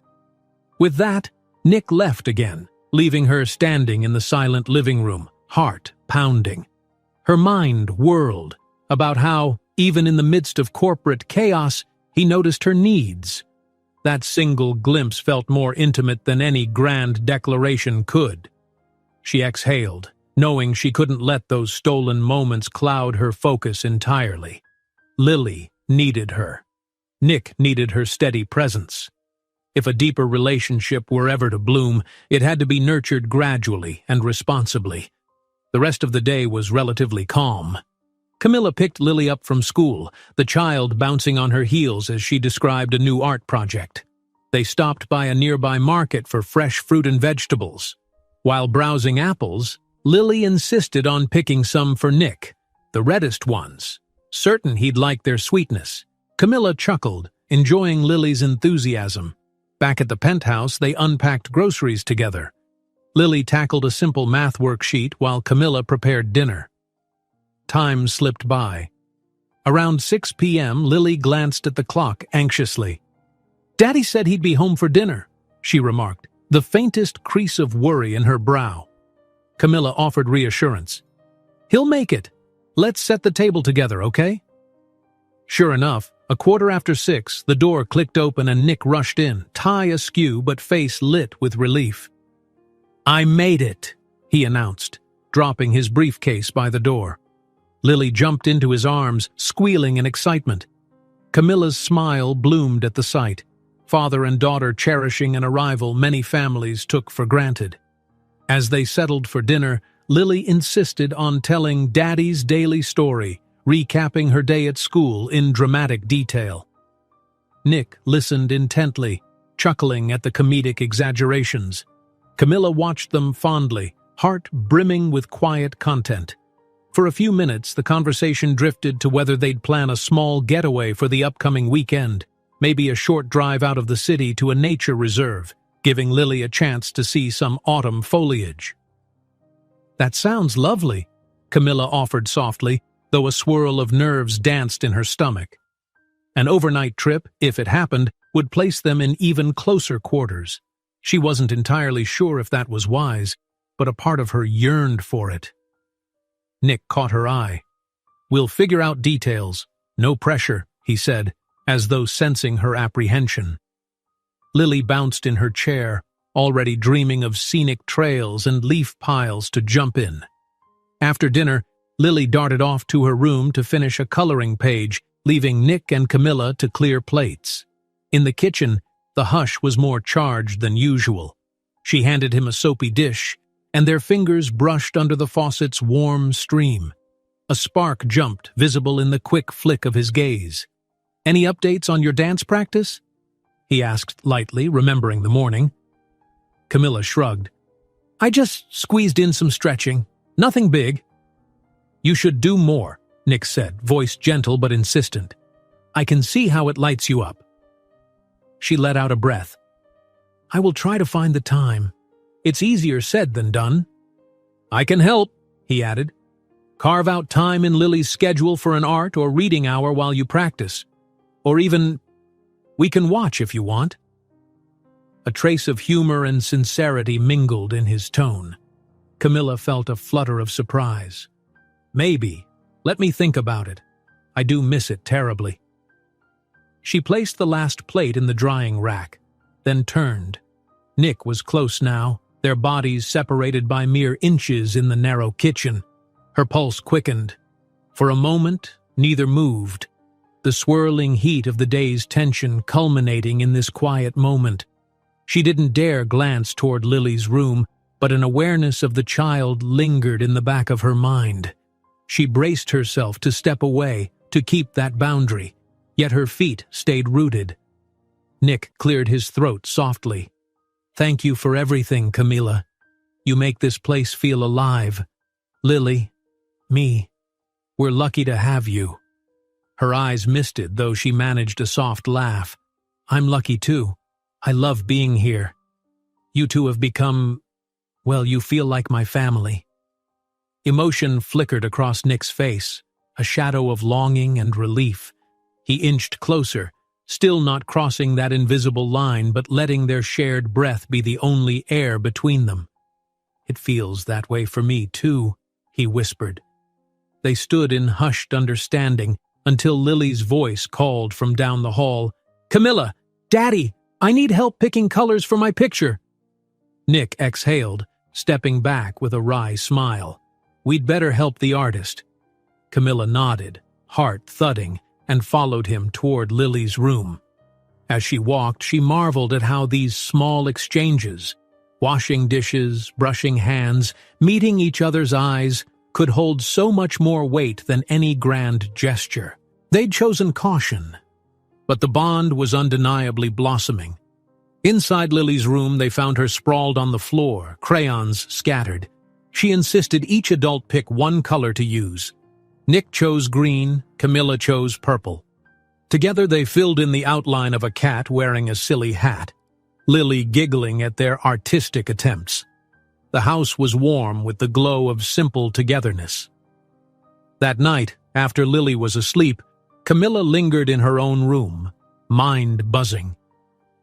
Speaker 1: With that, Nick left again, leaving her standing in the silent living room, heart pounding. Her mind whirled about how, even in the midst of corporate chaos, he noticed her needs. That single glimpse felt more intimate than any grand declaration could. She exhaled, knowing she couldn't let those stolen moments cloud her focus entirely. Lily needed her. Nick needed her steady presence. If a deeper relationship were ever to bloom, it had to be nurtured gradually and responsibly. The rest of the day was relatively calm. Camilla picked Lily up from school, the child bouncing on her heels as she described a new art project. They stopped by a nearby market for fresh fruit and vegetables. While browsing apples, Lily insisted on picking some for Nick, the reddest ones, certain he'd like their sweetness. Camilla chuckled, enjoying Lily's enthusiasm. Back at the penthouse, they unpacked groceries together. Lily tackled a simple math worksheet while Camilla prepared dinner. Time slipped by. Around 6 p.m., Lily glanced at the clock anxiously. Daddy said he'd be home for dinner, she remarked, the faintest crease of worry in her brow. Camilla offered reassurance. He'll make it. Let's set the table together, okay? Sure enough, 6:15, the door clicked open and Nick rushed in, tie askew but face lit with relief. I made it, he announced, dropping his briefcase by the door. Lily jumped into his arms, squealing in excitement. Camilla's smile bloomed at the sight, father and daughter cherishing an arrival many families took for granted. As they settled for dinner, Lily insisted on telling Daddy's daily story, recapping her day at school in dramatic detail. Nick listened intently, chuckling at the comedic exaggerations. Camilla watched them fondly, heart brimming with quiet content. For a few minutes, the conversation drifted to whether they'd plan a small getaway for the upcoming weekend, maybe a short drive out of the city to a nature reserve, giving Lily a chance to see some autumn foliage. That sounds lovely, Camilla offered softly, though a swirl of nerves danced in her stomach. An overnight trip, if it happened, would place them in even closer quarters. She wasn't entirely sure if that was wise, but a part of her yearned for it. Nick caught her eye. We'll figure out details. No pressure, he said, as though sensing her apprehension. Lily bounced in her chair, already dreaming of scenic trails and leaf piles to jump in. After dinner, Lily darted off to her room to finish a coloring page, leaving Nick and Camilla to clear plates. In the kitchen, The hush was more charged than usual. She handed him a soapy dish, and their fingers brushed under the faucet's warm stream. A spark jumped, visible in the quick flick of his gaze. "Any updates on your dance practice?" he asked lightly, remembering the morning. Camilla shrugged. "I just squeezed in some stretching. Nothing big." "You should do more," Nick said, voice gentle but insistent. "I can see how it lights you up." She let out a breath. "I will try to find the time. It's easier said than done." "I can help," he added. "Carve out time in Lily's schedule for an art or reading hour while you practice. Or even, we can watch if you want." A trace of humor and sincerity mingled in his tone. Camilla felt a flutter of surprise. "Maybe. Let me think about it. I do miss it terribly." She placed the last plate in the drying rack, then turned. Nick was close now, their bodies separated by mere inches in the narrow kitchen. Her pulse quickened. For a moment, neither moved, the swirling heat of the day's tension culminating in this quiet moment. She didn't dare glance toward Lily's room, but an awareness of the child lingered in the back of her mind. She braced herself to step away, to keep that boundary, yet her feet stayed rooted. Nick cleared his throat softly. "Thank you for everything, Camilla. You make this place feel alive. Lily, me, we're lucky to have you." Her eyes misted, though she managed a soft laugh. "I'm lucky too. I love being here. You two have become, well, you feel like my family." Emotion flickered across Nick's face, a shadow of longing and relief. He inched closer, still not crossing that invisible line but letting their shared breath be the only air between them. "It feels that way for me too," he whispered. They stood in hushed understanding until Lily's voice called from down the hall, "Camilla, Daddy, I need help picking colors for my picture." Nick exhaled, stepping back with a wry smile. "We'd better help the artist." Camilla nodded, heart thudding, and followed him toward Lily's room. As she walked, she marveled at how these small exchanges, washing dishes, brushing hands, meeting each other's eyes, could hold so much more weight than any grand gesture. They'd chosen caution, but the bond was undeniably blossoming. Inside Lily's room, they found her sprawled on the floor, crayons scattered. She insisted each adult pick one color to use. Nick chose green, Camilla chose purple. Together they filled in the outline of a cat wearing a silly hat, Lily giggling at their artistic attempts. The house was warm with the glow of simple togetherness. That night, after Lily was asleep, Camilla lingered in her own room, mind buzzing.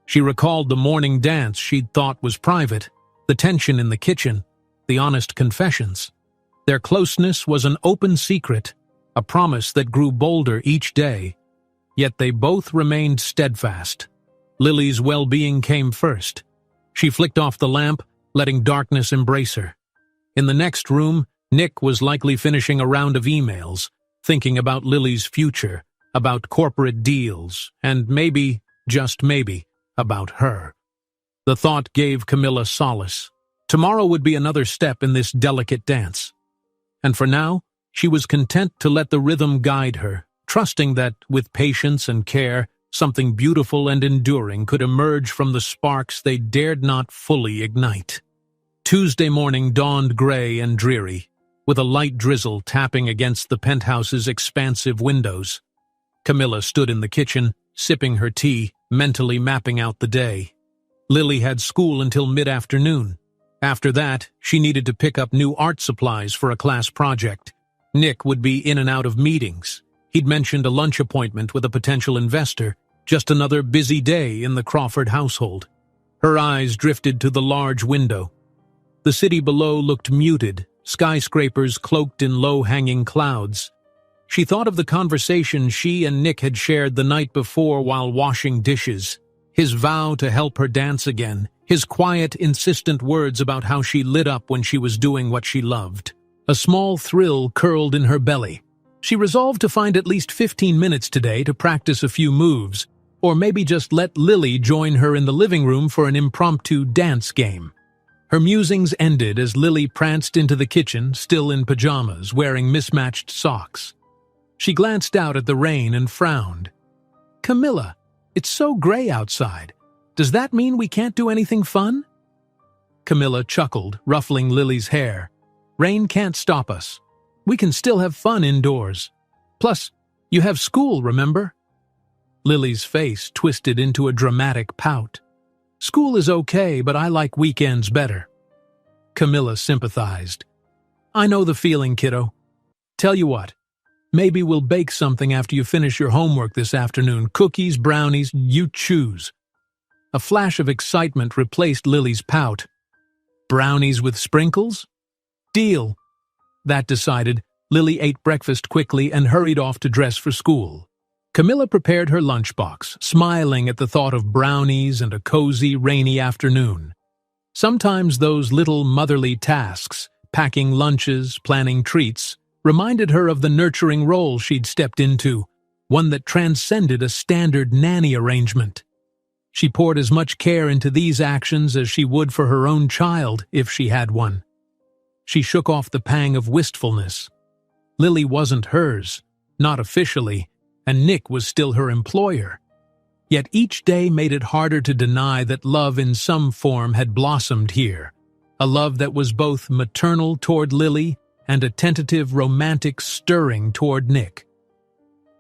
Speaker 1: She recalled the morning dance she'd thought was private, the tension in the kitchen, the honest confessions. Their closeness was an open secret, a promise that grew bolder each day. Yet they both remained steadfast. Lily's well-being came first. She flicked off the lamp, letting darkness embrace her. In the next room, Nick was likely finishing a round of emails, thinking about Lily's future, about corporate deals, and maybe, just maybe, about her. The thought gave Camilla solace. Tomorrow would be another step in this delicate dance. And for now, she was content to let the rhythm guide her, trusting that, with patience and care, something beautiful and enduring could emerge from the sparks they dared not fully ignite. Tuesday morning dawned gray and dreary, with a light drizzle tapping against the penthouse's expansive windows. Camilla stood in the kitchen, sipping her tea, mentally mapping out the day. Lily had school until mid-afternoon. After that, she needed to pick up new art supplies for a class project. Nick would be in and out of meetings. He'd mentioned a lunch appointment with a potential investor, just another busy day in the Crawford household. Her eyes drifted to the large window. The city below looked muted, skyscrapers cloaked in low-hanging clouds. She thought of the conversation she and Nick had shared the night before while washing dishes, his vow to help her dance again, his quiet, insistent words about how she lit up when she was doing what she loved. A small thrill curled in her belly. She resolved to find at least 15 minutes today to practice a few moves, Or maybe just let Lily join her in the living room for an impromptu dance game. Her musings ended as Lily pranced into the kitchen, still in pajamas, wearing mismatched socks. She glanced out at the rain and frowned. "Camilla, it's so gray outside. Does that mean we can't do anything fun?" Camilla chuckled, ruffling Lily's hair. "Rain can't stop us. We can still have fun indoors. Plus, you have school, remember?" Lily's face twisted into a dramatic pout. "School is okay, but I like weekends better." Camilla sympathized. "I know the feeling, kiddo. Tell you what, maybe we'll bake something after you finish your homework this afternoon. Cookies, brownies, you choose." A flash of excitement replaced Lily's pout. "Brownies with sprinkles? Deal." That decided, Lily ate breakfast quickly and hurried off to dress for school. Camilla prepared her lunchbox, smiling at the thought of brownies and a cozy, rainy afternoon. Sometimes those little motherly tasks, packing lunches, planning treats, reminded her of the nurturing role she'd stepped into, one that transcended a standard nanny arrangement. She poured as much care into these actions as she would for her own child if she had one. She shook off the pang of wistfulness. Lily wasn't hers, not officially, and Nick was still her employer. Yet each day made it harder to deny that love in some form had blossomed here, a love that was both maternal toward Lily and a tentative romantic stirring toward Nick.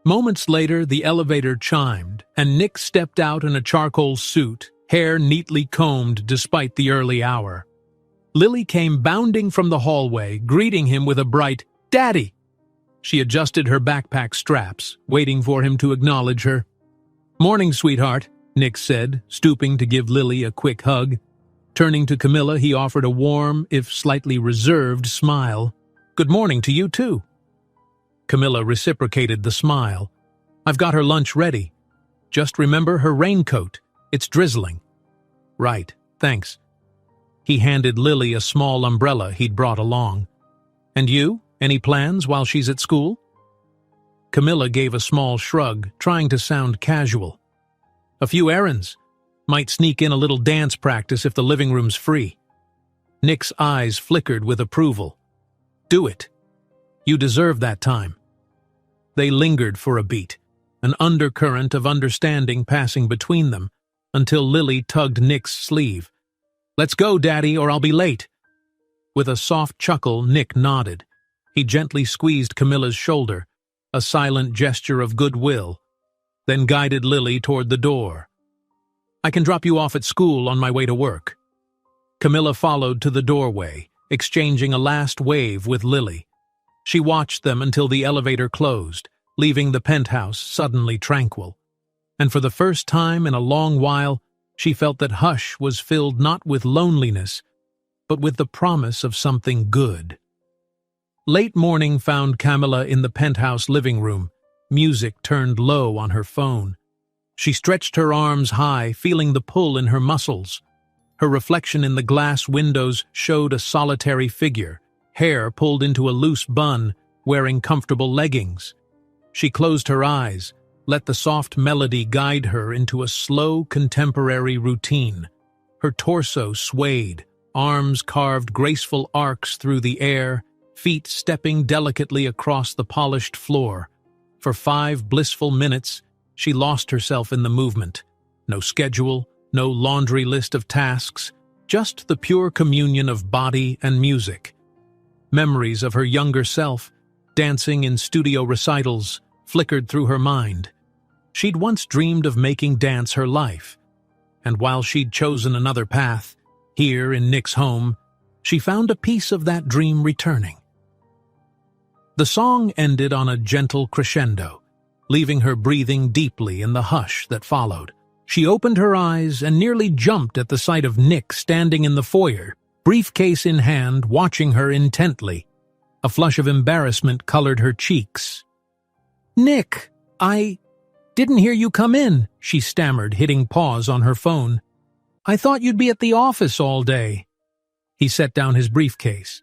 Speaker 1: Moments later, the elevator chimed, and Nick stepped out in a charcoal suit, hair neatly combed despite the early hour. Lily came bounding from the hallway, greeting him with a bright, "Daddy!" She adjusted her backpack straps, waiting for him to acknowledge her. "Morning, sweetheart," Nick said, stooping to give Lily a quick hug. Turning to Camilla, he offered a warm, if slightly reserved, smile. "Good morning to you, too." Camilla reciprocated the smile. "I've got her lunch ready. Just remember her raincoat. It's drizzling." "Right, thanks." He handed Lily a small umbrella he'd brought along. "And you? Any plans while she's at school?" Camilla gave a small shrug, trying to sound casual. "A few errands. Might sneak in a little dance practice if the living room's free." Nick's eyes flickered with approval. "Do it. You deserve that time." They lingered for a beat, an undercurrent of understanding passing between them, until Lily tugged Nick's sleeve. "Let's go, Daddy, or I'll be late." With a soft chuckle, Nick nodded. He gently squeezed Camilla's shoulder, a silent gesture of goodwill, then guided Lily toward the door. "I can drop you off at school on my way to work." Camilla followed to the doorway, exchanging a last wave with Lily. She watched them until the elevator closed, leaving the penthouse suddenly tranquil. And for the first time in a long while, she felt that Hush was filled not with loneliness, but with the promise of something good. Late morning found Camilla in the penthouse living room, music turned low on her phone. She stretched her arms high, feeling the pull in her muscles. Her reflection in the glass windows showed a solitary figure, hair pulled into a loose bun, wearing comfortable leggings. She closed her eyes, let the soft melody guide her into a slow, contemporary routine. Her torso swayed, arms carved graceful arcs through the air, feet stepping delicately across the polished floor. For 5 blissful minutes, she lost herself in the movement. No schedule, no laundry list of tasks, just the pure communion of body and music. Memories of her younger self, dancing in studio recitals, flickered through her mind. She'd once dreamed of making dance her life, and while she'd chosen another path, here in Nick's home, she found a piece of that dream returning. The song ended on a gentle crescendo, leaving her breathing deeply in the hush that followed. She opened her eyes and nearly jumped at the sight of Nick standing in the foyer, briefcase in hand, watching her intently. A flush of embarrassment colored her cheeks. "Nick, I didn't hear you come in," she stammered, hitting pause on her phone. "I thought you'd be at the office all day." He set down his briefcase.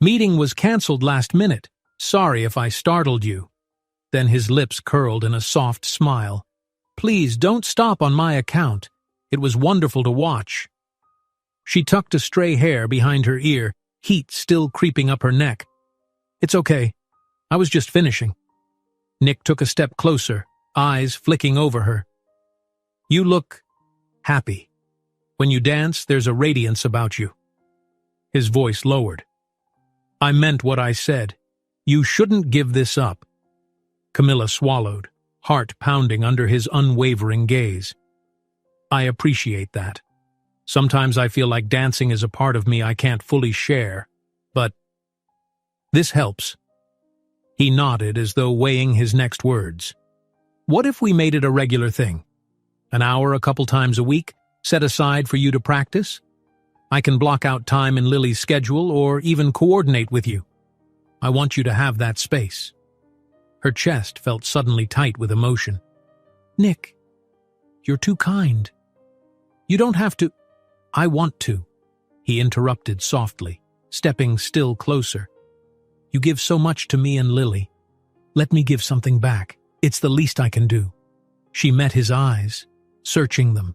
Speaker 1: "Meeting was canceled last minute. Sorry if I startled you." Then his lips curled in a soft smile. Please don't stop on my account. It was wonderful to watch." She tucked a stray hair behind her ear, heat still creeping up her neck. "It's okay. I was just finishing." Nick took a step closer, eyes flicking over her. "You look happy. When you dance, there's a radiance about you." His voice lowered. "I meant what I said. You shouldn't give this up." Camilla swallowed, heart pounding under his unwavering gaze. "I appreciate that. Sometimes I feel like dancing is a part of me I can't fully share, but this helps." He nodded as though weighing his next words. "What if we made it a regular thing? An hour a couple times a week, set aside for you to practice? I can block out time in Lily's schedule or even coordinate with you. I want you to have that space." Her chest felt suddenly tight with emotion. "Nick, you're too kind. You don't have to—" "I want to," he interrupted softly, stepping still closer. "You give so much to me and Lily. Let me give something back. It's the least I can do." She met his eyes, searching them.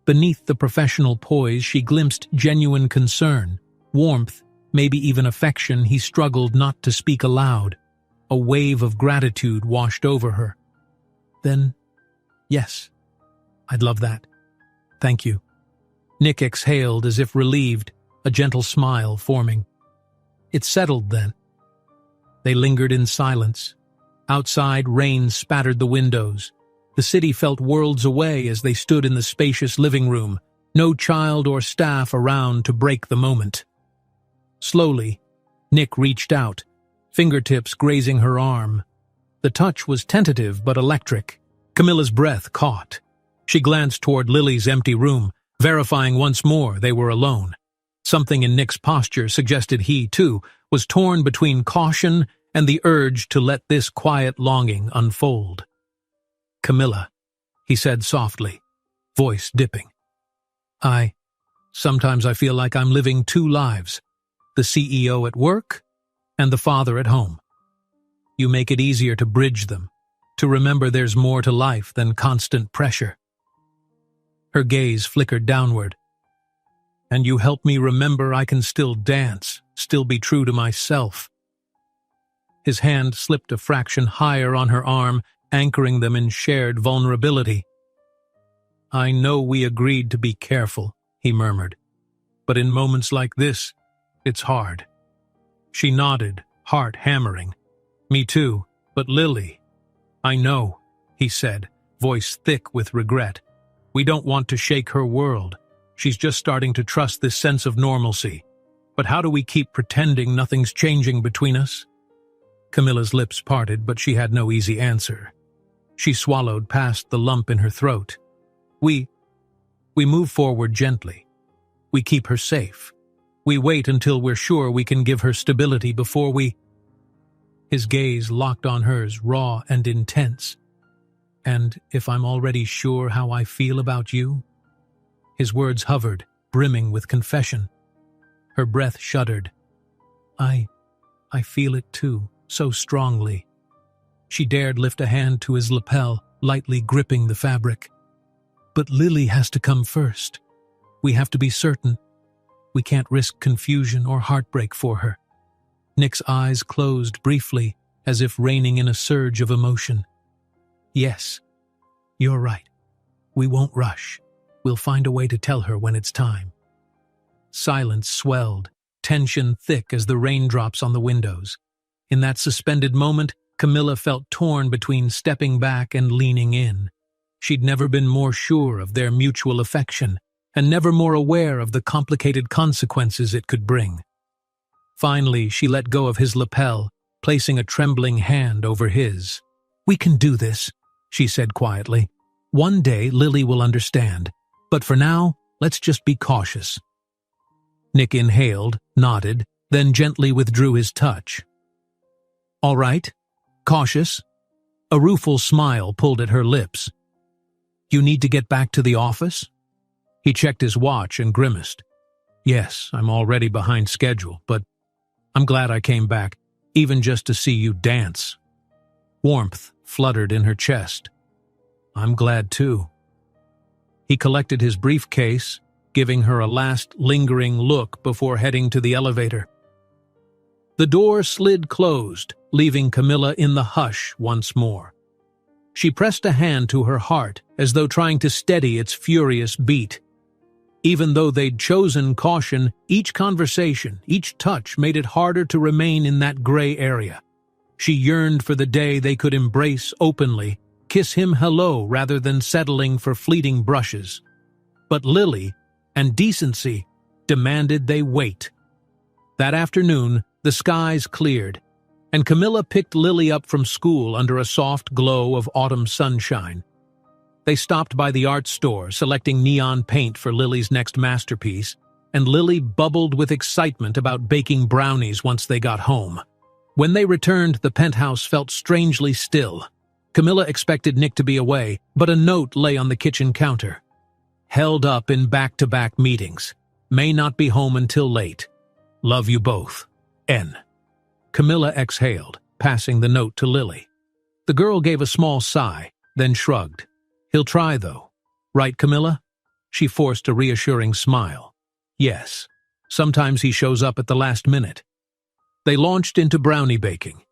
Speaker 1: Beneath the professional poise, she glimpsed genuine concern, warmth, maybe even affection he struggled not to speak aloud. A wave of gratitude washed over her. "Then, yes, I'd love that. Thank you." Nick exhaled as if relieved, a gentle smile forming. "It's settled then." They lingered in silence. Outside, rain spattered the windows. The city felt worlds away as they stood in the spacious living room, no child or staff around to break the moment. Slowly, Nick reached out, fingertips grazing her arm. The touch was tentative but electric. Camilla's breath caught. She glanced toward Lily's empty room, verifying once more they were alone. Something in Nick's posture suggested he, too, was torn between caution and the urge to let this quiet longing unfold. "Camilla," he said softly, voice dipping. Sometimes I feel like I'm living two lives, the CEO at work and the father at home. You make it easier to bridge them, to remember there's more to life than constant pressure." Her gaze flickered downward. "And you help me remember I can still dance, still be true to myself." His hand slipped a fraction higher on her arm, anchoring them in shared vulnerability. "I know we agreed to be careful," he murmured, "but in moments like this, it's hard." She nodded, heart hammering. "Me too, but Lily—" "I know," he said, voice thick with regret. "We don't want to shake her world. She's just starting to trust this sense of normalcy. But how do we keep pretending nothing's changing between us?" Camilla's lips parted, but she had no easy answer. She swallowed past the lump in her throat. We move forward gently. We keep her safe. We wait until we're sure we can give her stability before we—" His gaze locked on hers, raw and intense. "And if I'm already sure how I feel about you?" His words hovered, brimming with confession. Her breath shuddered. I feel it too, so strongly." She dared lift a hand to his lapel, lightly gripping the fabric. "But Lily has to come first. We have to be certain. We can't risk confusion or heartbreak for her." Nick's eyes closed briefly, as if reining in a surge of emotion. "Yes, you're right. We won't rush. We'll find a way to tell her when it's time." Silence swelled, tension thick as the raindrops on the windows. In that suspended moment, Camilla felt torn between stepping back and leaning in. She'd never been more sure of their mutual affection, and never more aware of the complicated consequences it could bring. Finally, she let go of his lapel, placing a trembling hand over his. "We can do this," she said quietly. "One day Lily will understand, but for now, let's just be cautious." Nick inhaled, nodded, then gently withdrew his touch. "All right? Cautious?" A rueful smile pulled at her lips. "You need to get back to the office?" He checked his watch and grimaced. "Yes, I'm already behind schedule, but I'm glad I came back, even just to see you dance." Warmth fluttered in her chest. I'm glad too. He collected his briefcase, giving her a last lingering look before heading to the elevator. The door slid closed, leaving Camilla in the hush once more. She pressed a hand to her heart as though trying to steady its furious beat. Even though they'd chosen caution, each conversation, each touch made it harder to remain in that gray area. She yearned for the day they could embrace openly, kiss him hello rather than settling for fleeting brushes. But Lily and decency demanded they wait. That afternoon, the skies cleared, and Camilla picked Lily up from school under a soft glow of autumn sunshine. They stopped by the art store, selecting neon paint for Lily's next masterpiece, and Lily bubbled with excitement about baking brownies once they got home. When they returned, the penthouse felt strangely still. Camilla expected Nick to be away, but a note lay on the kitchen counter. Held up in back-to-back meetings. May not be home until late. Love you both. N. Camilla exhaled, passing the note to Lily. The girl gave a small sigh, then shrugged. He'll try, though. Right, Camilla? She forced a reassuring smile. Yes. Sometimes he shows up at the last minute. They launched into brownie baking.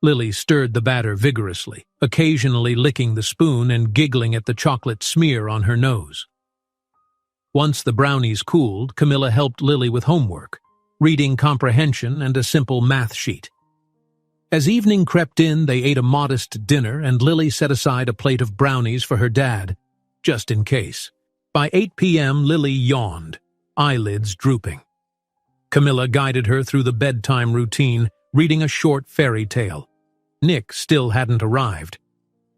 Speaker 1: Lily stirred the batter vigorously, occasionally licking the spoon and giggling at the chocolate smear on her nose. Once the brownies cooled, Camilla helped Lily with homework, reading comprehension and a simple math sheet. As evening crept in, they ate a modest dinner, and Lily set aside a plate of brownies for her dad, just in case. By 8 p.m., Lily yawned, eyelids drooping. Camilla guided her through the bedtime routine, reading a short fairy tale. Nick still hadn't arrived.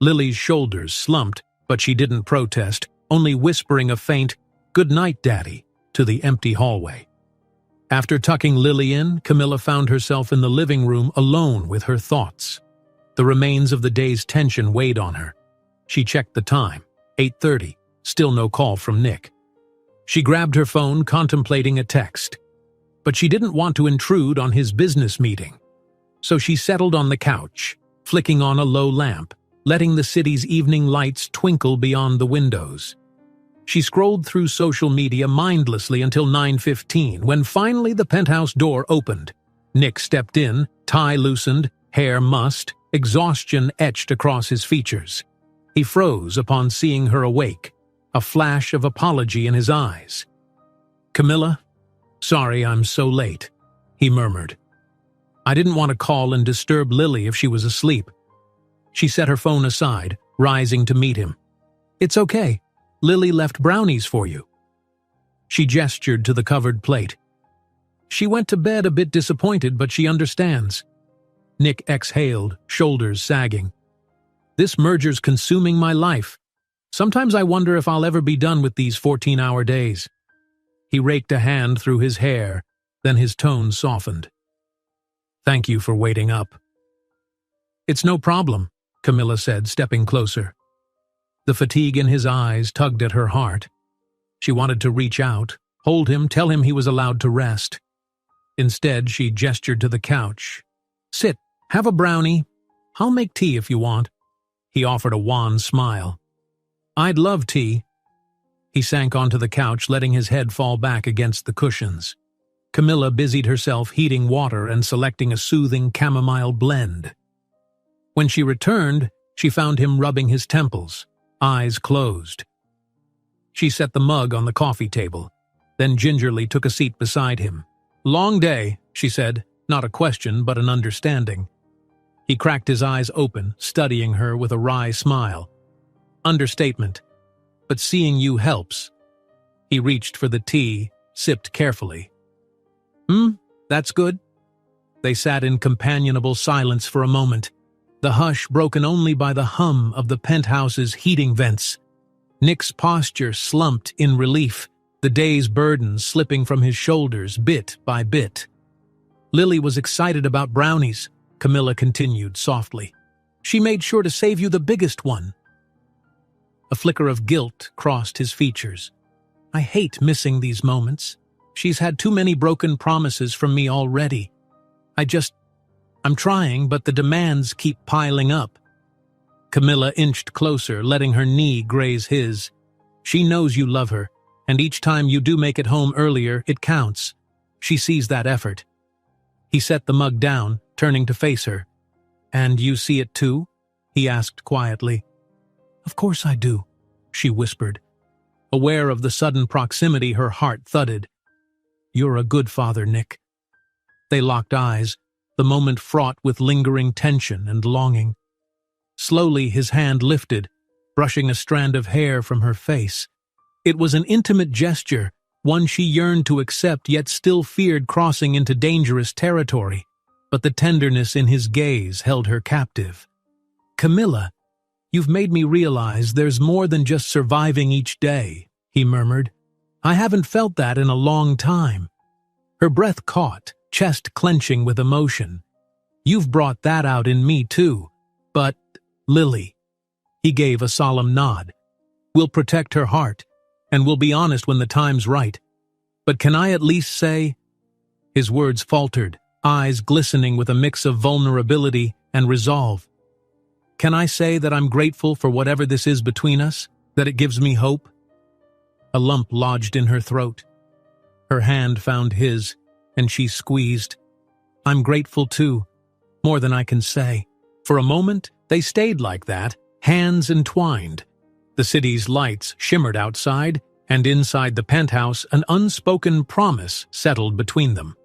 Speaker 1: Lily's shoulders slumped, but she didn't protest, only whispering a faint, "Good night, Daddy," to the empty hallway. After tucking Lily in, Camilla found herself in the living room alone with her thoughts. The remains of the day's tension weighed on her. She checked the time, 8:30, still no call from Nick. She grabbed her phone, contemplating a text. But she didn't want to intrude on his business meeting. So she settled on the couch, flicking on a low lamp, letting the city's evening lights twinkle beyond the windows. She scrolled through social media mindlessly until 9:15, when finally the penthouse door opened. Nick stepped in, tie loosened, hair mussed, exhaustion etched across his features. He froze upon seeing her awake, a flash of apology in his eyes. "Camilla? Sorry I'm so late," he murmured. "I didn't want to call and disturb Lily if she was asleep." She set her phone aside, rising to meet him. "It's okay. Lily left brownies for you." She gestured to the covered plate. "She went to bed a bit disappointed, but she understands." Nick exhaled, shoulders sagging. "This merger's consuming my life. Sometimes I wonder if I'll ever be done with these 14-hour days." He raked a hand through his hair, then his tone softened. "Thank you for waiting up." "It's no problem," Camilla said, stepping closer. The fatigue in his eyes tugged at her heart. She wanted to reach out, hold him, tell him he was allowed to rest. Instead, she gestured to the couch. "Sit, have a brownie. I'll make tea if you want." He offered a wan smile. "I'd love tea." He sank onto the couch, letting his head fall back against the cushions. Camilla busied herself heating water and selecting a soothing chamomile blend. When she returned, she found him rubbing his temples, eyes closed. She set the mug on the coffee table, then gingerly took a seat beside him. "Long day," she said, not a question but an understanding. He cracked his eyes open, studying her with a wry smile. "Understatement. But seeing you helps." He reached for the tea, sipped carefully. That's good." They sat in companionable silence for a moment, the hush broken only by the hum of the penthouse's heating vents. Nick's posture slumped in relief, the day's burden slipping from his shoulders bit by bit. "Lily was excited about brownies," Camilla continued softly. "She made sure to save you the biggest one." A flicker of guilt crossed his features. "I hate missing these moments. She's had too many broken promises from me already. I'm trying, but the demands keep piling up." Camilla inched closer, letting her knee graze his. She knows you love her, and each time you do make it home earlier, it counts. She sees that effort. He set the mug down, turning to face her. "And you see it too?" he asked quietly. "Of course I do," she whispered. Aware of the sudden proximity, her heart thudded. "You're a good father, Nick." They locked eyes, the moment fraught with lingering tension and longing. Slowly his hand lifted, brushing a strand of hair from her face. It was an intimate gesture, one she yearned to accept yet still feared crossing into dangerous territory. But the tenderness in his gaze held her captive. "Camilla, you've made me realize there's more than just surviving each day," he murmured. "I haven't felt that in a long time." Her breath caught, chest clenching with emotion. "You've brought that out in me too. But, Lily," he gave a solemn nod, "we'll protect her heart, and we'll be honest when the time's right. But can I at least say—" His words faltered, eyes glistening with a mix of vulnerability and resolve. "Can I say that I'm grateful for whatever this is between us, that it gives me hope?" A lump lodged in her throat. Her hand found his, and she squeezed. "I'm grateful too, more than I can say." For a moment, they stayed like that, hands entwined. The city's lights shimmered outside, and inside the penthouse an unspoken promise settled between them.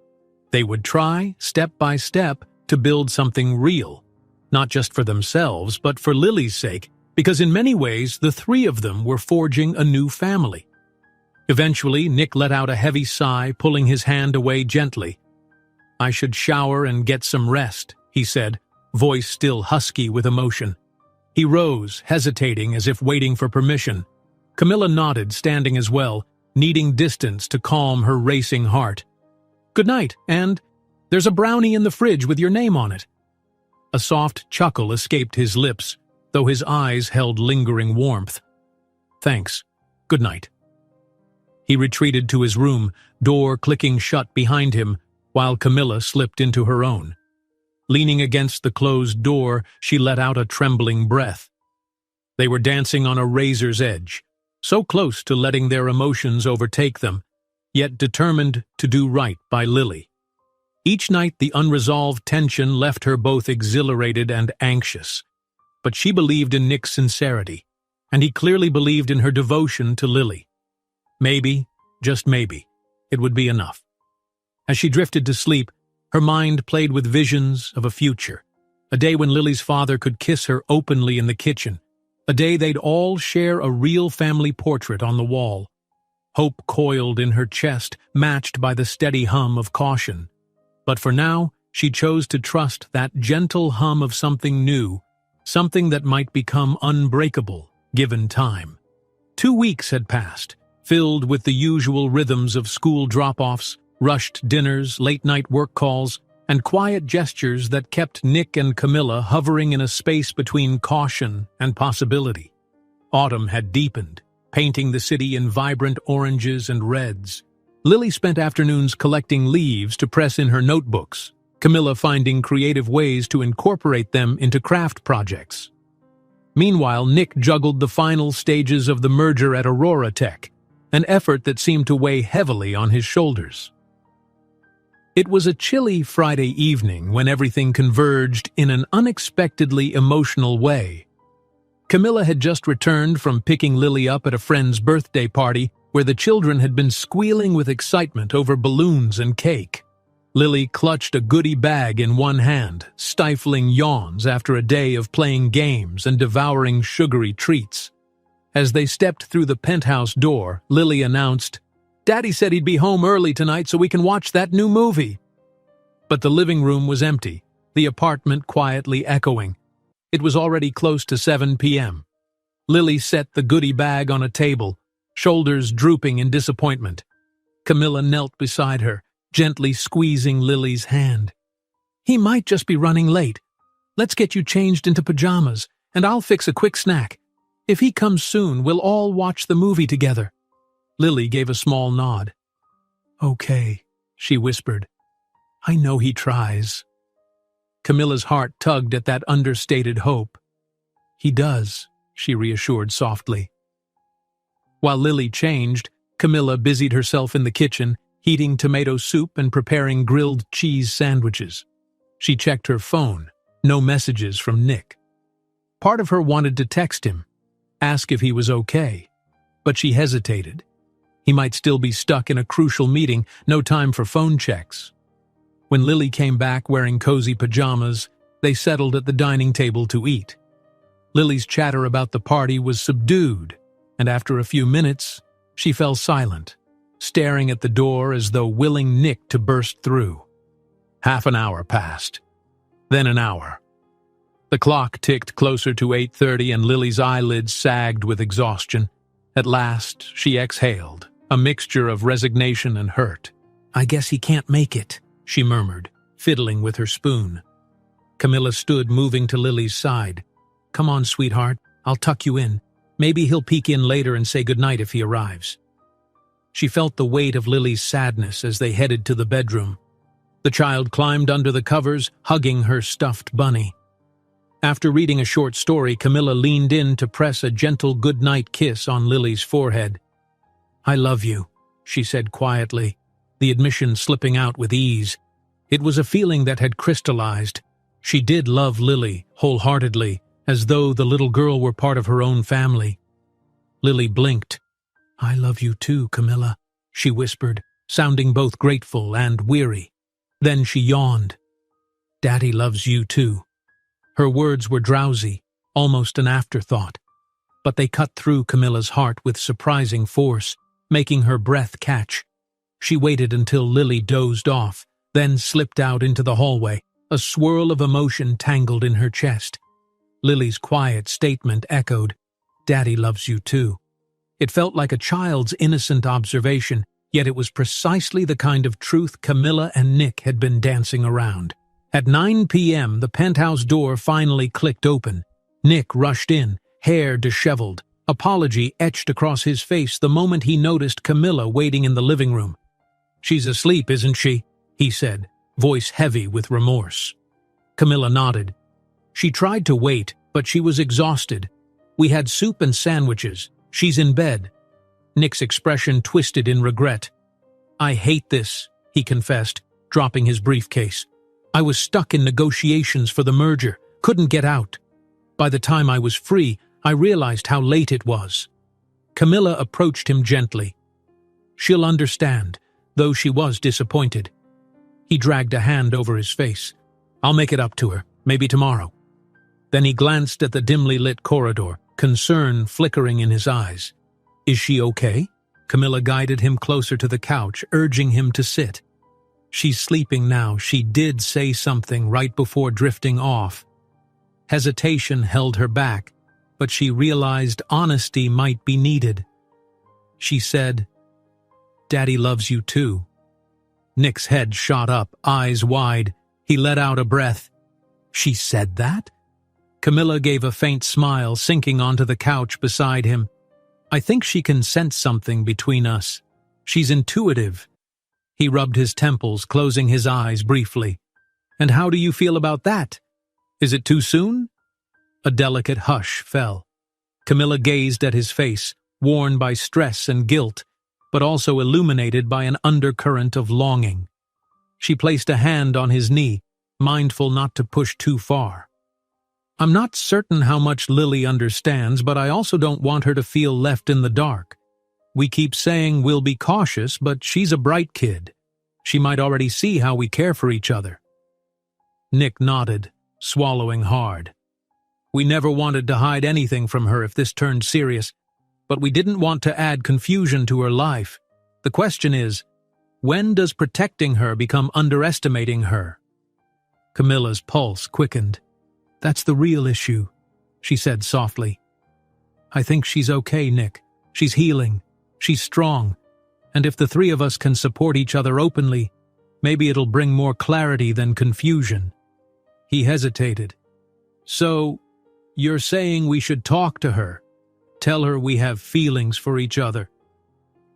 Speaker 1: They would try, step by step, to build something real, not just for themselves, but for Lily's sake, because in many ways the three of them were forging a new family. Eventually, Nick let out a heavy sigh, pulling his hand away gently. "I should shower and get some rest," he said, voice still husky with emotion. He rose, hesitating as if waiting for permission. Camilla nodded, standing as well, needing distance to calm her racing heart. "Good night, and there's a brownie in the fridge with your name on it." A soft chuckle escaped his lips, though his eyes held lingering warmth. "Thanks. Good night." He retreated to his room, door clicking shut behind him, while Camilla slipped into her own. Leaning against the closed door, she let out a trembling breath. They were dancing on a razor's edge, so close to letting their emotions overtake them, yet determined to do right by Lily. Each night the unresolved tension left her both exhilarated and anxious. But she believed in Nick's sincerity, and he clearly believed in her devotion to Lily. Maybe, just maybe, it would be enough. As she drifted to sleep, her mind played with visions of a future, a day when Lily's father could kiss her openly in the kitchen, a day they'd all share a real family portrait on the wall. Hope coiled in her chest, matched by the steady hum of caution. But for now, she chose to trust that gentle hum of something new, something that might become unbreakable, given time. 2 weeks had passed, filled with the usual rhythms of school drop-offs, rushed dinners, late-night work calls, and quiet gestures that kept Nick and Camilla hovering in a space between caution and possibility. Autumn had deepened, painting the city in vibrant oranges and reds. Lily spent afternoons collecting leaves to press in her notebooks, Camilla finding creative ways to incorporate them into craft projects. Meanwhile, Nick juggled the final stages of the merger at Aurora Tech, an effort that seemed to weigh heavily on his shoulders. It was a chilly Friday evening when everything converged in an unexpectedly emotional way. Camilla had just returned from picking Lily up at a friend's birthday party where the children had been squealing with excitement over balloons and cake. Lily clutched a goodie bag in one hand, stifling yawns after a day of playing games and devouring sugary treats. As they stepped through the penthouse door, Lily announced, "Daddy said he'd be home early tonight so we can watch that new movie." But the living room was empty, the apartment quietly echoing. It was already close to 7 p.m. Lily set the goodie bag on a table, shoulders drooping in disappointment. Camilla knelt beside her, gently squeezing Lily's hand. "He might just be running late. Let's get you changed into pajamas, and I'll fix a quick snack. If he comes soon, we'll all watch the movie together." Lily gave a small nod. "Okay," she whispered. "I know he tries." Camilla's heart tugged at that understated hope. He does, she reassured softly. While Lily changed, Camilla busied herself in the kitchen, heating tomato soup and preparing grilled cheese sandwiches. She checked her phone. No messages from Nick. Part of her wanted to text him, ask if he was okay, but she hesitated. He might still be stuck in a crucial meeting, no time for phone checks. When Lily came back wearing cozy pajamas, they settled at the dining table to eat. Lily's chatter about the party was subdued, and after a few minutes, she fell silent, staring at the door as though willing Nick to burst through. Half an hour passed. Then an hour. The clock ticked closer to 8:30 and Lily's eyelids sagged with exhaustion. At last, she exhaled, a mixture of resignation and hurt. "I guess he can't make it," she murmured, fiddling with her spoon. Camilla stood, moving to Lily's side. "Come on, sweetheart, I'll tuck you in. Maybe he'll peek in later and say goodnight if he arrives." She felt the weight of Lily's sadness as they headed to the bedroom. The child climbed under the covers, hugging her stuffed bunny. After reading a short story, Camilla leaned in to press a gentle goodnight kiss on Lily's forehead. "I love you," she said quietly, the admission slipping out with ease. It was a feeling that had crystallized. She did love Lily, wholeheartedly, as though the little girl were part of her own family. Lily blinked. "I love you too, Camilla," she whispered, sounding both grateful and weary. Then she yawned. "Daddy loves you too." Her words were drowsy, almost an afterthought, but they cut through Camilla's heart with surprising force, making her breath catch. She waited until Lily dozed off, then slipped out into the hallway, a swirl of emotion tangled in her chest. Lily's quiet statement echoed, "Daddy loves you too." It felt like a child's innocent observation, yet it was precisely the kind of truth Camilla and Nick had been dancing around. At 9 p.m., the penthouse door finally clicked open. Nick rushed in, hair disheveled, apology etched across his face the moment he noticed Camilla waiting in the living room. "She's asleep, isn't she?" he said, voice heavy with remorse. Camilla nodded. "She tried to wait, but she was exhausted. We had soup and sandwiches. She's in bed." Nick's expression twisted in regret. "I hate this," he confessed, dropping his briefcase. "I was stuck in negotiations for the merger, couldn't get out. By the time I was free, I realized how late it was." Camilla approached him gently. "She'll understand," though she was disappointed. He dragged a hand over his face. "I'll make it up to her, maybe tomorrow." Then he glanced at the dimly lit corridor, concern flickering in his eyes. "Is she okay?" Camilla guided him closer to the couch, urging him to sit. "She's sleeping now. She did say something right before drifting off." Hesitation held her back, but she realized honesty might be needed. She said, "Daddy loves you too." Nick's head shot up, eyes wide. He let out a breath. "She said that?" Camilla gave a faint smile, sinking onto the couch beside him. "I think she can sense something between us. She's intuitive." He rubbed his temples, closing his eyes briefly. "And how do you feel about that? Is it too soon?" A delicate hush fell. Camilla gazed at his face, worn by stress and guilt, but also illuminated by an undercurrent of longing. She placed a hand on his knee, mindful not to push too far. "I'm not certain how much Lily understands, but I also don't want her to feel left in the dark. We keep saying we'll be cautious, but she's a bright kid. She might already see how we care for each other." Nick nodded, swallowing hard. "We never wanted to hide anything from her if this turned serious, but we didn't want to add confusion to her life. The question is, when does protecting her become underestimating her?" Camilla's pulse quickened. "That's the real issue," she said softly. "I think she's okay, Nick. She's healing. She's strong. And if the three of us can support each other openly, maybe it'll bring more clarity than confusion." He hesitated. "So, you're saying we should talk to her? Tell her we have feelings for each other?"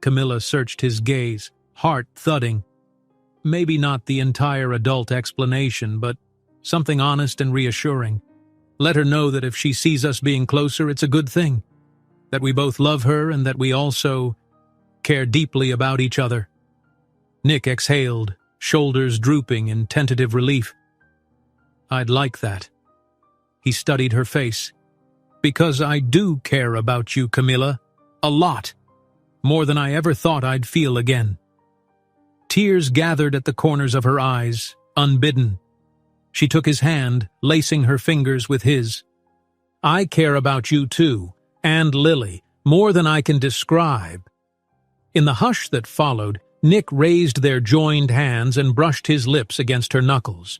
Speaker 1: Camilla searched his gaze, heart thudding. Maybe not the entire adult explanation, but something honest and reassuring. Let her know that if she sees us being closer, it's a good thing. That we both love her and that we also care deeply about each other." Nick exhaled, shoulders drooping in tentative relief. "I'd like that." He studied her face. "Because I do care about you, Camilla. A lot. More than I ever thought I'd feel again." Tears gathered at the corners of her eyes, unbidden. She took his hand, lacing her fingers with his. "I care about you too, and Lily, more than I can describe." In the hush that followed, Nick raised their joined hands and brushed his lips against her knuckles.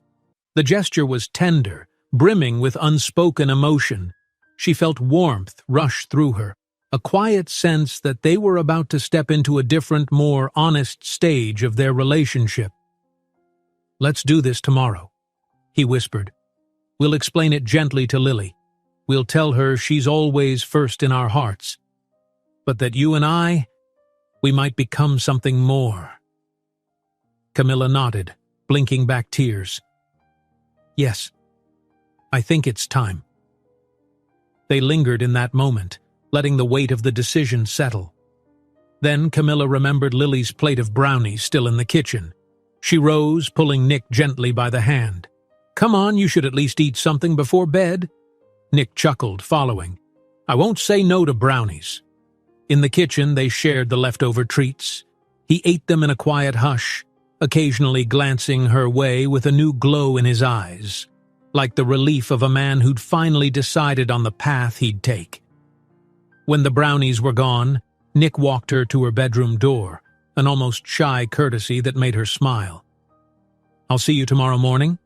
Speaker 1: The gesture was tender, brimming with unspoken emotion. She felt warmth rush through her, a quiet sense that they were about to step into a different, more honest stage of their relationship. "Let's do this tomorrow," he whispered. "We'll explain it gently to Lily. We'll tell her she's always first in our hearts. But that you and I, we might become something more." Camilla nodded, blinking back tears. "Yes, I think it's time." They lingered in that moment, letting the weight of the decision settle. Then Camilla remembered Lily's plate of brownies still in the kitchen. She rose, pulling Nick gently by the hand. "Come on, you should at least eat something before bed." Nick chuckled, following. "I won't say no to brownies." In the kitchen, they shared the leftover treats. He ate them in a quiet hush, occasionally glancing her way with a new glow in his eyes, like the relief of a man who'd finally decided on the path he'd take. When the brownies were gone, Nick walked her to her bedroom door, an almost shy courtesy that made her smile. "I'll see you tomorrow morning?"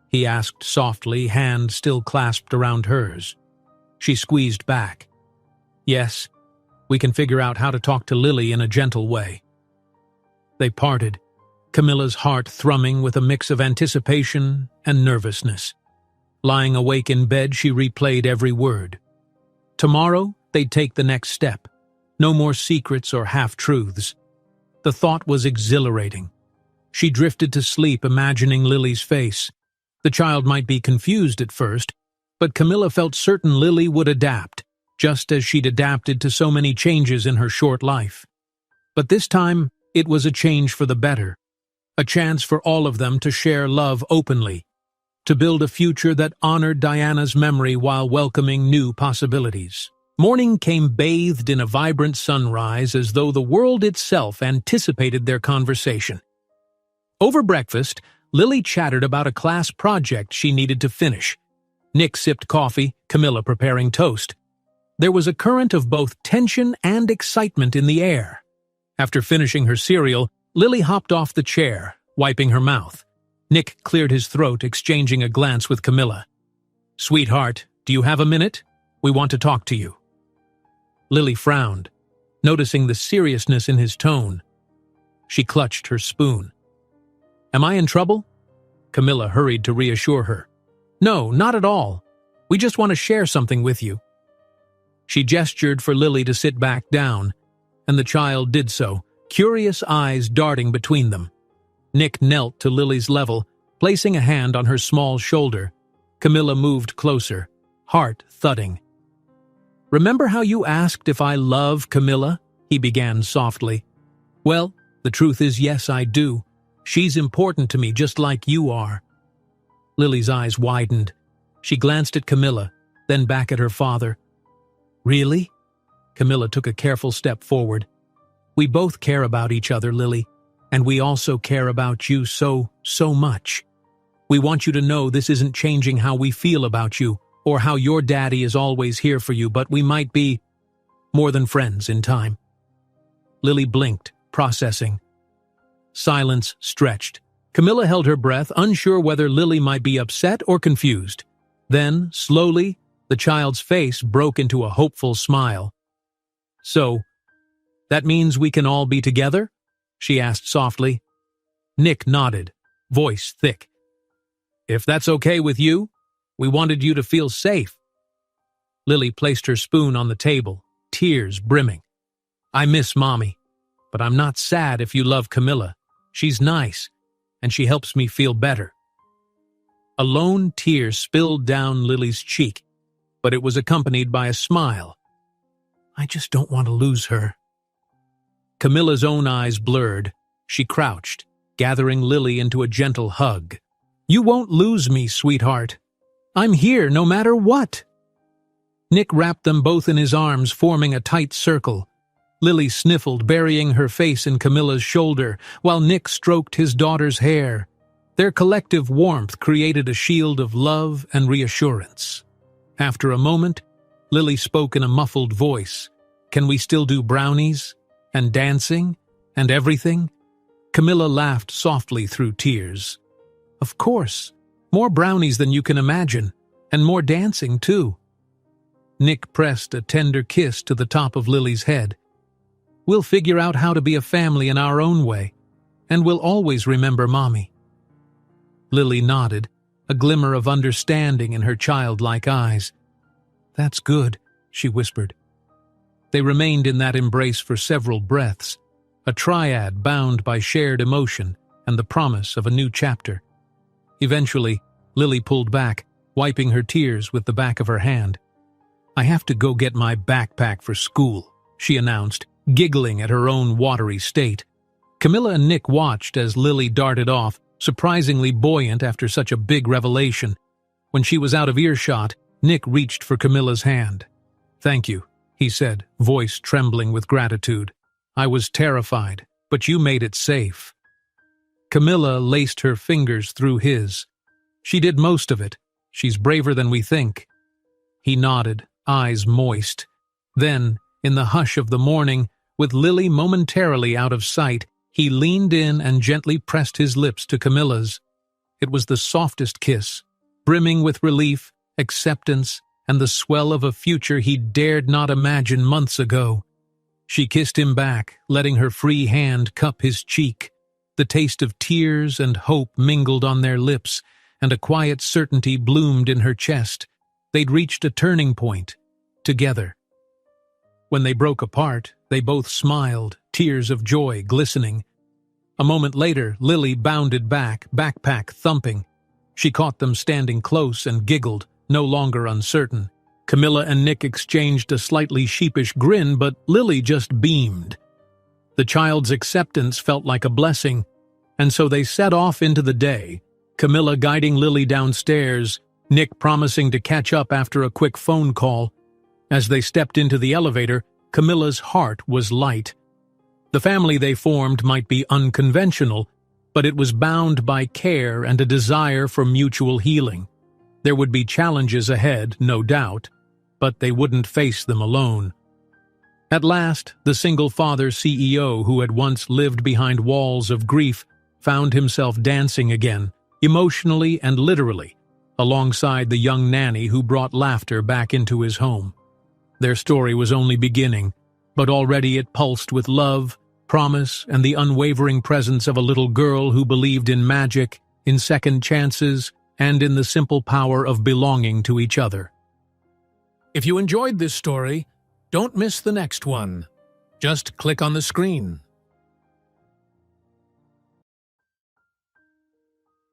Speaker 1: he asked softly, hand still clasped around hers. She squeezed back. "Yes, we can figure out how to talk to Lily in a gentle way." They parted, Camilla's heart thrumming with a mix of anticipation and nervousness. Lying awake in bed, she replayed every word. Tomorrow, they'd take the next step. No more secrets or half-truths. The thought was exhilarating. She drifted to sleep, imagining Lily's face. The child might be confused at first, but Camilla felt certain Lily would adapt, just as she'd adapted to so many changes in her short life. But this time, it was a change for the better. A chance for all of them to share love openly, to build a future that honored Diana's memory while welcoming new possibilities. Morning came bathed in a vibrant sunrise, as though the world itself anticipated their conversation. Over breakfast, Lily chattered about a class project she needed to finish. Nick sipped coffee, Camilla preparing toast. There was a current of both tension and excitement in the air. After finishing her cereal, Lily hopped off the chair, wiping her mouth. Nick cleared his throat, exchanging a glance with Camilla. "Sweetheart, do you have a minute? We want to talk to you." Lily frowned, noticing the seriousness in his tone. She clutched her spoon. "Am I in trouble?" Camilla hurried to reassure her. "No, not at all. We just want to share something with you." She gestured for Lily to sit back down, and the child did so, curious eyes darting between them. Nick knelt to Lily's level, placing a hand on her small shoulder. Camilla moved closer, heart thudding. "Remember how you asked if I love Camilla?" he began softly. "Well, the truth is yes, I do. She's important to me just like you are." Lily's eyes widened. She glanced at Camilla, then back at her father. "Really?" Camilla took a careful step forward. "We both care about each other, Lily, and we also care about you so much. We want you to know this isn't changing how we feel about you, or how your daddy is always here for you, but we might be more than friends in time." Lily blinked, processing. Silence stretched. Camilla held her breath, unsure whether Lily might be upset or confused. Then, slowly, the child's face broke into a hopeful smile. "So, that means we can all be together?" she asked softly. Nick nodded, voice thick. "If that's okay with you, we wanted you to feel safe." Lily placed her spoon on the table, tears brimming. "I miss Mommy, but I'm not sad if you love Camilla. She's nice, and she helps me feel better." A lone tear spilled down Lily's cheek, but it was accompanied by a smile. I just don't want to lose her. Camilla's own eyes blurred. She crouched, gathering Lily into a gentle hug. You won't lose me, sweetheart. I'm here no matter what. Nick wrapped them both in his arms, forming a tight circle. Lily sniffled, burying her face in Camilla's shoulder, while Nick stroked his daughter's hair. Their collective warmth created a shield of love and reassurance. After a moment, Lily spoke in a muffled voice. Can we still do brownies? And dancing? And everything? Camilla laughed softly through tears. Of course. More brownies than you can imagine. And more dancing, too. Nick pressed a tender kiss to the top of Lily's head. We'll figure out how to be a family in our own way. And we'll always remember Mommy. Lily nodded, a glimmer of understanding in her childlike eyes. That's good, she whispered. They remained in that embrace for several breaths, a triad bound by shared emotion and the promise of a new chapter. Eventually, Lily pulled back, wiping her tears with the back of her hand. I have to go get my backpack for school, she announced, giggling at her own watery state. Camilla and Nick watched as Lily darted off, surprisingly buoyant after such a big revelation. When she was out of earshot, Nick reached for Camilla's hand. Thank you, he said, voice trembling with gratitude. I was terrified, but you made it safe. Camilla laced her fingers through his. She did most of it. She's braver than we think. He nodded, eyes moist. Then, in the hush of the morning, with Lily momentarily out of sight, he leaned in and gently pressed his lips to Camilla's. It was the softest kiss, brimming with relief, acceptance, and the swell of a future he dared not imagine months ago. She kissed him back, letting her free hand cup his cheek. The taste of tears and hope mingled on their lips, and a quiet certainty bloomed in her chest. They'd reached a turning point, together. When they broke apart, they both smiled, tears of joy glistening. A moment later, Lily bounded back, backpack thumping. She caught them standing close and giggled, no longer uncertain. Camilla and Nick exchanged a slightly sheepish grin, but Lily just beamed. The child's acceptance felt like a blessing, and so they set off into the day, Camilla guiding Lily downstairs, Nick promising to catch up after a quick phone call. As they stepped into the elevator, Camilla's heart was light. The family they formed might be unconventional, but it was bound by care and a desire for mutual healing. There would be challenges ahead, no doubt, but they wouldn't face them alone. At last, the single-father CEO who had once lived behind walls of grief found himself dancing again, emotionally and literally, alongside the young nanny who brought laughter back into his home. Their story was only beginning, but already it pulsed with love, promise, and the unwavering presence of a little girl who believed in magic, in second chances, and in the simple power of belonging to each other. If you enjoyed this story, don't miss the next one. Just click on the screen.